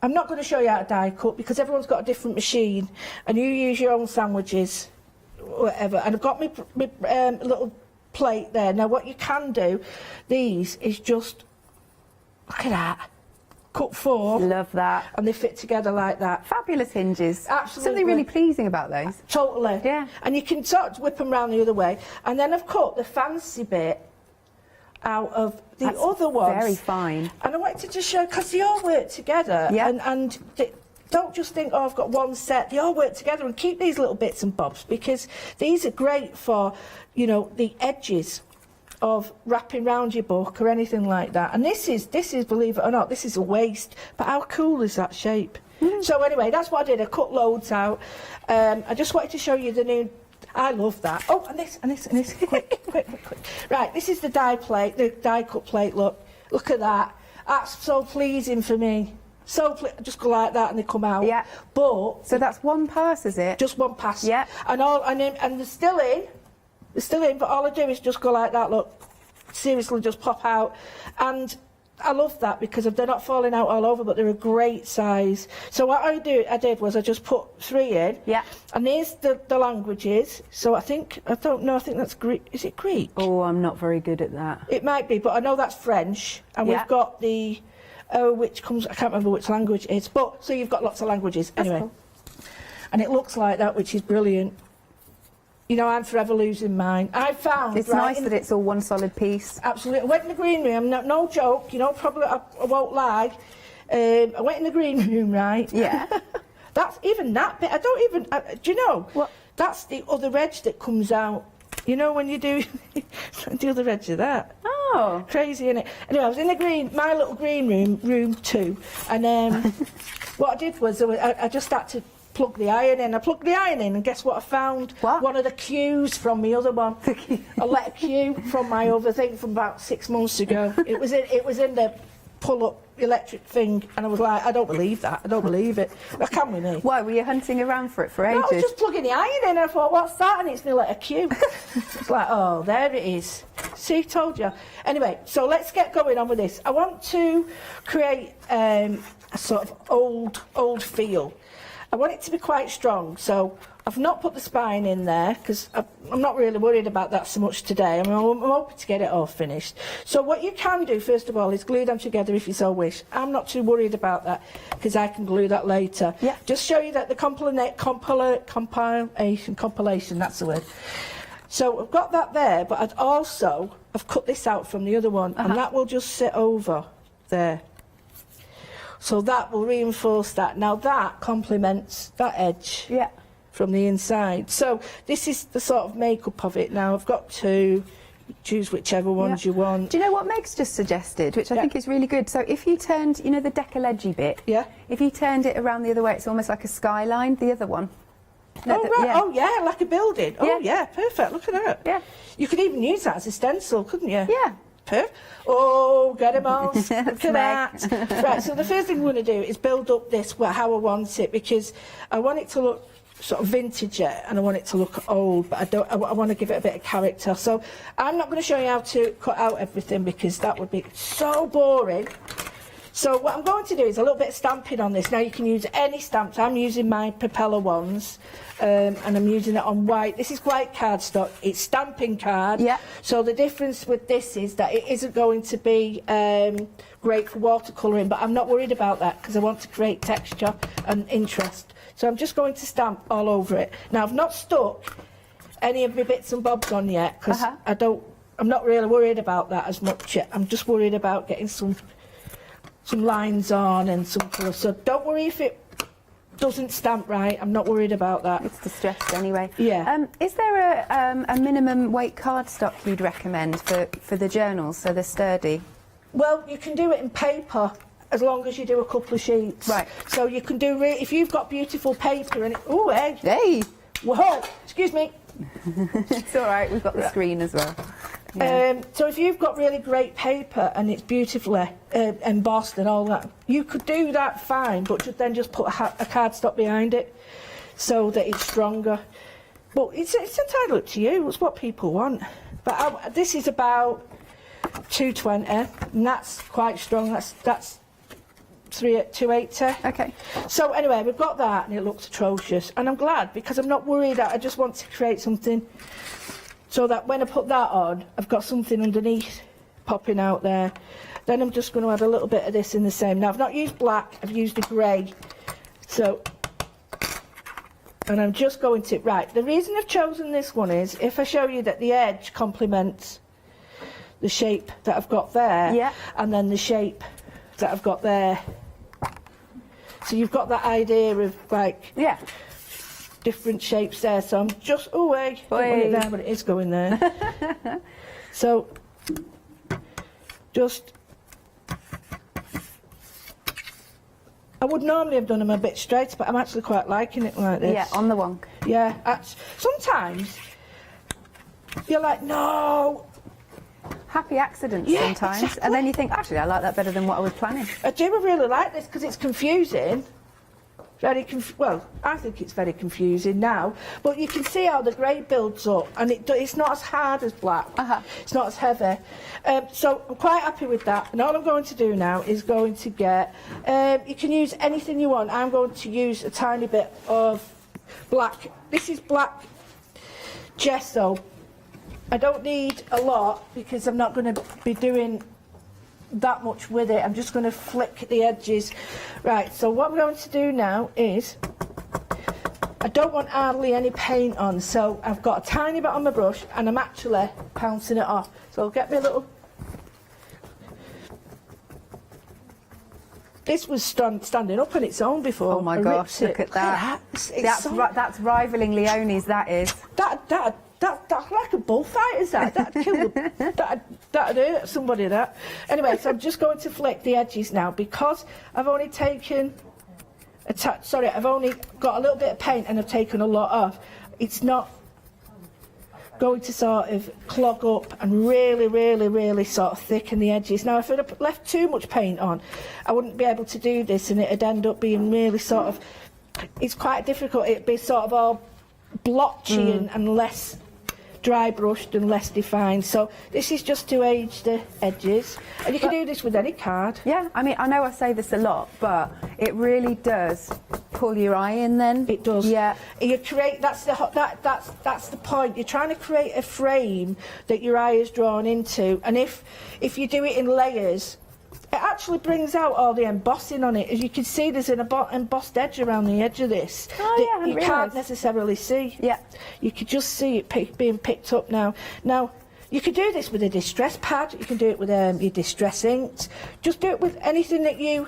I'm not going to show you how to die cut because everyone's got a different machine, and you use your own sandwiches, whatever. And I've got my little plate there. Now, what you can do, these is just look at that. Cut 4.
Love that.
And they fit together like that.
Fabulous hinges.
Absolutely.
Something really pleasing about those.
Totally.
Yeah.
And you can sort of whip them round the other way. And then I've cut the fancy bit out of the other ones.
Very fine.
And I wanted to just show, because they all work together.
Yeah.
And they, don't just think, oh, I've got one set. They all work together, and keep these little bits and bobs, because these are great for, the edges of wrapping round your book or anything like that. And this is, believe it or not, this is a waist, but how cool is that shape? So anyway, that's what I did. I cut loads out. I just wanted to show you the new. I love that. Oh, and this. quick. Right, this is the die plate, the die cut plate. Look at that. That's so pleasing for me. Just go like that and they come out.
Yeah.
But
so that's one pass, is it?
Just one pass.
Yeah.
And they're still in. They're still in, but all I do is just go like that, look. Seriously, just pop out. And I love that because they're not falling out all over, but they're a great size. So what I did was I just put 3 in.
Yeah.
And there's the languages. So I think that's Greek. Is it Greek?
Oh, I'm not very good at that.
It might be, but I know that's French. And we've got the, which comes, I can't remember which language it is. But, so you've got lots of languages.
That's
anyway.
Cool.
And it looks like that, which is brilliant. I'm forever losing mine. I found
it's nice that it's all one solid piece.
Absolutely. I went in the green room. No joke. Probably I won't lie. I went in the green room, right?
Yeah.
That's even that bit. I don't even. Do you know? What? That's the other edge that comes out. When you do the other edge of that.
Oh.
Crazy, isn't it? Anyway, I was in my little green room, room 2, and what I did was I just had to plug the iron in. I plugged the iron in, and guess what I found?
What?
One of the cues from the other one. A letter Q from my other thing from about 6 months ago. It was in the pull-up electric thing, and I was like, I don't believe that. I don't believe it. I can't believe.
Why, were you hunting around for it for ages?
No, I was just plugging the iron in, and I thought, what's that? And it's my letter Q. It's like, oh, there it is. See, told you. Anyway, so let's get going on with this. I want to create a sort of old feel. I want it to be quite strong, so I've not put the spine in there because I'm not really worried about that so much today. I'm hoping to get it all finished. So what you can do, first of all, is glue them together if you so wish. I'm not too worried about that because I can glue that later.
Yeah.
Just show you that the compilation, that's the word. So I've got that there, but I've cut this out from the other one, and that will just sit over there. So that will reinforce that. Now that complements that edge from the inside. So this is the sort of makeup of it. Now I've got to choose whichever ones you want.
Do you know what Meg's just suggested, which I think is really good? So if you turned, the decoledgy bit, if you turned it around the other way, it's almost like a skyline, the other one.
No, right. Oh, yeah, like a building. Oh, yeah, perfect. Look at that.
Yeah.
You could even use that as a stencil, couldn't you?
Yeah.
Perfect. Oh, get him on. Look at that. Right, so the first thing we're going to do is build up this how I want it, because I want it to look sort of vintage and I want it to look old, but I want to give it a bit of character. So I'm not going to show you how to cut out everything because that would be so boring. So what I'm going to do is a little bit of stamping on this. Now you can use any stamps. I'm using my propeller ones, and I'm using it on white. This is white cardstock. It's stamping card.
Yeah.
So the difference with this is that it isn't going to be great for watercolouring, but I'm not worried about that because I want to create texture and interest. So I'm just going to stamp all over it. Now I've not stuck any of my bits and bobs on yet because I'm not really worried about that as much yet. I'm just worried about getting some lines on and some colour. So don't worry if it doesn't stamp right. I'm not worried about that.
It's distressed anyway.
Yeah.
Is there a minimum weight cardstock you'd recommend for the journals so they're sturdy?
Well, you can do it in paper as long as you do a couple of sheets.
Right.
So you can do if you've got beautiful paper and oh hey.
Hey.
Whoa. Excuse me.
It's all right. We've got the screen as well. Yeah.
So if you've got really great paper and it's beautifully embossed and all that, you could do that fine, but then just put a cardstock behind it so that it's stronger. But it's entirely up to you. It's what people want. But this is about 220, and that's quite strong. That's 280.
Okay.
So anyway, we've got that, and it looks atrocious. And I'm glad because I'm not worried. I just want to create something so that when I put that on, I've got something underneath popping out there. Then I'm just going to add a little bit of this in the same. Now I've not used black. I've used a grey. So, and I'm just going to the reason I've chosen this one is if I show you that the edge complements the shape that I've got there, and then the shape that I've got there. So you've got that idea of different shapes there. So I'm just don't want it there, but it is going there. So just I would normally have done them a bit straight, but I'm actually quite liking it like this.
Yeah, on the wonk.
Yeah, sometimes you're like, no.
Happy accidents sometimes,
exactly.
and then you think, actually, I like that better than what I was planning.
I do really like this because it's confusing. Well, I think it's very confusing now, but you can see how the grey builds up, and it's not as hard as black. It's not as heavy. So I'm quite happy with that. And all I'm going to do now is going to get. You can use anything you want. I'm going to use a tiny bit of black. This is black gesso. I don't need a lot because I'm not going to be doing that much with it. I'm just going to flick the edges. Right, so what I'm going to do now is I don't want hardly any paint on, so I've got a tiny bit on my brush and I'm actually pouncing it off. So I'll get me a little. This was standing up on its own before.
Oh my gosh, look at that. That's rivaling Leonie's, that is.
That's like a bullfight, is that? That'd kill that'd hurt somebody, that. Anyway, so I'm just going to flick the edges now because I've only taken I've only got a little bit of paint and I've taken a lot off. It's not going to sort of clog up and really sort of thicken the edges. Now, if I'd have left too much paint on, I wouldn't be able to do this and it'd end up being really sort of, it's quite difficult. It'd be sort of all blotchy and less dry brushed and less defined. So this is just to age the edges, and you can do this with any card.
Yeah, I mean, I know I say this a lot, but it really does pull your eye in. Then
it does.
Yeah,
you create. That's the point. You're trying to create a frame that your eye is drawn into, and if you do it in layers, it actually brings out all the embossing on it. As you can see, there's an embossed edge around the edge of this that you can't necessarily see.
Yeah.
You could just see it being picked up now. Now, you can do this with a distress pad. You can do it with your distress inks. Just do it with anything that you...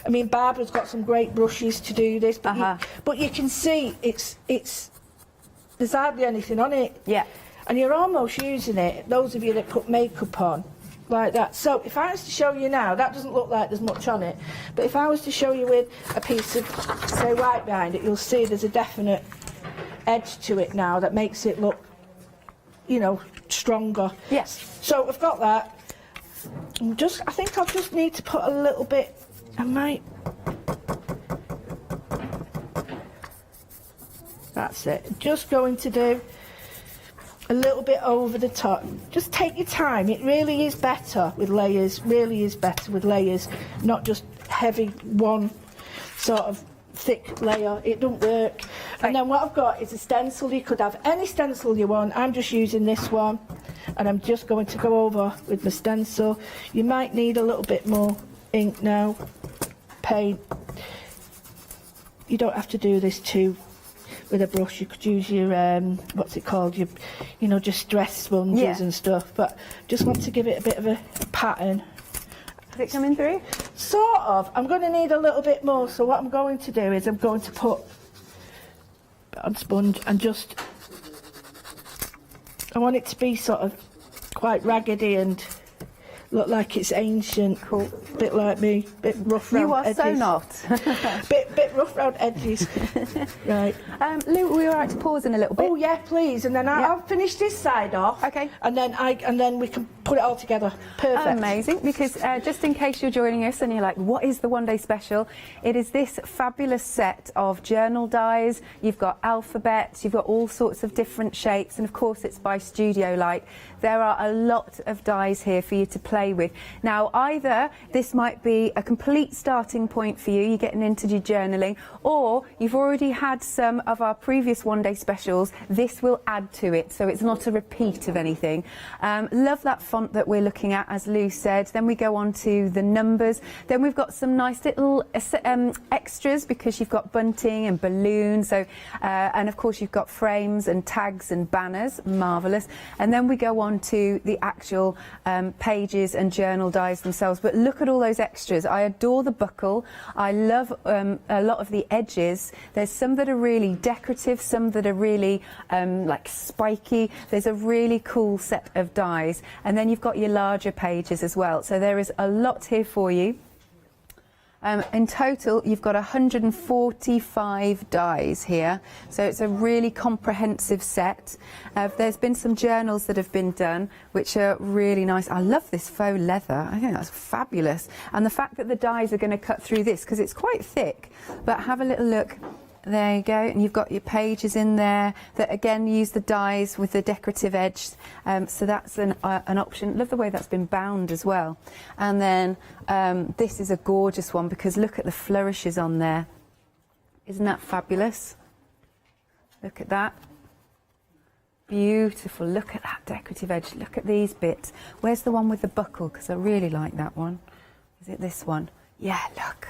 I mean, Barbara's got some great brushes to do this, but you can see there's hardly anything on it.
Yeah.
And you're almost using it, those of you that put makeup on, like that. So if I was to show you now, that doesn't look like there's much on it, but if I was to show you with a piece of, say, white behind it, you'll see there's a definite edge to it now that makes it look, you know, stronger.
Yes.
So I've got that. I think I'll just need to put a little bit, that's it. Just going to do a little bit over the top. Just take your time. It really is better with layers, not just heavy one sort of thick layer. It don't work. And then what I've got is a stencil. You could have any stencil you want. I'm just using this one, and I'm just going to go over with my stencil. You might need a little bit more ink now, paint. You don't have to do this too with a brush. You could use your what's it called, your just stress sponges and stuff, but just want to give it a bit of a pattern.
Is it coming through?
Sort of. I'm going to need a little bit more, so what I'm going to do is I'm going to put on sponge and just, I want it to be sort of quite raggedy and look like it's ancient. Cool. Bit like me, bit rough round edges.
You are so not.
bit rough round edges. Right.
Lou, were you all right to pause in a little bit?
Oh yeah, please. And then I'll finish this side off.
Okay.
And then we can put it all together. Perfect.
Amazing. Because just in case you're joining us and you're like, what is the one day special? It is this fabulous set of journal dies. You've got alphabets. You've got all sorts of different shapes, and of course it's by Studio Light. There are a lot of dies here for you to play with. Now, either this might be a complete starting point for you, you're getting into your journaling, or you've already had some of our previous one day specials. This will add to it, so it's not a repeat of anything. Love that font that we're looking at, as Lou said. Then we go on to the numbers. Then we've got some nice little extras, because you've got bunting and balloons, so and of course you've got frames and tags and banners. Marvellous. And then we go on to the actual pages and journal dies themselves. But look at all those extras. I adore the buckle. I love a lot of the edges. There's some that are really decorative, some that are really like spiky. There's a really cool set of dies. And then you've got your larger pages as well. So there is a lot here for you. In total, you've got 145 dies here, so it's a really comprehensive set. There's been some journals that have been done, which are really nice. I love this faux leather. I think that's fabulous. And the fact that the dies are going to cut through this, because it's quite thick. But have a little look. There you go, and you've got your pages in there that again use the dies with the decorative edge, so that's an option. Love the way that's been bound as well. And then this is a gorgeous one, because look at the flourishes on there. Isn't that fabulous? Look at that. Beautiful. Look at that decorative edge. Look at these bits. Where's the one with the buckle? Because I really like that one. Is it this one? Yeah, look.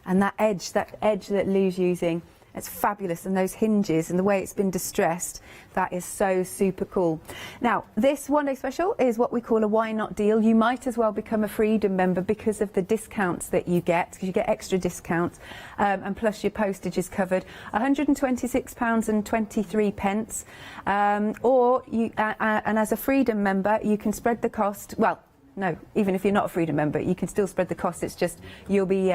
And that edge that Lou's using. It's fabulous, and those hinges and the way it's been distressed, that is so super cool. Now, this one day special is what we call a why not deal. You might as well become a Freedom member because of the discounts that you get, because you get extra discounts, and plus your postage is covered. £126.23, or you, and as a Freedom member, you can spread the cost. Well, no, even if you're not a Freedom member, you can still spread the cost. It's just you'll be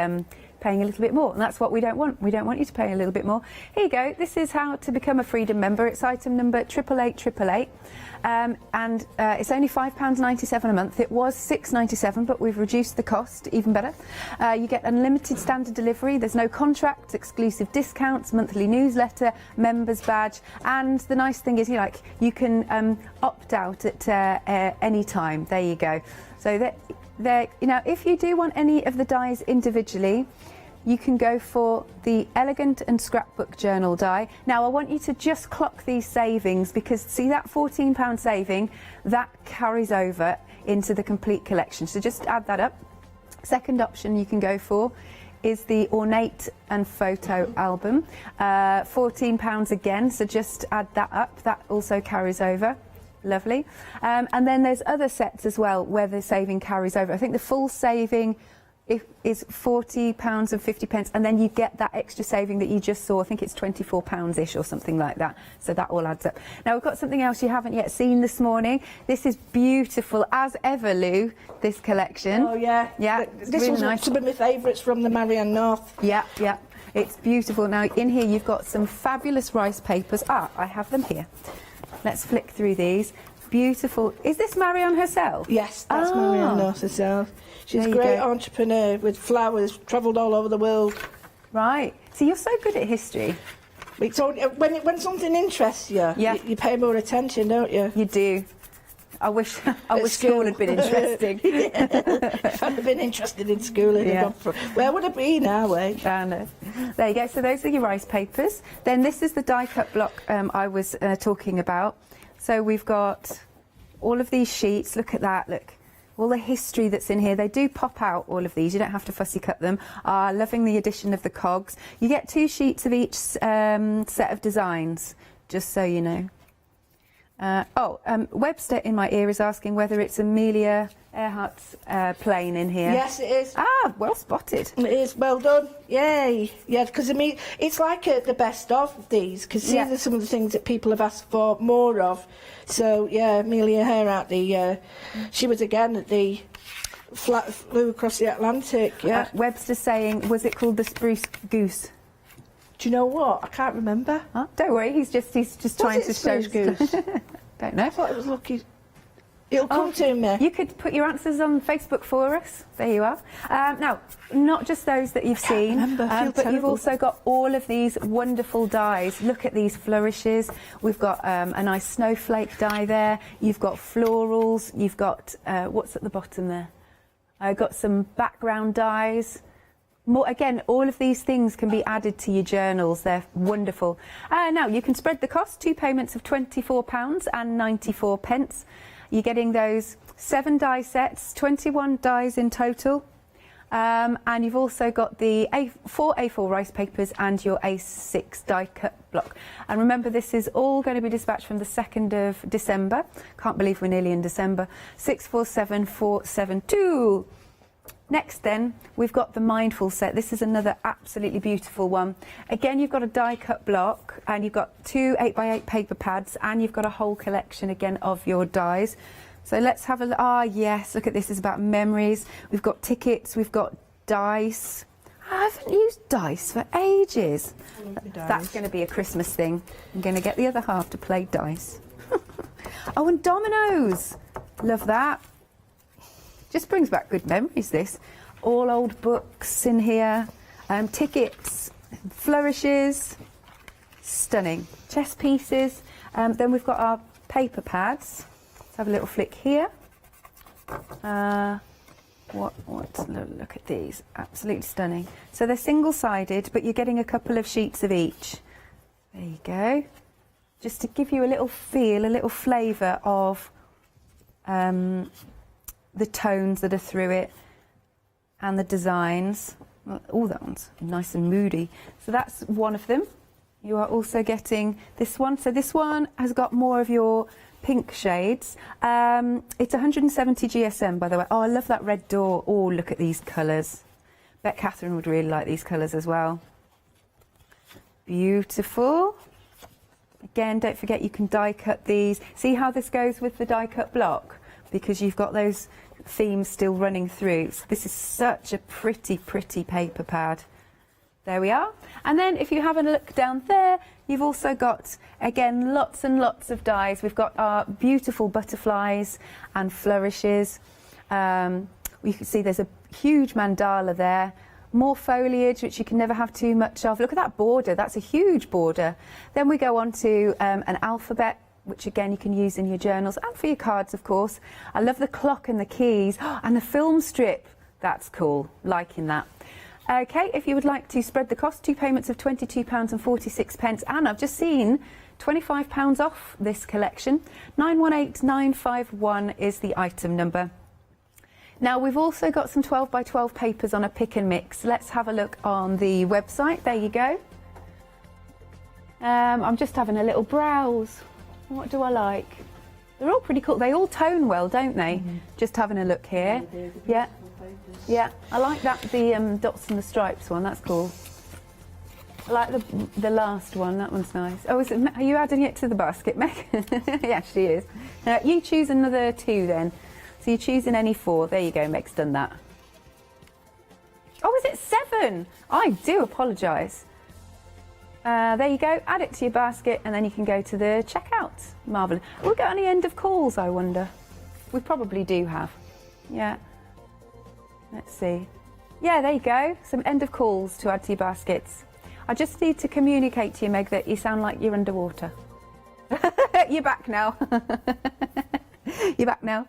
paying a little bit more, and that's what we don't want. We don't want you to pay a little bit more. Here you go. This is how to become a Freedom member. It's item number 88888, and it's only £5.97 a month. It was £6.97, but we've reduced the cost, even better. You get unlimited standard delivery. There's no contract, exclusive discounts, monthly newsletter, members badge, and the nice thing is you can opt out at any time. There you go. So that if you do want any of the dies individually, you can go for the Elegant and Scrapbook Journal die. Now, I want you to just clock these savings, because see that £14 saving, that carries over into the complete collection. So just add that up. Second option you can go for is the Ornate and Photo album. £14 again, so just add that up. That also carries over. Lovely. And then there's other sets as well where the saving carries over. I think the full saving is £40.50, and then you get that extra saving that you just saw. I think it's £24-ish or something like that. So that all adds up. Now, we've got something else you haven't yet seen this morning. This is beautiful as ever, Lou, this collection.
Oh, yeah.
Yeah,
this
really
was
nice.
some of my favourites from the Marianne North.
Yeah, yeah. It's beautiful. Now, in here you've got some fabulous rice papers. I have them here. Let's flick through these. Beautiful. Is this Marianne herself?
Yes, that's Marianne North herself. She's a great entrepreneur with flowers, travelled all over the world.
Right. So you're so good at history.
It's only, when something interests you, you pay more attention, don't you?
You do. I wish school had been interesting.
If I'd have been interested in school, I'd have gone for, where would I be now, eh?
I know. There you go. So those are your rice papers. Then this is the die cut block I was talking about. So we've got all of these sheets. Look at that. Look. All the history that's in here. They do pop out, all of these. You don't have to fussy cut them. Loving the addition of the cogs. You get 2 sheets of each set of designs, just so you know. Webster in my ear is asking whether it's Amelia Earhart's plane in here.
Yes, it is.
Well spotted.
It is, well done. Yay. Yeah, because I mean, it's like the best of these, because these are some of the things that people have asked for more of. So, yeah, Amelia Earhart, she was again at the flew across the Atlantic, yeah.
Webster saying, was it called the Spruce Goose?
Do you know what? I can't remember.
Don't worry, he's just trying to show.
Goose?
Don't know.
I thought it was Lucky. It'll come to me.
You could put your answers on Facebook for us. There you are. Now, not just those that you've seen, but you've also got all of these wonderful dies. Look at these flourishes. We've got a nice snowflake die there. You've got florals. You've got, what's at the bottom there? I've got some background dies. More, again, all of these things can be added to your journals. They're wonderful. Now, you can spread the cost. 2 payments of £24.94. You're getting those 7 die sets, 21 dies in total. And you've also got the 4 A4 rice papers and your A6 die cut block. And remember, this is all going to be dispatched from the 2nd of December. Can't believe we're nearly in December. 647472. Next then, we've got the Mindful set. This is another absolutely beautiful one. Again, you've got a die cut block and you've got 2 8x8 paper pads and you've got a whole collection again of your dies. So let's have a yes, look at this. It's about memories. We've got tickets, we've got dice. I haven't used dice for ages. That's going to be a Christmas thing. I'm going to get the other half to play dice. Oh, and dominoes. Love that. Just brings back good memories, this. All old books in here, tickets, flourishes, stunning. Chess pieces. Then we've got our paper pads. Let's have a little flick here. Look at these, absolutely stunning. So they're single-sided, but you're getting a couple of sheets of each. There you go. Just to give you a little feel, a little flavour of the tones that are through it and the designs. Oh, that one's nice and moody. So that's one of them. You are also getting this one. So this one has got more of your pink shades. It's 170 GSM, by the way. Oh, I love that red door. Oh, look at these colours. Bet Catherine would really like these colours as well. Beautiful. Again, don't forget you can die cut these. See how this goes with the die cut block? Because you've got those themes still running through. So this is such a pretty, pretty paper pad. There we are. And then if you have a look down there, you've also got, again, lots and lots of dies. We've got our beautiful butterflies and flourishes. You can see there's a huge mandala there. More foliage, which you can never have too much of. Look at that border. That's a huge border. Then we go on to an alphabet, which again you can use in your journals and for your cards, of course. I love the clock and the keys and the film strip. That's cool, liking that. Okay, if you would like to spread the cost, 2 payments of £22.46, and I've just seen £25 off this collection. 918951 is the item number. Now we've also got some 12 by 12 papers on a pick and mix. Let's have a look on the website. There you go. I'm just having a little browse. What do I like? They're all pretty cool. They all tone well, don't they? Just having a look here. Yeah. Yeah, I like that, the dots and the stripes one. That's cool. I like the last one. That one's nice. Oh, are you adding it to the basket, Meg? Yeah, she is. You choose another 2 then. So you're choosing any 4. There you go, Meg's done that. Oh, is it 7? I do apologise. There you go, add it to your basket and then you can go to the checkout. Marvellous. Will we get any end of calls, I wonder? We probably do have. Yeah. Let's see. Yeah, there you go. Some end of calls to add to your baskets. I just need to communicate to you, Meg, that you sound like you're underwater. You're back now. You're back now.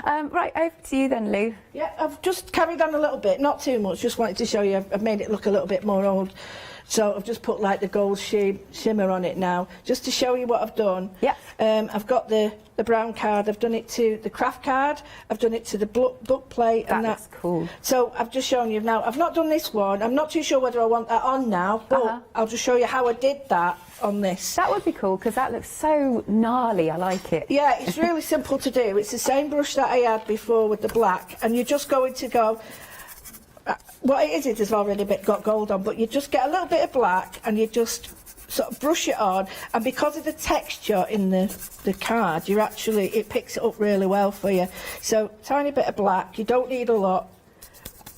Right, over to you then, Lou.
Yeah, I've just carried on a little bit, not too much, just wanted to show you I've made it look a little bit more old. So I've just put like the gold shimmer on it now, just to show you what I've done.
Yeah.
I've got the brown card, I've done it to the craft card, I've done it to the book plate.
That's cool.
So I've just shown you now. I've not done this one, I'm not too sure whether I want that on now, but I'll just show you how I did that on this.
That would be cool, because that looks so gnarly, I like it.
Yeah, it's really simple to do. It's the same brush that I had before with the black, and you're just going to go... what it is, it's already got gold on, but you just get a little bit of black and you just sort of brush it on, and because of the texture in the card, it picks it up really well for you. So, tiny bit of black, you don't need a lot.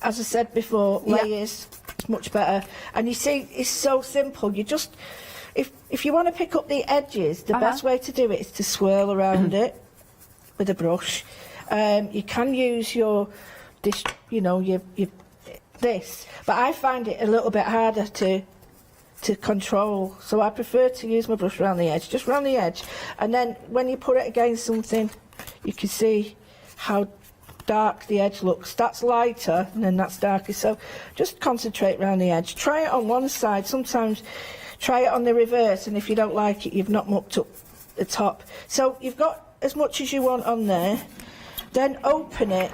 As I said before, layers, much better. And you see, it's so simple. You just, if you want to pick up the edges, the best way to do it is to swirl around it with a brush. You can use your this, but I find it a little bit harder to control, so I prefer to use my brush around the edge, just around the edge, and then when you put it against something, you can see how dark the edge looks. That's lighter and then that's darker, so just concentrate around the edge. Try it on one side, sometimes try it on the reverse, and if you don't like it, you've not mucked up the top. So you've got as much as you want on there, then open it,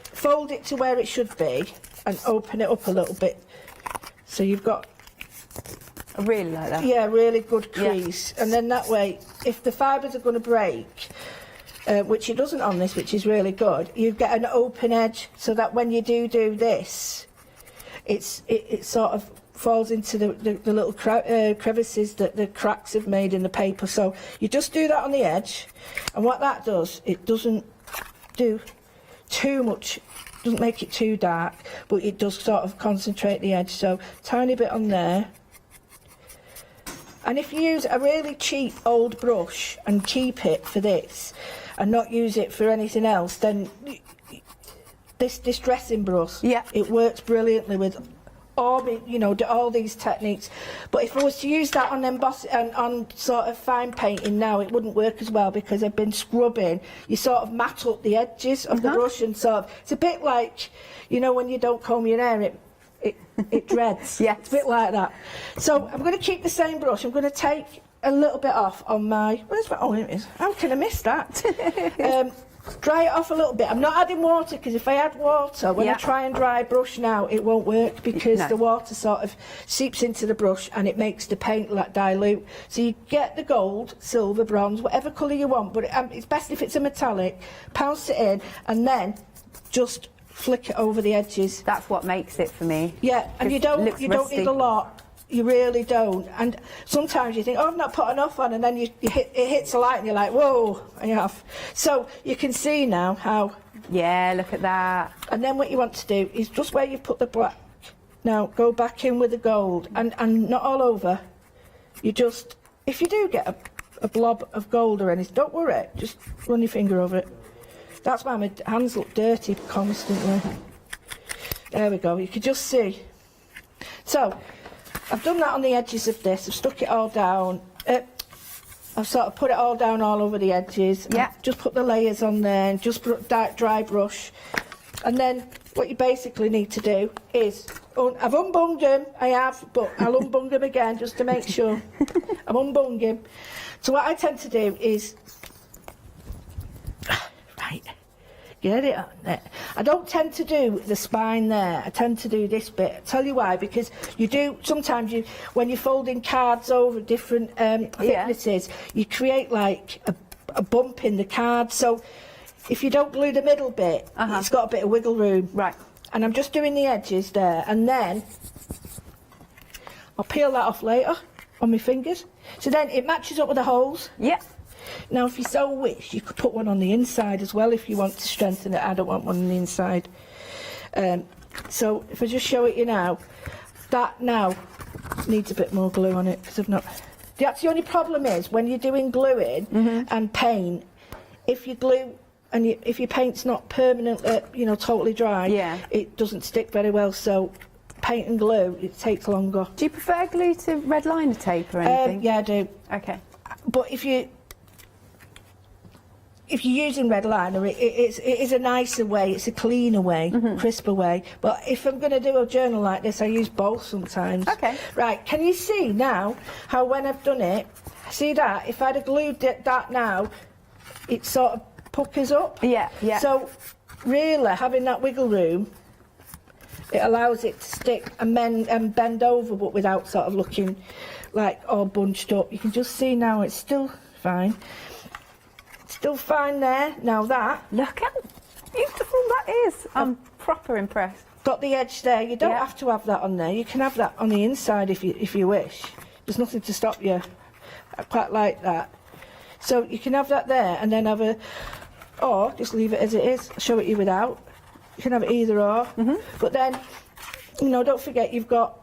fold it to where it should be, and open it up a little bit, so you've got...
I really like that.
Yeah, really good crease. Yeah. And then that way, if the fibres are going to break, which it doesn't on this, which is really good, you get an open edge, so that when you do this, it sort of falls into the little crevices that the cracks have made in the paper. So you just do that on the edge, and what that does, it doesn't do too much, doesn't make it too dark, but it does sort of concentrate the edge. So tiny bit on there. And if you use a really cheap old brush and keep it for this and not use it for anything else, then this distressing brush, it works brilliantly with all these techniques. But if I was to use that on on sort of fine painting now, it wouldn't work as well, because I've been scrubbing. You sort of mat up the edges of the brush, and sort of, it's a bit like, when you don't comb your hair, it dreads.
Yes.
It's a bit like that. So I'm going to keep the same brush. I'm going to take a little bit off on my... Where's my... Oh, here it is. How can I miss that? Dry it off a little bit. I'm not adding water, because if I add water, when I try and dry a brush now, it won't work, because the water sort of seeps into the brush and it makes the paint like dilute. So you get the gold, silver, bronze, whatever colour you want, but it's best if it's a metallic. Pounce it in and then just flick it over the edges.
That's what makes it for me.
Yeah, and you don't need a lot. You really don't. And sometimes you think, oh, I've not put enough on, and then it hits a light and you're like, whoa, I have. So you can see now how...
Yeah, look at that.
And then what you want to do is just where you put the black, now go back in with the gold, and not all over. You just, if you do get a blob of gold or anything, don't worry, just run your finger over it. That's why my hands look dirty constantly. There we go, you can just see. So, I've done that on the edges of this, I've stuck it all down. I've sort of put it all down all over the edges. Yeah. Just put the layers on there, and just dry brush. And then what you basically need to do is, I've unbunged them, I have, but I'll unbung them again just to make sure. I'm unbunging. So what I tend to do is, right, get it on there. I don't tend to do the spine there, I tend to do this bit. I'll tell you why, because sometimes when you're folding cards over different thicknesses, you create like a bump in the card. So if you don't glue the middle bit, it's got a bit of wiggle room.
Right.
And I'm just doing the edges there, and then I'll peel that off later on my fingers. So then it matches up with the holes.
Yeah.
Now, if you so wish, you could put one on the inside as well if you want to strengthen it. I don't want one on the inside. So if I just show it you now, that now needs a bit more glue on it, because I've not... That's the only problem is, when you're doing gluing and paint, if you glue and if your paint's not permanently, totally dry, it doesn't stick very well. So paint and glue, it takes longer.
Do you prefer glue to red liner tape or anything?
Yeah, I do.
Okay.
But if you're using red liner, it is a nicer way, it's a cleaner way, crisper way. But if I'm going to do a journal like this, I use both sometimes.
Okay.
Right, can you see now how when I've done it, see that? If I'd have glued that now, it sort of puckers up.
Yeah, yeah.
So really, having that wiggle room, it allows it to stick and bend over, but without sort of looking like all bunched up. You can just see now it's still fine. Still fine there. Now that.
Look how beautiful that is. I'm proper impressed.
Got the edge there. You don't have to have that on there. You can have that on the inside if you wish. There's nothing to stop you. I quite like that. So you can have that there and then have a, or just leave it as it is. I'll show it you without. You can have it either or. But then, you know, don't forget you've got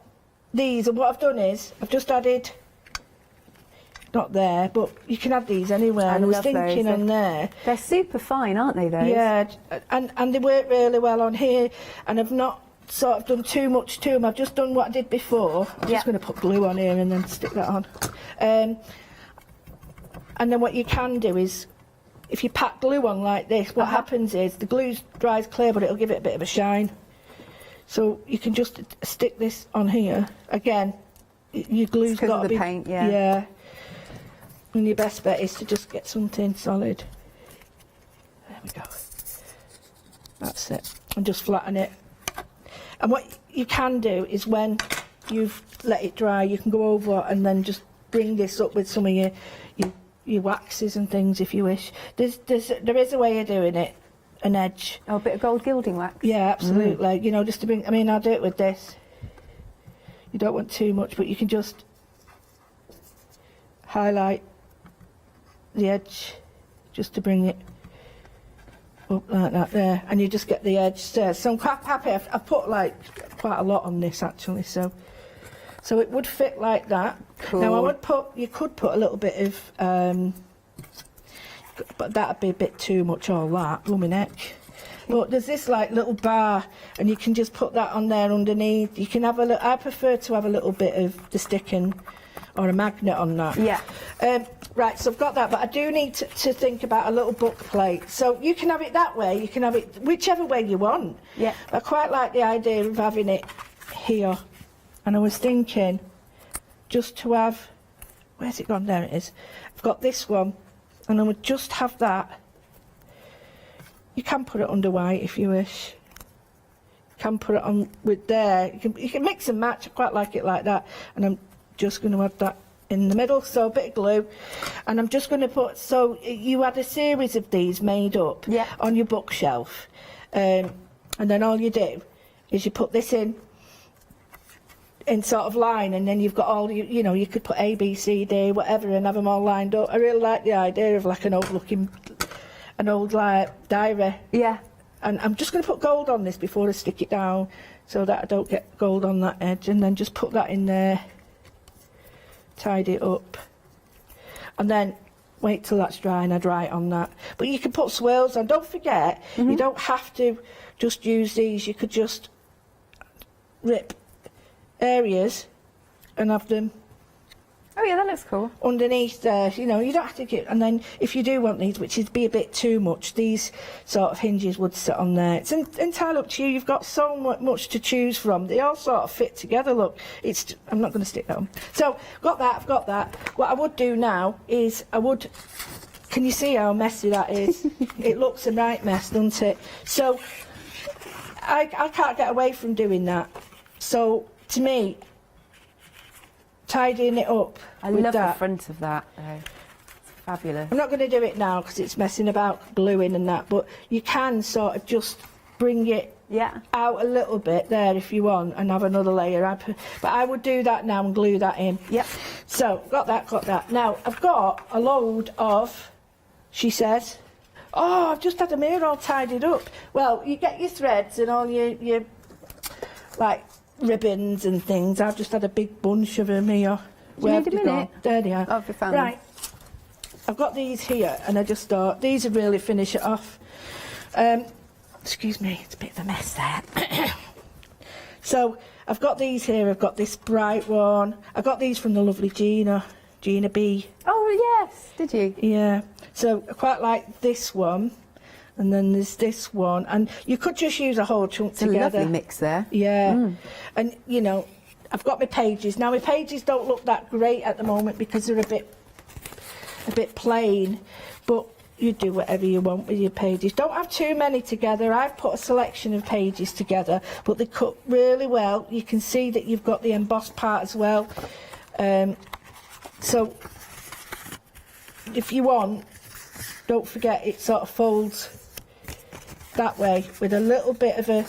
these. And what I've done is I've just added, not there, but you can add these anywhere. And I was thinking on there.
They're super fine, aren't they, those?
Yeah, and they work really well on here. And I've not sort of done too much to them. I've just done what I did before. I'm just going to put glue on here and then stick that on. And then what you can do is, if you pack glue on like this, what happens is the glue dries clear, but it'll give it a bit of a shine. So you can just stick this on here. Again, your glue's got to be
paint, yeah.
And your best bet is to just get something solid. There we go. That's it. And just flatten it. And what you can do is when you've let it dry, you can go over and then just bring this up with some of your waxes and things if you wish. There is a way of doing it, an edge.
Oh, a bit of gold gilding wax?
Yeah, absolutely. You know, just to bring, I mean, I'll do it with this. You don't want too much, but you can just highlight the edge just to bring it up like that there, and you just get the edge there. So I'm quite happy. I've put like quite a lot on this actually, so it would fit like that.
Cool.
Now you could put a little bit of, but that'd be a bit too much, all that, blooming neck. But there's this like little bar, and you can just put that on there underneath. You can have a I prefer to have a little bit of the sticking or a magnet on that.
Yeah.
Right, so I've got that, but I do need to think about a little book plate. So you can have it that way, you can have it whichever way you want.
Yeah.
I quite like the idea of having it here. And I was thinking just to have, where's it gone? There it is. I've got this one, and I would just have that. You can put it under white if you wish. You can put it on with there. You can mix and match. I quite like it like that. And I'm just going to add that in the middle, so a bit of glue, and I'm just going to put, so you had a series of these made up on your bookshelf, and then all you do is you put this in sort of line, and then you've got all you know, you could put A, B, C, D, whatever, and have them all lined up. I really like the idea of like an old like diary.
Yeah.
And I'm just going to put gold on this before I stick it down, so that I don't get gold on that edge, and then just put that in there. Tidy it up, and then wait till that's dry and I dry it on that. But you can put swirls on. Don't forget, you don't have to just use these. You could just rip areas and have them.
Oh yeah, that looks cool.
Underneath there, you know, you don't have to get. And then if you do want these, which would be a bit too much, these sort of hinges would sit on there. It's entirely up to you. You've got so much to choose from. They all sort of fit together. Look, I'm not going to stick that on. So I've got that. What I would do now is can you see how messy that is? It looks a right mess, doesn't it? So I can't get away from doing that. So to me, tidying it up.
I love the front of that though. It's fabulous.
I'm not going to do it now because it's messing about gluing and that, but you can sort of just bring it out a little bit there if you want and have another layer. But I would do that now and glue that in.
Yep.
So got that. Now I've got a load of, she says, oh, I've just had a mirror all tidied up. Well, you get your threads and all your like ribbons and things. I've just had a big bunch of them here.
Do you need a minute?
There they are.
Oh, for family.
Right. I've got these here, and I just thought these would really finish it off. Excuse me, it's a bit of a mess there. So I've got these here. I've got this bright one. I got these from the lovely Gina B.
Oh yes, did you?
Yeah. So I quite like this one. And then there's this one, and you could just use a whole chunk together.
It's a lovely mix there.
Yeah, and you know, I've got my pages. Now my pages don't look that great at the moment because they're a bit plain, but you do whatever you want with your pages. Don't have too many together. I've put a selection of pages together, but they cut really well. You can see that you've got the embossed part as well. So if you want, don't forget it sort of folds that way with a little bit of a,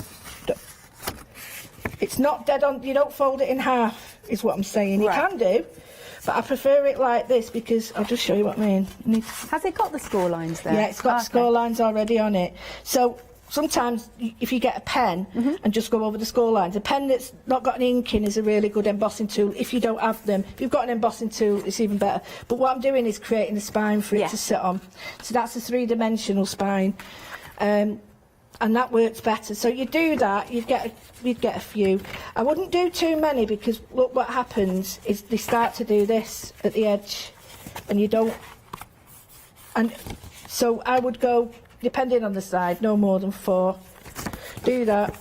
it's not dead on, you don't fold it in half is what I'm saying. You can do, but I prefer it like this because I'll just show you what I mean.
Has it got the score lines there?
Yeah, it's got score lines already on it. So sometimes if you get a pen and just go over the score lines, a pen that's not got any ink in is a really good embossing tool. If you don't have them, if you've got an embossing tool, it's even better. But what I'm doing is creating a spine for it to sit on. So that's a three-dimensional spine. And that works better. So you do that, you'd get a few. I wouldn't do too many because look what happens is they start to do this at the edge, and you don't. And so I would go, depending on the side, no more than 4. Do that,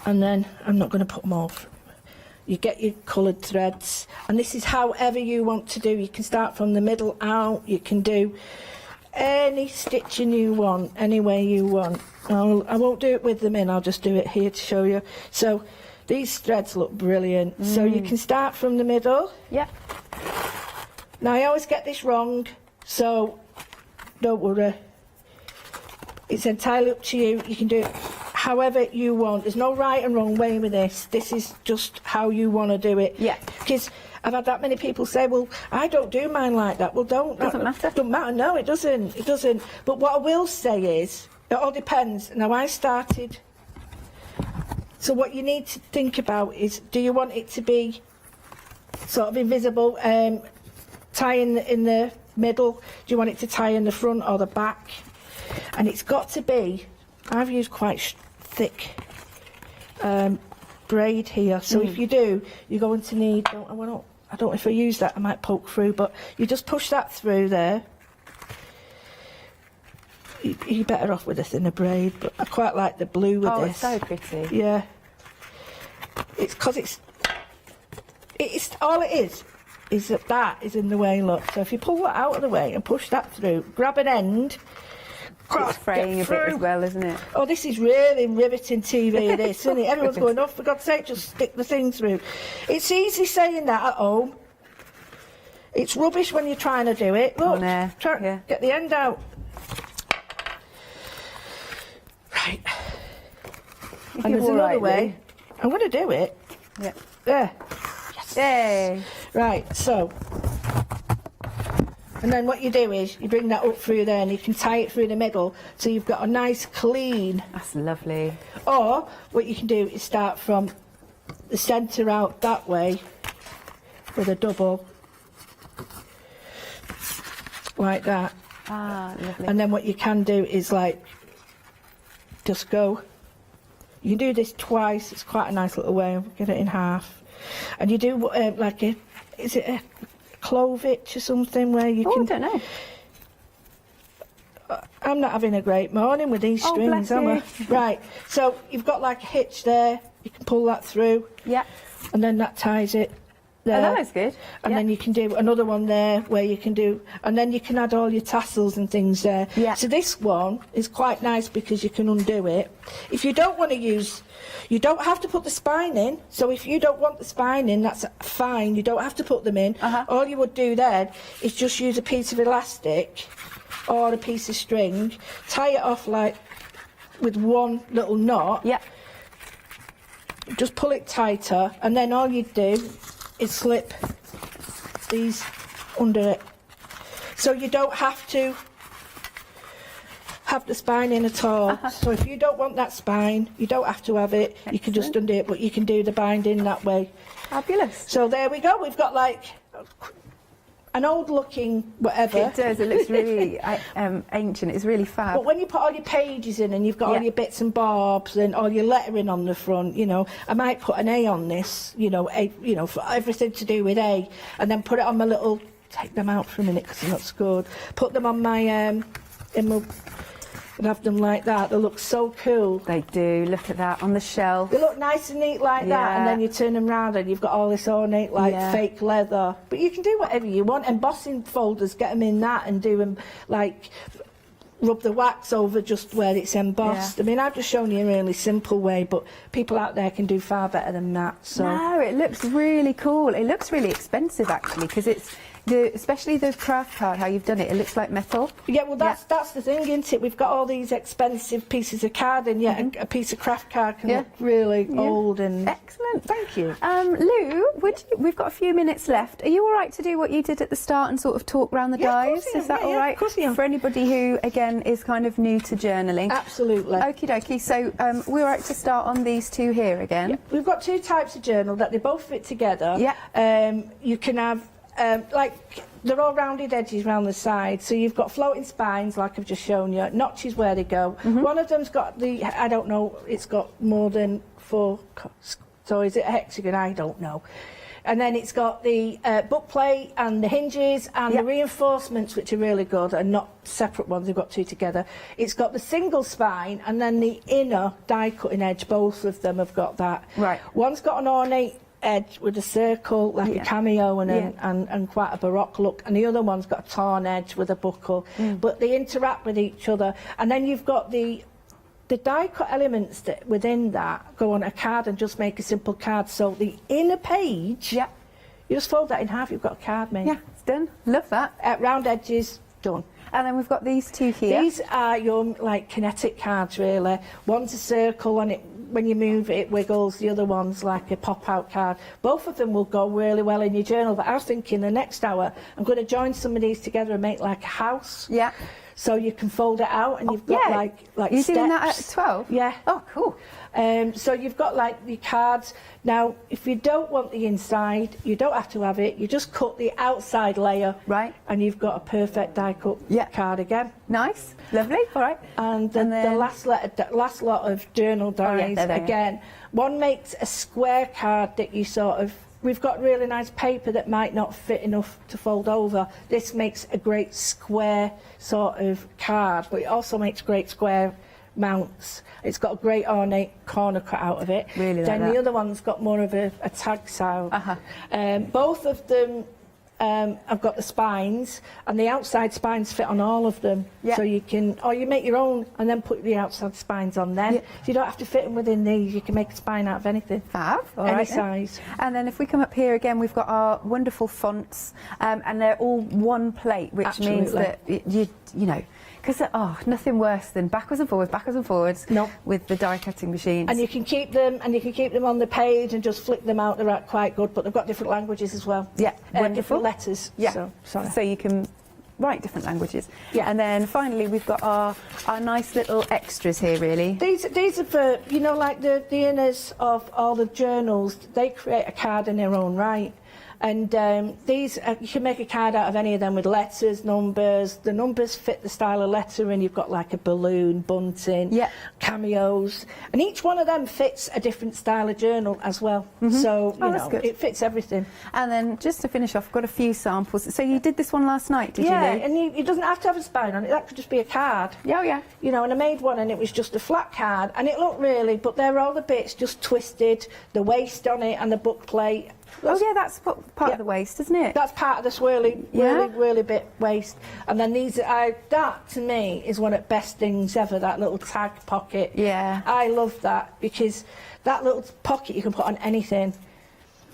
and then I'm not going to put more. You get your coloured threads, and this is however you want to do. You can start from the middle out. You can do any stitching you want, any way you want. I won't do it with them in, I'll just do it here to show you. So these threads look brilliant. So you can start from the middle.
Yeah.
Now I always get this wrong, so don't worry. It's entirely up to you. You can do it however you want. There's no right and wrong way with this. This is just how you want to do it.
Yeah.
Because I've had that many people say, well, I don't do mine like that. Well, don't.
Doesn't matter.
Doesn't matter. No, it doesn't. It doesn't. But what I will say is, it all depends. Now, I started. So what you need to think about is, do you want it to be sort of invisible, tie in the middle? Do you want it to tie in the front or the back? And it's got to be, I've used quite thick braid here. So if you do, you're going to need, I don't know if I use that, I might poke through, but you just push that through there. You're better off with a thinner braid, but I quite like the blue with this.
Oh, it's so pretty.
Yeah. It's because it's all it is that is in the way, look. So if you pull that out of the way and push that through, grab an end.
It's fraying a bit as well, isn't it?
Oh, this is really riveting TV, this, isn't it? Everyone's going, oh, for God's sake, just stick the thing through. It's easy saying that at home. It's rubbish when you're trying to do it. Look, get the end out. Right. And there's another way. I'm going to do it.
Yeah.
There. Yes.
Yay.
Right, so. And then what you do is you bring that up through there and you can tie it through the middle so you've got a nice clean.
That's lovely.
Or what you can do is start from the centre out that way with a double like that.
Ah, lovely.
And then what you can do is like just go. You can do this twice. It's quite a nice little way. Get it in half, and you do like a, is it a clovitch or something where you can.
I don't know.
I'm not having a great morning with these strings, am I? Right. So you've got like a hitch there. You can pull that through.
Yeah.
And then that ties it there.
Oh, that is good.
And then you can do another one there where you can do, and then you can add all your tassels and things there.
Yeah.
So this one is quite nice because you can undo it. If you don't want to use, you don't have to put the spine in. So if you don't want the spine in, that's fine. You don't have to put them in. All you would do then is just use a piece of elastic or a piece of string, tie it off like with one little knot.
Yeah.
Just pull it tighter, and then all you do is slip these under it. So you don't have to have the spine in at all. So if you don't want that spine, you don't have to have it. Excellent. You can just undo it, but you can do the binding that way.
Fabulous.
So there we go. We've got like an old-looking whatever.
It does. It looks really ancient. It's really fab.
But when you put all your pages in and you've got all your bits and bobs and all your lettering on the front, you know, I might put an A on this, you know, for everything to do with A, and then put it on my little. Take them out for a minute because they're not scored. Put them on my and have them like that. They look so cool.
They do. Look at that on the shelf.
They look nice and neat like that, and then you turn them round and you've got all this ornate fake leather. But you can do whatever you want. Embossing folders, get them in that and do them like rub the wax over just where it's embossed. I mean, I've just shown you a really simple way, but people out there can do far better than that. So
no, it looks really cool. It looks really expensive actually because it's. Especially the craft card, how you've done it, it looks like metal.
Yeah, well, that's the thing, isn't it? We've got all these expensive pieces of card, and yet a piece of craft card can look really old and...
Excellent,
thank you.
Lou, we've got a few minutes left. Are you all right to do what you did at the start and sort of talk around the dies? Is that all right? Of course I am. For anybody who, again, is kind of new to journaling.
Absolutely.
Okie dokie, so we're all right to start on these two here again?
Yeah. We've got two types of journal that they both fit together.
Yeah.
You can have... like they're all rounded edges around the side, so you've got floating spines like I've just shown you, notches where they go. One of them's got the, I don't know, it's got more than 4, so is it a hexagon? I don't know. And then it's got the book plate and the hinges and the reinforcements, which are really good, and not separate ones, they've got two together. It's got the single spine and then the inner die cutting edge, both of them have got that.
Right.
One's got an ornate edge with a circle, like a cameo and quite a baroque look, and the other one's got a torn edge with a buckle, but they interact with each other. And then you've got the die cut elements that within that go on a card and just make a simple card. So the inner page, you just fold that in half, you've got a card made.
Yeah, it's done. Love that.
Round edges, done.
And then we've got these two here.
These are your like kinetic cards really. One's a circle and it, when you move it wiggles, the other one's like a pop-out card. Both of them will go really well in your journal, but I was thinking the next hour I'm going to join some of these together and make like a house.
Yeah.
So you can fold it out and you've got like
You're
steps.
doing that at 12?
Yeah.
Oh, cool.
So you've got like the cards. Now, if you don't want the inside, you don't have to have it. You just cut the outside layer.
Right.
And you've got a perfect die cut card again.
Nice. Lovely. All right.
And then the last lot of journal dies, again, one makes a square card that you sort of... We've got really nice paper that might not fit enough to fold over. This makes a great square sort of card, but it also makes great square mounts. It's got a great ornate corner cut out of it.
Really like
then
that.
the other one's got more of a tag style. Both of them I've got the spines, and the outside spines fit on all of them. So you can, or you make your own and then put the outside spines on then. So you don't have to fit them within these. You can make a spine out of anything.
Fab. All
Any
right,
size.
And then if we come up here again, we've got our wonderful fonts, and they're all one plate, which means that you know, because nothing worse than backwards and forwards with the die cutting machines.
And you can keep them, on the page and just flick them out. They're quite good, but they've got different languages as well.
Yeah, wonderful.
Different letters.
Yeah,
so
you can write different languages.
Yeah.
And then finally we've got our nice little extras here, really.
These are for, you know, like the inners of all the journals. They create a card in their own right. And these, you can make a card out of any of them with letters, numbers. The numbers fit the style of letter, and you've got like a balloon, bunting, cameos. And each one of them fits a different style of journal as well. So, you know, it fits everything.
And then just to finish off, I've got a few samples. So you did this one last night, did you, Lou?
Yeah, and it doesn't have to have a spine on it. That could just be a card.
Yeah, yeah.
You know, and I made one and it was just a flat card. And it looked really, but there are all the bits just twisted, the waist on it and the book plate.
That's part of the waist, isn't it?
That's part of the swirly, really bit waist. And then these, that to me is one of the best things ever, that little tag pocket.
Yeah.
I love that because that little pocket you can put on anything.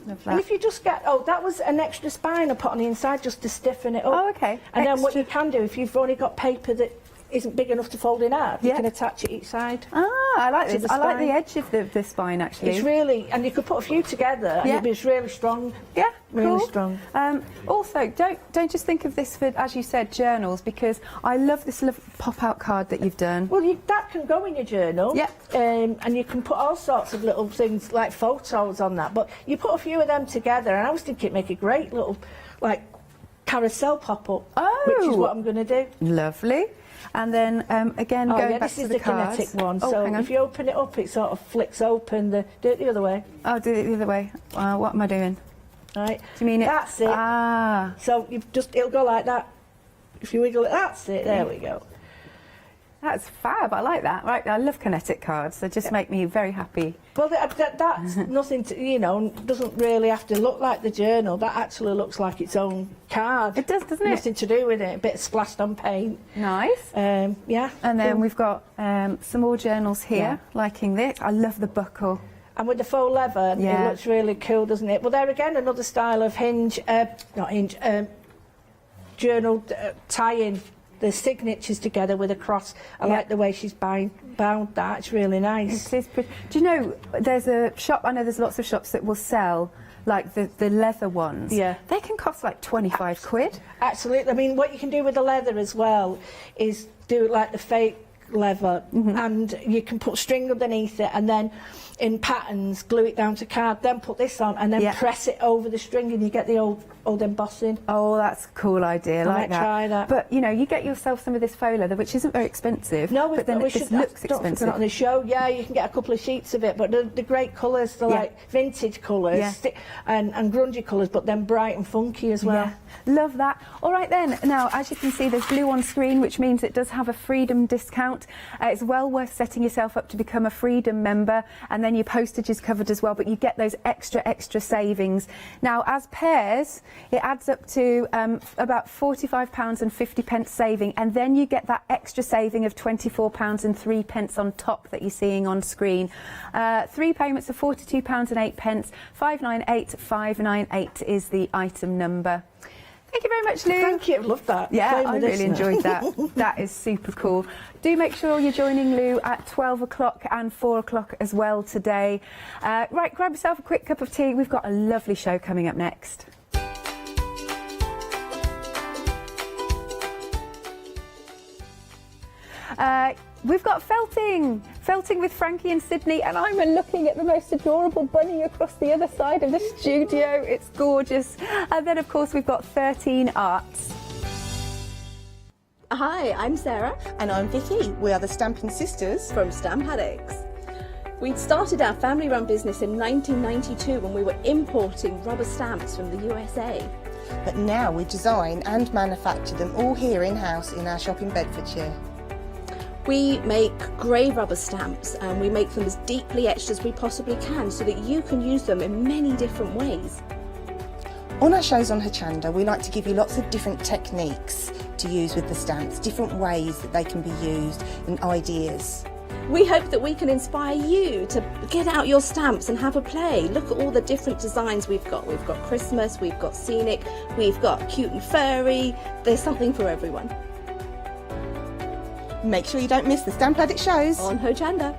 Love that.
And if you just get, that was an extra spine I put on the inside just to stiffen it up.
Oh, okay.
And then what you can do, if you've only got paper that isn't big enough to fold in half, you can attach it each side.
Ah, I like this. I like the edge of the spine, actually.
It's really, and you could put a few together and it'd be really strong.
Yeah,
really
cool.
strong.
Also, don't just think of this for, as you said, journals, because I love this little pop-out card that you've done.
Well, that can go in your journal.
Yeah.
And you can put all sorts of little things like photos on that, but you put a few of them together, and I was thinking it'd make a great little, like, carousel pop-up,
Oh.
which is what I'm going to do.
Lovely. And then again, going back
this
to
is
the
the
cards.
kinetic one.
Oh,
So
hang on.
if you open it up, it sort of flicks open. Do it the other way.
Oh, do it the other way. What am I doing?
Right.
Do you mean it?
That's it.
Ah.
So it'll go like that. If you wiggle it, that's it. There we go.
That's fab. I like that. Right, I love kinetic cards. They just make me very happy.
Well, that's nothing to, doesn't really have to look like the journal. That actually looks like its own card.
It does, doesn't it?
Nothing to do with it. A bit splashed on paint.
Nice.
Yeah.
And then
cool.
we've got some more journals here, liking this. I love the buckle.
And with the faux leather, it looks really cool, doesn't it? Well, there again, another style of journal tie-in. The signatures together with a cross. I like the way she's bound that. It's really nice.
It is pretty. Do you know, there's a shop, I know there's lots of shops that will sell like the leather ones.
Yeah.
They can cost like 25 quid.
Absolutely. I mean, what you can do with the leather as well is do like the fake leather, and you can put string underneath it, and then in patterns glue it down to card, then put this on and then press it over the string, and you get the old embossing.
Oh, that's a cool idea.
I
like
might
that.
try that.
But you get yourself some of this faux leather, which isn't very expensive.
No,
but then it just looks expensive.
On the show, you can get a couple of sheets of it, but the great colours, they're like vintage colours and grungy colours, but then bright and funky as well.
Yeah. Love that. All right then, now as you can see there's blue on screen, which means it does have a Freedom discount. It's well worth setting yourself up to become a Freedom member, and then your postage is covered as well, but you get those extra savings. Now as pairs, it adds up to about £45.50 saving, and then you get that extra saving of £24.03 on top that you're seeing on screen. 3 payments of £42.08, 598598 is the item number. Thank you very much, Lou.
Thank you, love that.
Yeah,
Playing
I
with
really
this
enjoyed
now.
that. That is super cool. Do make sure you're joining Lou at 12 o'clock and 4 o'clock as well today. Right, grab yourself a quick cup of tea. We've got a lovely show coming up next. We've got felting with Frankie and Sydney, and I'm looking at the most adorable bunny across the other side of the studio. It's gorgeous. And then, of course, we've got 13 Arts.
Hi, I'm Sarah.
And I'm Vicky. We are the Stamping Sisters
from Stamp Addicts. We started our family-run business in 1992 when we were importing rubber stamps from the USA.
But now we design and manufacture them all here in-house in our shop in Bedfordshire.
We make grey rubber stamps, and we make them as deeply etched as we possibly can so that you can use them in many different ways.
On our shows on Hochanda, we like to give you lots of different techniques to use with the stamps, different ways that they can be used and ideas.
We hope that we can inspire you to get out your stamps and have a play. Look at all the different designs we've got. We've got Christmas, we've got scenic, we've got cute and furry. There's something for everyone.
Make sure you don't miss the Stamp Addict shows
on Hochanda.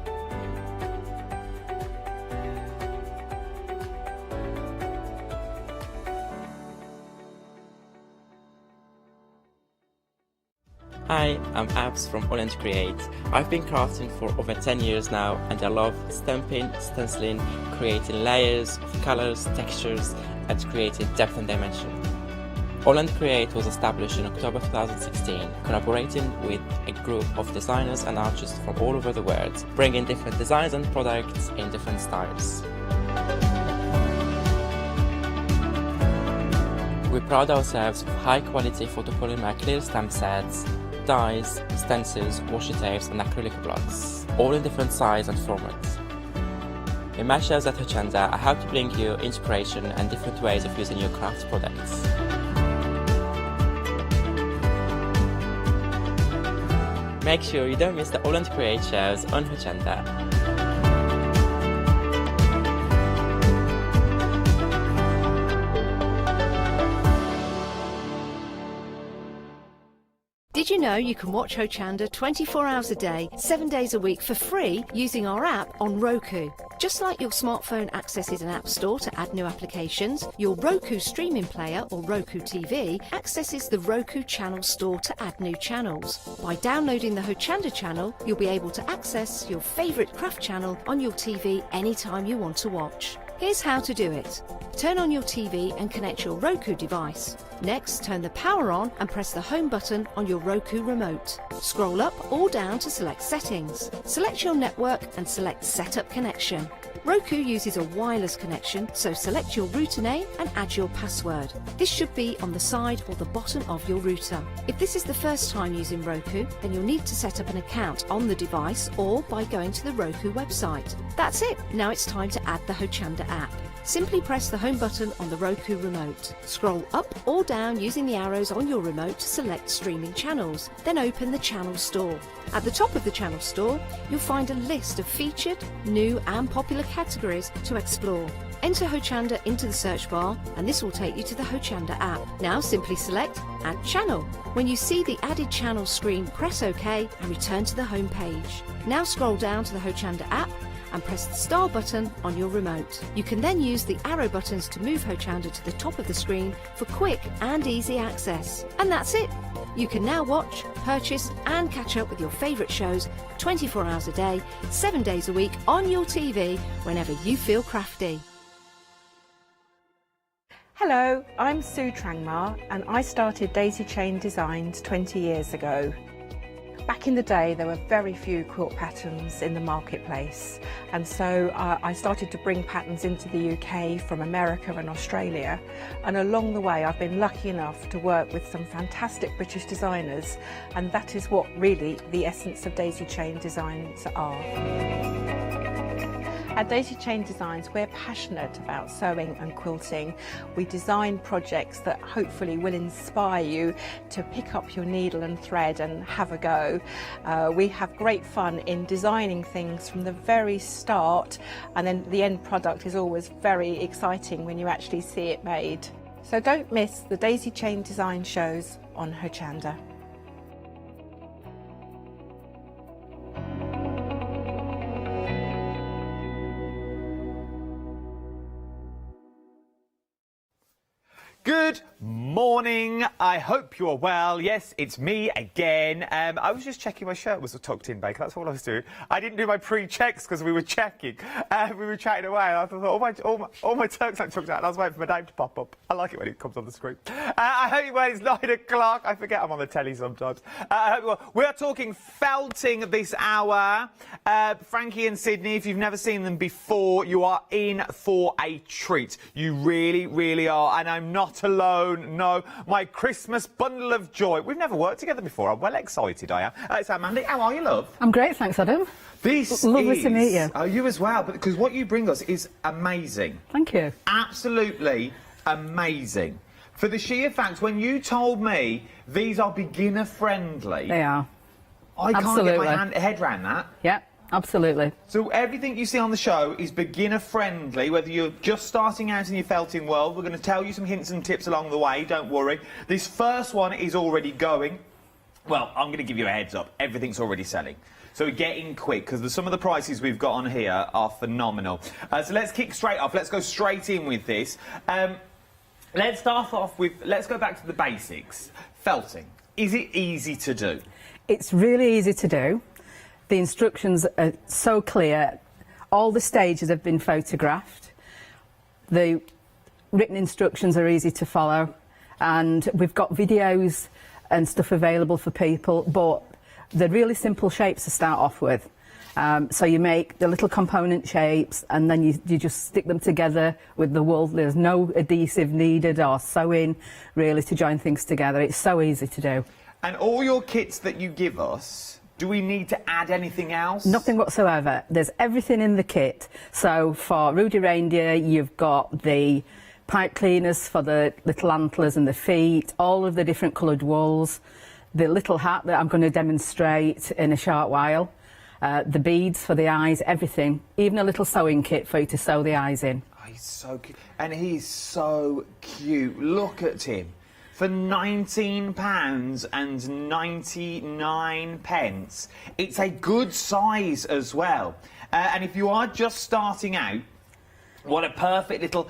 Hi, I'm Abs from Holland Create. I've been crafting for over 10 years now, and I love stamping, stenciling, creating layers of colours, textures, and creating depth and dimension. Holland Create was established in October 2016, collaborating with a group of designers and artists from all over the world, bringing different designs and products in different styles. We pride ourselves with high-quality photopolymer clear stamp sets, dies, stencils, washi tapes and acrylic blocks, all in different size and formats. In my shows at Hochanda, I hope to bring you inspiration and different ways of using your craft products. Make sure you don't miss the Holland Create shows on Hochanda.
Did you know you can watch Hochanda 24 hours a day, 7 days a week for free using our app on Roku? Just like your smartphone accesses an app store to add new applications, your Roku streaming player or Roku TV accesses the Roku channel store to add new channels. By downloading the Hochanda channel, you'll be able to access your favourite craft channel on your TV anytime you want to watch. Here's how to do it. Turn on your TV and connect your Roku device. Next, turn the power on and press the home button on your Roku remote. Scroll up or down to select settings. Select your network and select setup connection. Roku uses a wireless connection, so select your router name and add your password. This should be on the side or the bottom of your router. If this is the first time using Roku, then you'll need to set up an account on the device or by going to the Roku website. That's it. Now it's time to add the Hochanda app. Simply press the home button on the Roku remote. Scroll up or down using the arrows on your remote to select streaming channels, then open the channel store. At the top of the channel store, you'll find a list of featured, new and popular categories to explore. Enter Hochanda into the search bar and this will take you to the Hochanda app. Now simply select Add Channel. When you see the added channel screen, press OK and return to the home page. Now scroll down to the Hochanda app and press the star button on your remote. You can then use the arrow buttons to move Hochanda to the top of the screen for quick and easy access. And that's it! You can now watch, purchase and catch up with your favourite shows 24 hours a day, 7 days a week on your TV whenever you feel crafty.
Hello, I'm Sue Trangmar and I started Daisy Chain Designs 20 years ago. Back in the day there were very few quilt patterns in the marketplace, and so I started to bring patterns into the UK from America and Australia, and along the way I've been lucky enough to work with some fantastic British designers, and that is what really the essence of Daisy Chain Designs are. At Daisy Chain Designs, we're passionate about sewing and quilting. We design projects that hopefully will inspire you to pick up your needle and thread and have a go. We have great fun in designing things from the very start, and then the end product is always very exciting when you actually see it made. So don't miss the Daisy Chain Design shows on Hochanda.
Good morning. I hope you're well. Yes, it's me again. I was just checking my shirt was tucked in, Baker. That's all I was doing. I didn't do my pre-checks because we were checking. We were chatting away, and I thought, all my tucks are tucked out. And I was waiting for my name to pop up. I like it when it comes on the screen. I hope you well. It's 9 o'clock. I forget I'm on the telly sometimes. I hope you well. We're talking felting this hour. Frankie and Sydney, if you've never seen them before, you are in for a treat. You really, really are. And I'm not alone, no. My Christmas bundle of joy. We've never worked together before. I'm well excited, I am. It's Mandy. How are you, love?
I'm great, thanks, Adam.
This
Lovely to meet you.
Oh, you as well, because what you bring us is amazing.
Thank you.
Absolutely amazing. For the sheer fact, when you told me these are beginner friendly...
They are.
I can't get my head around that.
Yeah. Absolutely.
So everything you see on the show is beginner friendly, whether you're just starting out in your felting world. We're going to tell you some hints and tips along the way, don't worry. This first one is already going. Well, I'm going to give you a heads up. Everything's already selling. So get in quick, because some of the prices we've got on here are phenomenal. So let's kick straight off. Let's go straight in with this. Let's start off with, let's go back to the basics. Felting. Is it easy to do?
It's really easy to do. The instructions are so clear. All the stages have been photographed. The written instructions are easy to follow, and we've got videos and stuff available for people, but they're really simple shapes to start off with. So you make the little component shapes and then you just stick them together with the wool. There's no adhesive needed or sewing really to join things together. It's so easy to do.
And all your kits that you give us, do we need to add anything else?
Nothing whatsoever. There's everything in the kit. So for Rudy Reindeer, you've got the pipe cleaners for the little antlers and the feet, all of the different coloured wools, the little hat that I'm going to demonstrate in a short while, the beads for the eyes, everything, even a little sewing kit for you to sew the eyes in.
Oh, he's so cute. And he's so cute. Look at him. For £19.99, it's a good size as well. And if you are just starting out, What a perfect little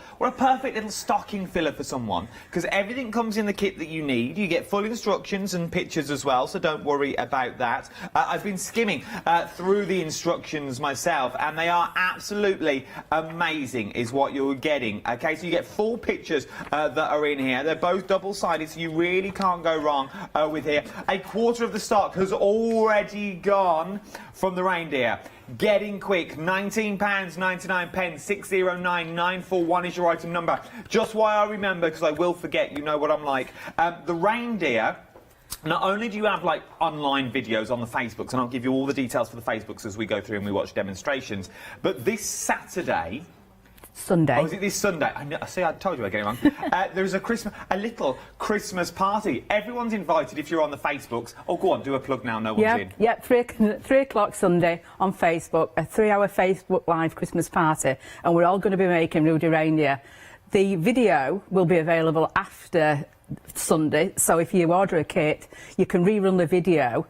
stocking filler for someone, because everything comes in the kit that you need. You get full instructions and pictures as well, so don't worry about that. I've been skimming through the instructions myself, and they are absolutely amazing, is what you're getting. Okay, so you get full pictures that are in here. They're both double-sided, so you really can't go wrong with here. A quarter of the stock has already gone from the reindeer. Get in quick, £19.99, 609941 is your item number. Just why I remember, because I will forget, you know what I'm like. The reindeer, not only do you have like online videos on the Facebooks, and I'll give you all the details for the Facebooks as we go through and we watch demonstrations, but this Saturday...
Sunday.
Oh, is it this Sunday? I see, I told you I get it wrong. There's a little Christmas party. Everyone's invited if you're on the Facebooks. Oh, go on, do a plug now, no one's in.
Yeah, 3 o'clock Sunday on Facebook, a 3-hour Facebook Live Christmas party, and we're all going to be making Rudy Reindeer. The video will be available after Sunday, so if you order a kit, you can rerun the video.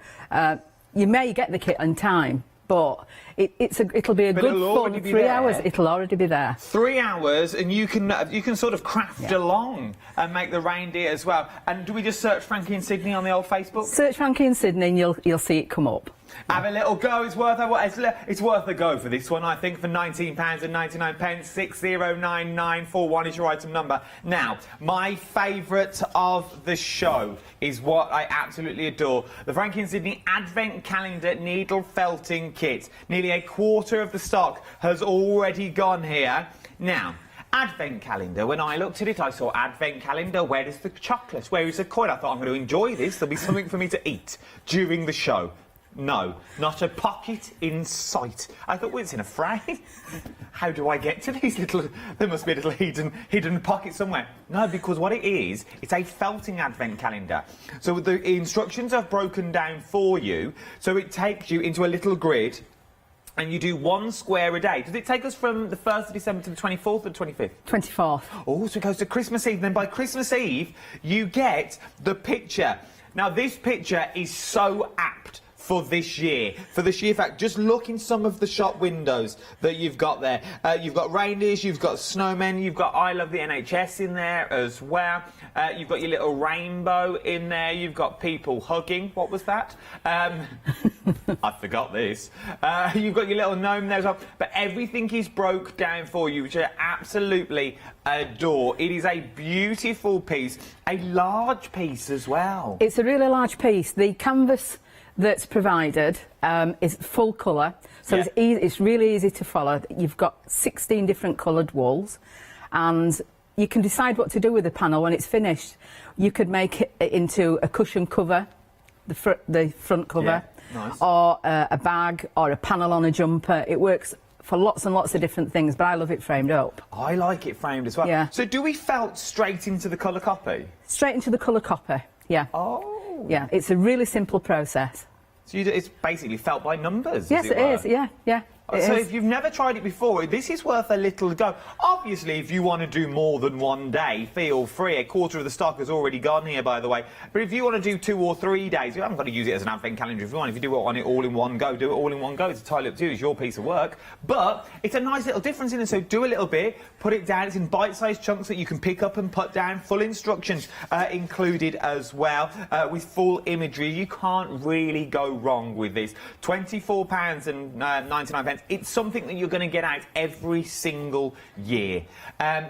You may get the kit in time, but it'll be a good fun 3 hours. It'll already be there.
3 hours, and you can sort of craft along and make the reindeer as well. And do we just search Frankie and Sydney on the old Facebook?
Search Frankie and Sydney, and you'll see it come up.
Have a little go. It's worth a go for this one, I think, for £19.99. 609941 is your item number. Now, my favourite of the show is what I absolutely adore: the Frankie and Sydney Advent Calendar Needle Felting Kit. Nearly a quarter of the stock has already gone here. Now, Advent calendar, when I looked at it, I saw Advent calendar, where is the chocolate? Where is the coin? I thought, I'm going to enjoy this. There'll be something for me to eat during the show. No, not a pocket in sight. I thought, well, it's in a frame. How do I get to these little... There must be a little hidden pocket somewhere. No, because what it is, it's a felting advent calendar. So the instructions are broken down for you, so it takes you into a little grid, and you do 1 square a day. Does it take us from the 1st of December to the 24th or 25th?
24th.
Oh, so it goes to Christmas Eve. Then by Christmas Eve, you get the picture. Now, this picture is so apt for this year. For this year, in fact, just look in some of the shop windows that you've got there. You've got reindeers, you've got snowmen, you've got I Love the NHS in there as well. You've got your little rainbow in there. You've got people hugging. What was that? I forgot this. You've got your little gnome there as well. But everything is broke down for you, which I absolutely adore. It is a beautiful piece, a large piece as well.
It's a really large piece. The canvas that's provided is full colour, so it's really easy to follow. You've got 16 different coloured wools, and you can decide what to do with the panel when it's finished. You could make it into a cushion cover, the front cover,
nice.
Or a bag, or a panel on a jumper. It works for lots and lots of different things, but I love it framed up.
I like it framed as well.
Yeah.
So do we felt straight into the colour copy?
Straight into the colour copy, yeah.
Oh.
Yeah, it's a really simple process.
So it's basically felt by numbers,
Yes, it is, yeah.
So if you've never tried it before, this is worth a little go. Obviously, if you want to do more than one day, feel free. A quarter of the stock has already gone here, by the way. But if you want to do 2 or 3 days, you haven't got to use it as an advent calendar if you want. If you do it on it all in one go, do it all in one go. It's entirely up to you. It's your piece of work. But it's a nice little difference in it. So do a little bit, put it down. It's in bite-sized chunks that you can pick up and put down. Full instructions included as well, with full imagery. You can't really go wrong with this. £24.99. It's something that you're going to get out every single year.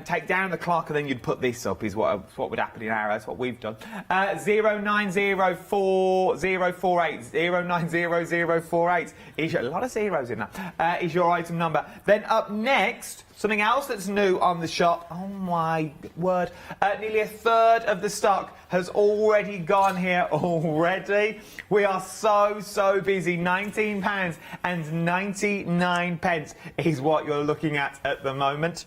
Take down the clock and then you'd put this up, is what would happen in our house, what we've done. 090048 is a lot of zeros in that. Is your item number. Then up next, something else that's new on the shop. Oh my word. Nearly a third of the stock has already gone here already. We are so busy. £19.99 is what you're looking at the moment.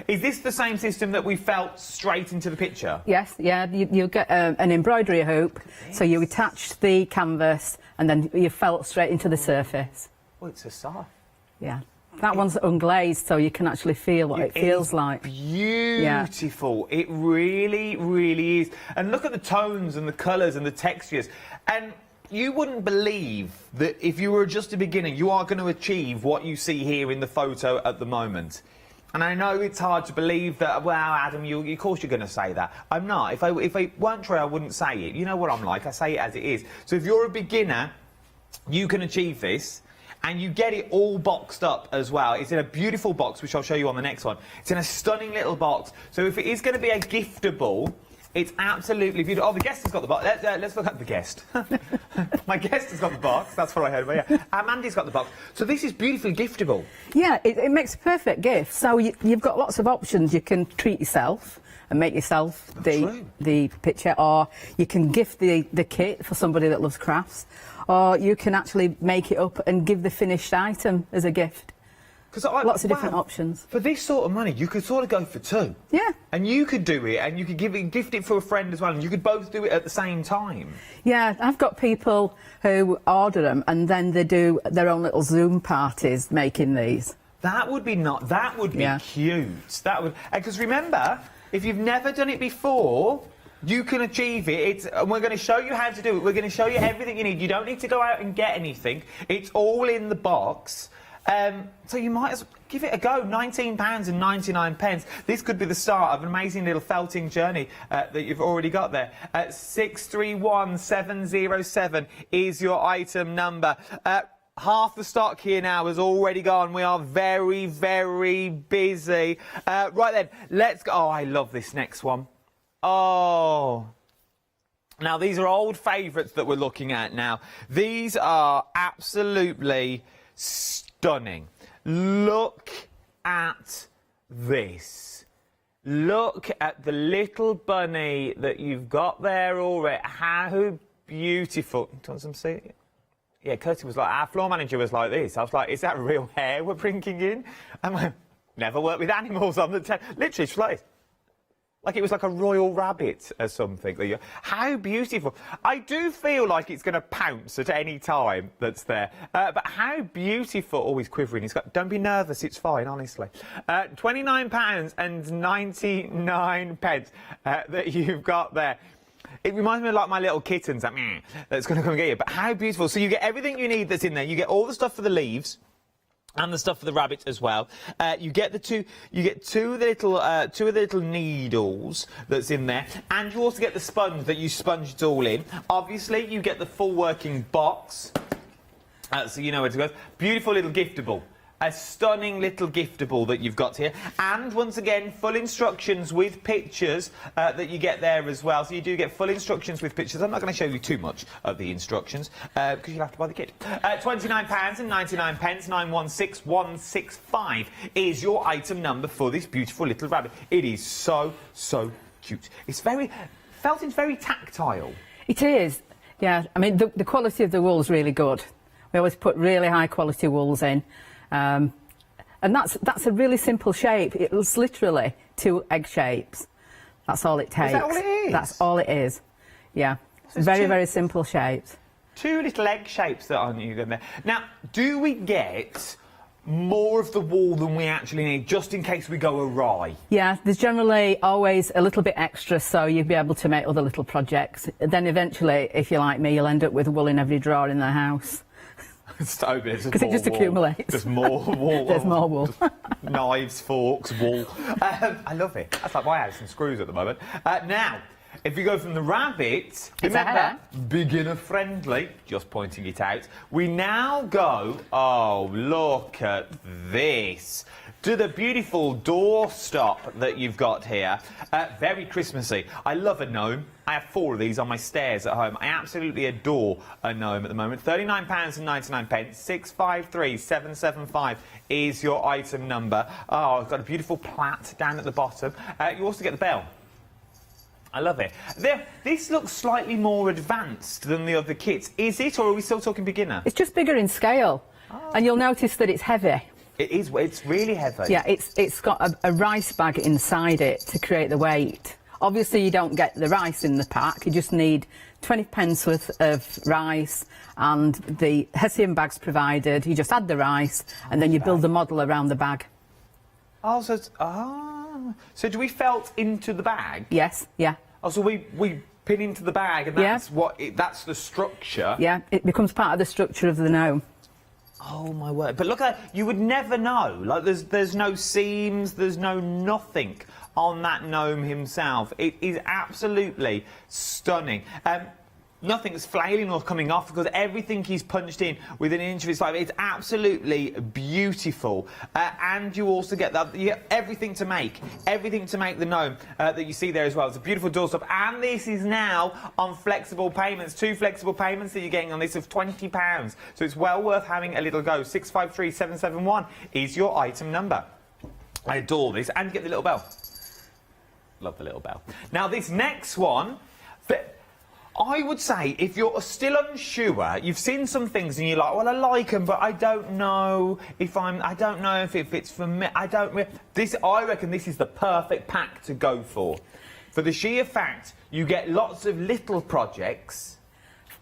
Is this the same system that we felt straight into the picture?
Yes, yeah, you'll get an embroidery hoop, so you attach the canvas and then you felt straight into the surface.
Oh, it's a soft.
Yeah. That one's unglazed, so you can actually feel what it feels like.
Beautiful. Yeah. It really is. And look at the tones and the colours and the textures. And you wouldn't believe that if you were just a beginner, you are going to achieve what you see here in the photo at the moment. And I know it's hard to believe that, well, Adam, of course you're going to say that. I'm not. If I weren't true, I wouldn't say it. You know what I'm like. I say it as it is. So if you're a beginner, you can achieve this. And you get it all boxed up as well. It's in a beautiful box, which I'll show you on the next one. It's in a stunning little box. So if it is going to be a giftable, it's absolutely beautiful. Oh, the guest has got the box. Let's look at the guest. My guest has got the box. That's what I heard about. Yeah. Mandy's got the box. So this is beautifully giftable.
Yeah, it makes a perfect gift. So you've got lots of options. You can treat yourself and make yourself the picture, or you can gift the kit for somebody that loves crafts, or you can actually make it up and give the finished item as a gift. Lots of different options.
For this sort of money, you could sort of go for two.
Yeah.
And you could do it, and you could gift it for a friend as well, and you could both do it at the same time.
Yeah, I've got people who order them, and then they do their own little Zoom parties making these.
That would be cute. That would, because remember, if you've never done it before, you can achieve it. And we're going to show you how to do it. We're going to show you everything you need. You don't need to go out and get anything. It's all in the box. So you might as well give it a go. £19.99. This could be the start of an amazing little felting journey that you've already got there. 631707 is your item number. Half the stock here now has already gone. We are very, very busy. Right then, let's go. Oh, I love this next one. Oh. Now, these are old favourites that we're looking at now. These are absolutely stunning. Look at this. Look at the little bunny that you've got there already. How beautiful. Do you want some see? Yeah, Kirsty was like, our floor manager was like this. I was like, is that real hair we're bringing in? And I never worked with animals on the literally, she's like this. Like it was like a royal rabbit or something. How beautiful. I do feel like it's going to pounce at any time that's there. But how beautiful. Oh, he's quivering. He's got. Don't be nervous. It's fine, honestly. £29.99 that you've got there. It reminds me of like my little kittens that's going to come and get you. But how beautiful. So you get everything you need that's in there. You get all the stuff for the leaves. And the stuff for the rabbit as well. You get two of the little needles that's in there, and you also get the sponge that you sponge it all in. Obviously, you get the full working box, so you know where to go. Beautiful little giftable. A stunning little giftable that you've got here. And once again, full instructions with pictures that you get there as well. So you do get full instructions with pictures. I'm not going to show you too much of the instructions because you'll have to buy the kit. £29.99, 916165 is your item number for this beautiful little rabbit. It is so, so cute. It's felting's very tactile.
It is. Yeah, I mean, the quality of the wool's really good. We always put really high quality wools in. And that's a really simple shape. It's literally 2 egg shapes. That's all it takes.
Is that all it is?
That's all it is. Yeah. So very, very simple shapes.
2 little egg shapes that are new in there. Now, do we get more of the wool than we actually need, just in case we go awry?
Yeah, there's generally always a little bit extra, so you'll be able to make other little projects. Then eventually, if you're like me, you'll end up with wool in every drawer in the house.
Because
it just accumulates.
There's more wool.
There's more wool.
Knives, forks, wool. I love it. That's like my house and screws at the moment. Now, if you go from the rabbit, remember, beginner friendly, just pointing it out, we now go, oh, look at this, to the beautiful doorstop that you've got here. Very Christmassy. I love a gnome. I have 4 of these on my stairs at home. I absolutely adore a gnome at the moment. £39.99, 653775 is your item number. Oh, I've got a beautiful plait down at the bottom. You also get the bell. I love it. This looks slightly more advanced than the other kits. Is it, or are we still talking beginner?
It's just bigger in scale. And you'll notice that it's heavy.
It is. It's really heavy.
Yeah, it's got a rice bag inside it to create the weight. Obviously, you don't get the rice in the pack. You just need 20p worth of rice, and the hessian bag's provided. You just add the rice, and then you build the model around the bag.
Oh, so so do we felt into the bag?
Yes, yeah.
Oh, so we pin into the bag, and that's that's the structure.
Yeah, it becomes part of the structure of the gnome.
Oh my word! But look at that. You would never know. Like there's no seams, there's no nothing on that gnome himself. It is absolutely stunning. Nothing's flailing or coming off because everything he's punched in within an inch of his life. It's absolutely beautiful, and you also get that you get everything to make the gnome that you see there as well. It's a beautiful doorstop, and this is now on flexible payments. 2 flexible payments that you're getting on this of £20, so it's well worth having a little go. 653771 is your item number. I adore this, and you get the little bell. Love the little bell. Now this next one. I would say if you're still unsure, you've seen some things and you're like, well, I like them, but I don't know if I don't know if it's for me. I reckon this is the perfect pack to go for the sheer fact you get lots of little projects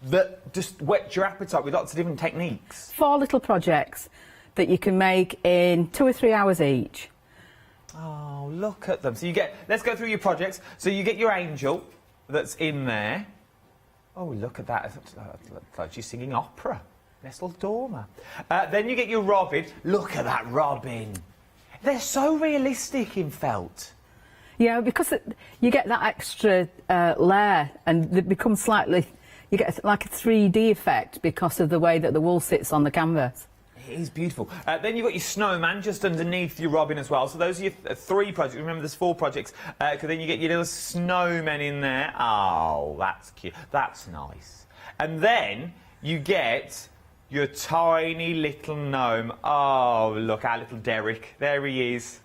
that just whet your appetite with lots of different techniques.
4 little projects that you can make in 2 or 3 hours each.
Oh, look at them. So you get, let's go through your projects. So you get your angel that's in there. Oh, look at that. It's like she's singing opera. Nestle Dormer. Then you get your robin. Look at that robin. They're so realistic in felt.
Yeah, because you get that extra layer and it becomes slightly... You get like a 3D effect because of the way that the wool sits on the canvas.
It is beautiful. Then you've got your snowman just underneath your robin as well. So those are your 3 projects. Remember, there's 4 projects. Because then you get your little snowmen in there. Oh, that's cute. That's nice. And then you get your tiny little gnome. Oh, look, our little Derek. There he is.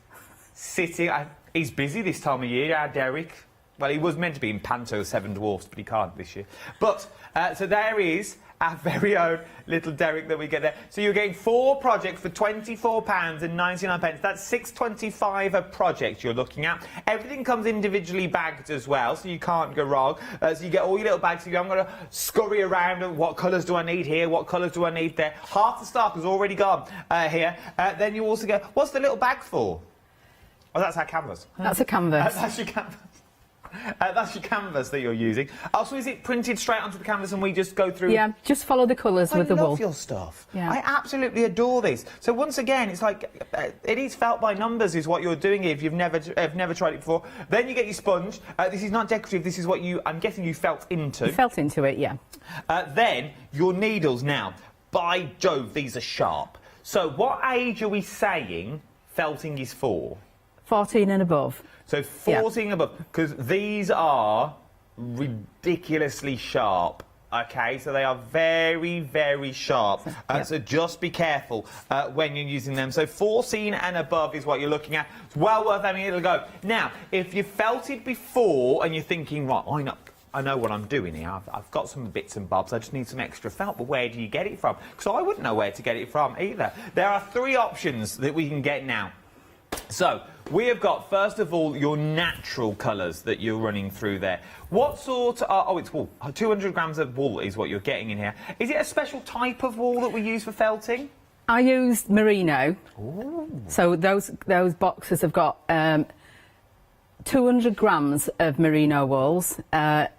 Sitting. He's busy this time of year, our Derek. Well, he was meant to be in Panto 7 Dwarfs, but he can't this year. But, so there he is. Our very own little Derek that we get there. So you're getting 4 projects for £24.99. That's £6.25 a project you're looking at. Everything comes individually bagged as well, so you can't go wrong. So you get all your little bags, so you haven't got to scurry around and what colours do I need here, what colours do I need there. Half the stock has already gone here. Then you also get, what's the little bag for? Oh, that's our canvas.
That's a canvas.
That's your canvas. That's your canvas that you're using. Oh, so is it printed straight onto the canvas and we just go through...
Yeah, just follow the colours with the wool.
I love your stuff.
Yeah.
I absolutely adore this. So once again, it's like, it is felt by numbers is what you're doing here if you've never tried it before. Then you get your sponge. This is not decorative, this is what I'm guessing you felt into.
You felt into it, yeah.
Then your needles. Now, by Jove, these are sharp. So what age are we saying felting is for?
14 and above.
So 14 and above, because these are ridiculously sharp. Okay, so they are very, very sharp. So just be careful when you're using them. So 14 and above is what you're looking at. It's well worth having a little go. Now, if you've felted before and you're thinking, right, I know what I'm doing here. I've got some bits and bobs. I just need some extra felt. But where do you get it from? Because I wouldn't know where to get it from either. There are 3 options that we can get now. So, we have got, first of all, your natural colours that you're running through there. What sort of... oh, it's wool. 200 grams of wool is what you're getting in here. Is it a special type of wool that we use for felting?
I used merino.
Ooh.
So those boxes have got 200 grams of merino wools. They're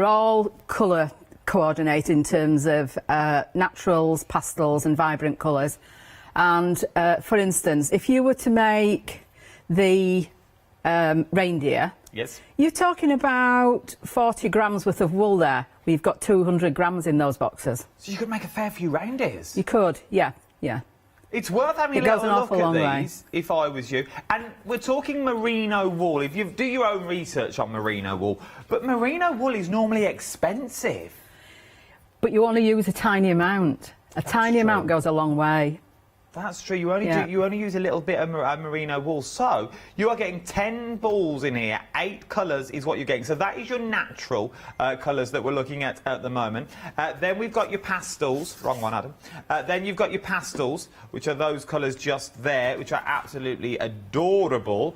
all colour coordinated in terms of naturals, pastels and vibrant colours. And, for instance, if you were to make the reindeer,
yes,
you're talking about 40 grams worth of wool there. We've got 200 grams in those boxes.
So you could make a fair few reindeers?
You could, yeah, yeah.
It's worth having a little look at these, if I was you. And we're talking merino wool. If you do your own research on merino wool, but merino wool is normally expensive.
But you only use a tiny amount. A tiny amount goes a long way.
That's true. You only use a little bit of merino wool. So you are getting 10 balls in here. 8 colours is what you're getting. So that is your natural colours that we're looking at the moment. Then we've got your pastels. Wrong one, Adam. Then you've got your pastels, which are those colours just there, which are absolutely adorable.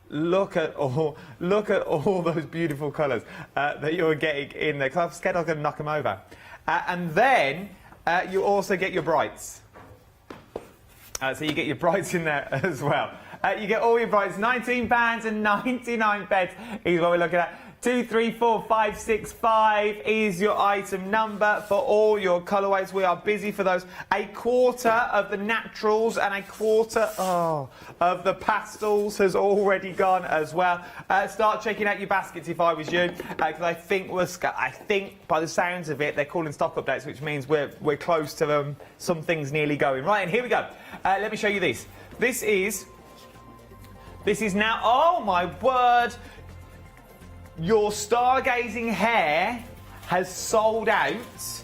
Look at all those beautiful colours that you're getting in there. Because I'm scared I'm going to knock them over. And then you also get your brights. So you get your brights in there as well. You get all your prices. £19.99 is what we're looking at. 234565 is your item number for all your colourways. We are busy for those. A quarter of the naturals and a quarter of the pastels has already gone as well. Start checking out your baskets if I was you, because I think by the sounds of it, they're calling stock updates, which means we're close to them. Some things nearly going. Right, and here we go. Let me show you this. This is now, oh my word, your stargazing hair has sold out.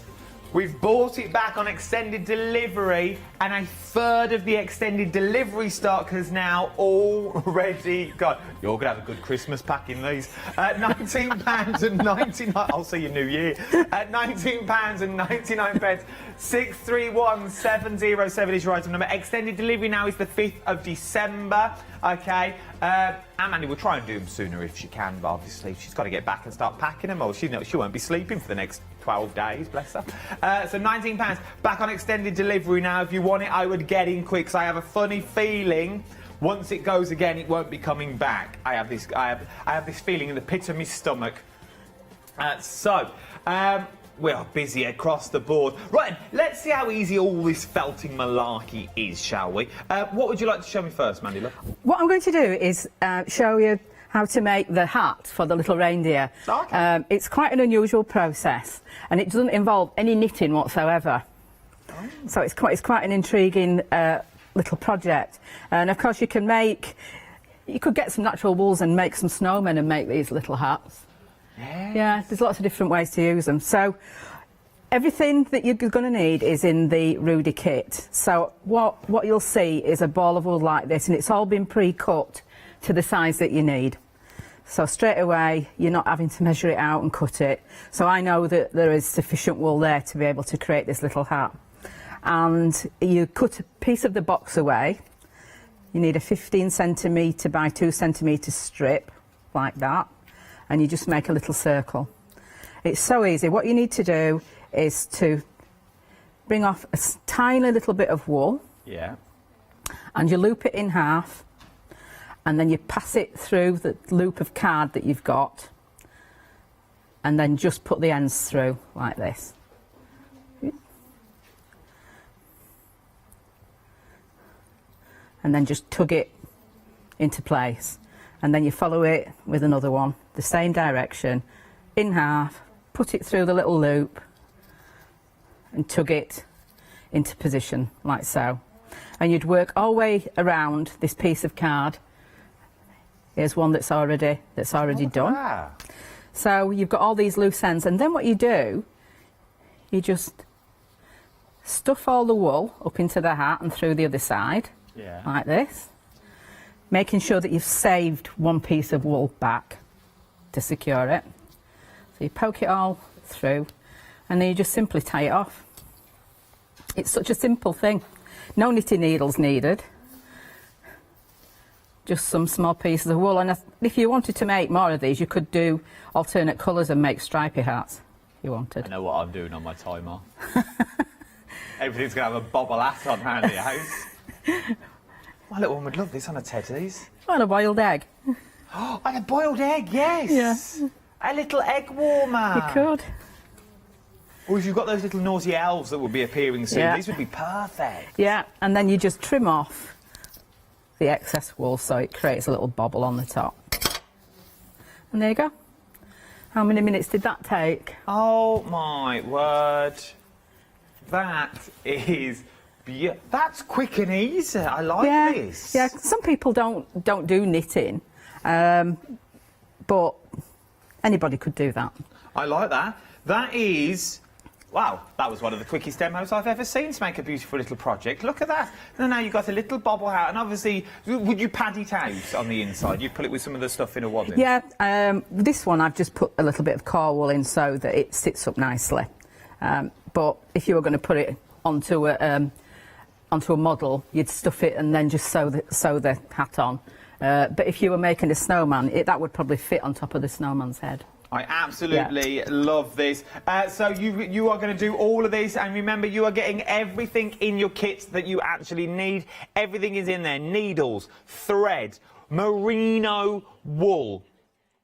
We've bought it back on extended delivery, and a third of the extended delivery stock has now already gone. You're going to have a good Christmas pack in these. £19.99. I'll see you New Year. £19.99. 631707 is your item number. Extended delivery now is the 5th of December. Okay. Mandy will try and do them sooner if she can, but obviously she's got to get back and start packing them, or she won't be sleeping for the next 12 days, bless her. So £19 back on extended delivery now. If you want it, I would get in quick, because I have a funny feeling once it goes again, it won't be coming back. I have this feeling in the pit of my stomach. We are busy across the board. Right, let's see how easy all this felting malarkey is, shall we? What would you like to show me first, Mandy?
What I'm going to do is show you how to make the hat for the little reindeer. Okay. It's quite an unusual process, and it doesn't involve any knitting whatsoever. Oh. So it's quite an intriguing little project. And of course you could get some natural wools and make some snowmen and make these little hats. Yes. Yeah, there's lots of different ways to use them. So everything that you're going to need is in the Rudy kit. So what you'll see is a ball of wool like this, and it's all been pre-cut to the size that you need. So straight away you're not having to measure it out and cut it. So I know that there is sufficient wool there to be able to create this little hat. And you cut a piece of the box away. You need a 15 centimetre by 2 centimetre strip like that, and you just make a little circle. It's so easy. What you need to do is to bring off a tiny little bit of wool.
Yeah.
And you loop it in half, and then you pass it through the loop of card that you've got, and then just put the ends through like this. And then just tug it into place, and then you follow it with another one, the same direction, in half, put it through the little loop and tug it into position like so. And you'd work all the way around this piece of card. Here's one that's already done.
Wow.
So you've got all these loose ends, and then what you do, you just stuff all the wool up into the hat and through the other side.
Yeah.
Like this, making sure that you've saved one piece of wool back to secure it. So you poke it all through, and then you just simply tie it off. It's such a simple thing. No knitting needles needed. Just some small pieces of wool, and if you wanted to make more of these, you could do alternate colours and make stripy hats if you wanted.
I know what I'm doing on my timer. Everything's going to have a bobble hat on around the house. My little one would love this on a Teddy's.
On a boiled egg.
Oh, like a boiled egg, yes.
Yeah.
A little egg warmer.
You could.
Or if you've got those little naughty elves that will be appearing soon,
Yeah.
these would be perfect.
Yeah, and then you just trim off the excess wool so it creates a little bobble on the top. And there you go. How many minutes did that take?
Oh my word. That is... That's quick and easy. I like this.
Yeah, some people don't do knitting, but anybody could do that.
I like that. That is... Wow, that was one of the quickest demos I've ever seen to make a beautiful little project. Look at that. And now you've got a little bobble hat, and obviously, would you pad it out on the inside? You'd pull it with some of the stuff in a wadding?
Yeah, this one I've just put a little bit of core wool in so that it sits up nicely. But if you were going to put it onto a model, you'd stuff it and then just sew the hat on. But if you were making a snowman, that would probably fit on top of the snowman's head.
I absolutely love this. So you are going to do all of this, and remember, you are getting everything in your kits that you actually need. Everything is in there: needles, thread, merino wool.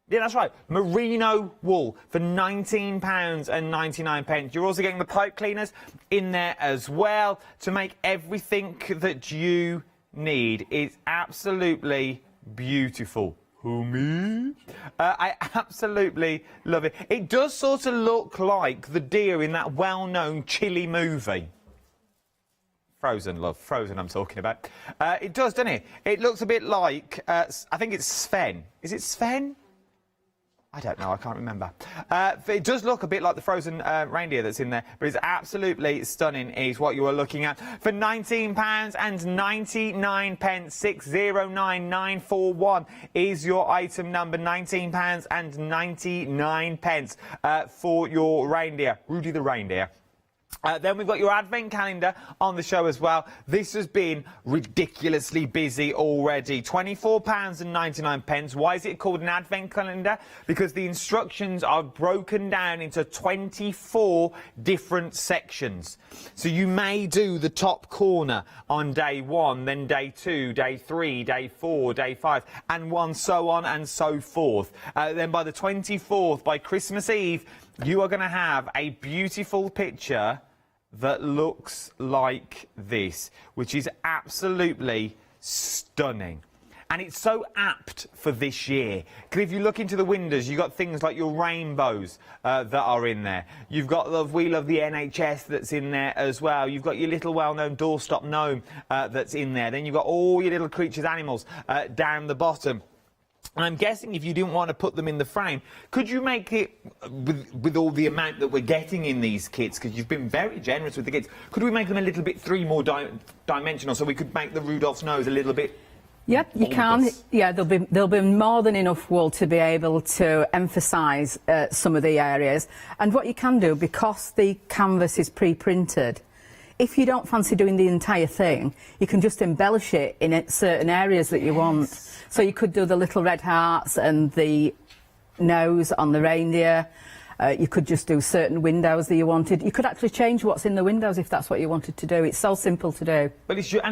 Yeah, that's right, merino wool for £19.99. You're also getting the pipe cleaners in there as well to make everything that you need. It's absolutely beautiful. I absolutely love it. It does sort of look like the deer in that well-known chilli movie. Frozen, love. Frozen I'm talking about. It does, doesn't it? It looks a bit like, I think it's Sven. Is it Sven? I don't know, I can't remember. It does look a bit like the frozen reindeer that's in there, but it's absolutely stunning is what you are looking at. For £19.99, 609941 is your item number, £19.99 for your reindeer, Rudy the reindeer. Then we've got your advent calendar on the show as well. This has been ridiculously busy already. £24.99. Why is it called an advent calendar? Because the instructions are broken down into 24 different sections. So you may do the top corner on day 1, then day 2, day 3, day 4, day 5, and so on and so forth. Then by the 24th, by Christmas Eve, you are going to have a beautiful picture that looks like this, which is absolutely stunning. And it's so apt for this year, because if you look into the windows, you've got things like your rainbows that are in there. You've got the wheel of the NHS that's in there as well. You've got your little well-known doorstop gnome that's in there. Then you've got all your little creatures, animals down the bottom. And I'm guessing if you didn't want to put them in the frame, could you make it, with all the amount that we're getting in these kits, because you've been very generous with the kits, could we make them a little bit more dimensional, so we could make the Rudolph's nose a little bit...
Yeah, you can. Yeah, there'll be more than enough wool to be able to emphasise some of the areas. And what you can do, because the canvas is pre-printed, if you don't fancy doing the entire thing, you can just embellish it in certain areas that you want. So you could do the little red hearts and the nose on the reindeer. You could just do certain windows that you wanted. You could actually change what's in the windows if that's what you wanted to do. It's so simple to do.
But it's your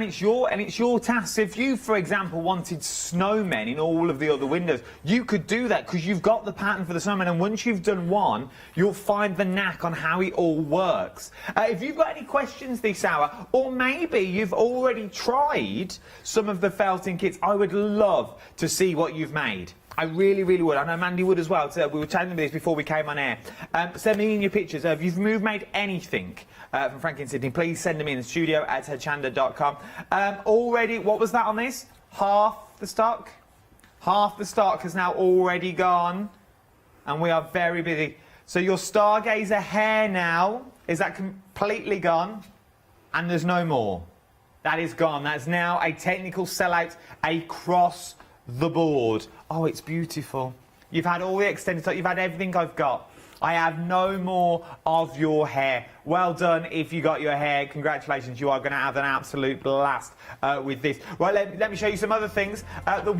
task. If you, for example, wanted snowmen in all of the other windows, you could do that because you've got the pattern for the snowmen. And once you've done one, you'll find the knack on how it all works. If you've got any questions this hour, or maybe you've already tried some of the felting kits, I would love to see what you've made. I really, really would. I know Mandy would as well. So we were chatting about this before we came on air. Send me in your pictures. If you've made anything from Frank in Sydney, please send them in the studio at hochanda.com. Already, what was that on this? Half the stock? Half the stock has now already gone. And we are very busy. So your Stargazer hair now, is that completely gone? And there's no more. That is gone. That's now a technical sellout across the board. Oh, it's beautiful. You've had all the extended stuff. You've had everything I've got. I have no more of your hair. Well done if you got your hair. Congratulations. You are going to have an absolute blast with this. Right, let me show you some other things.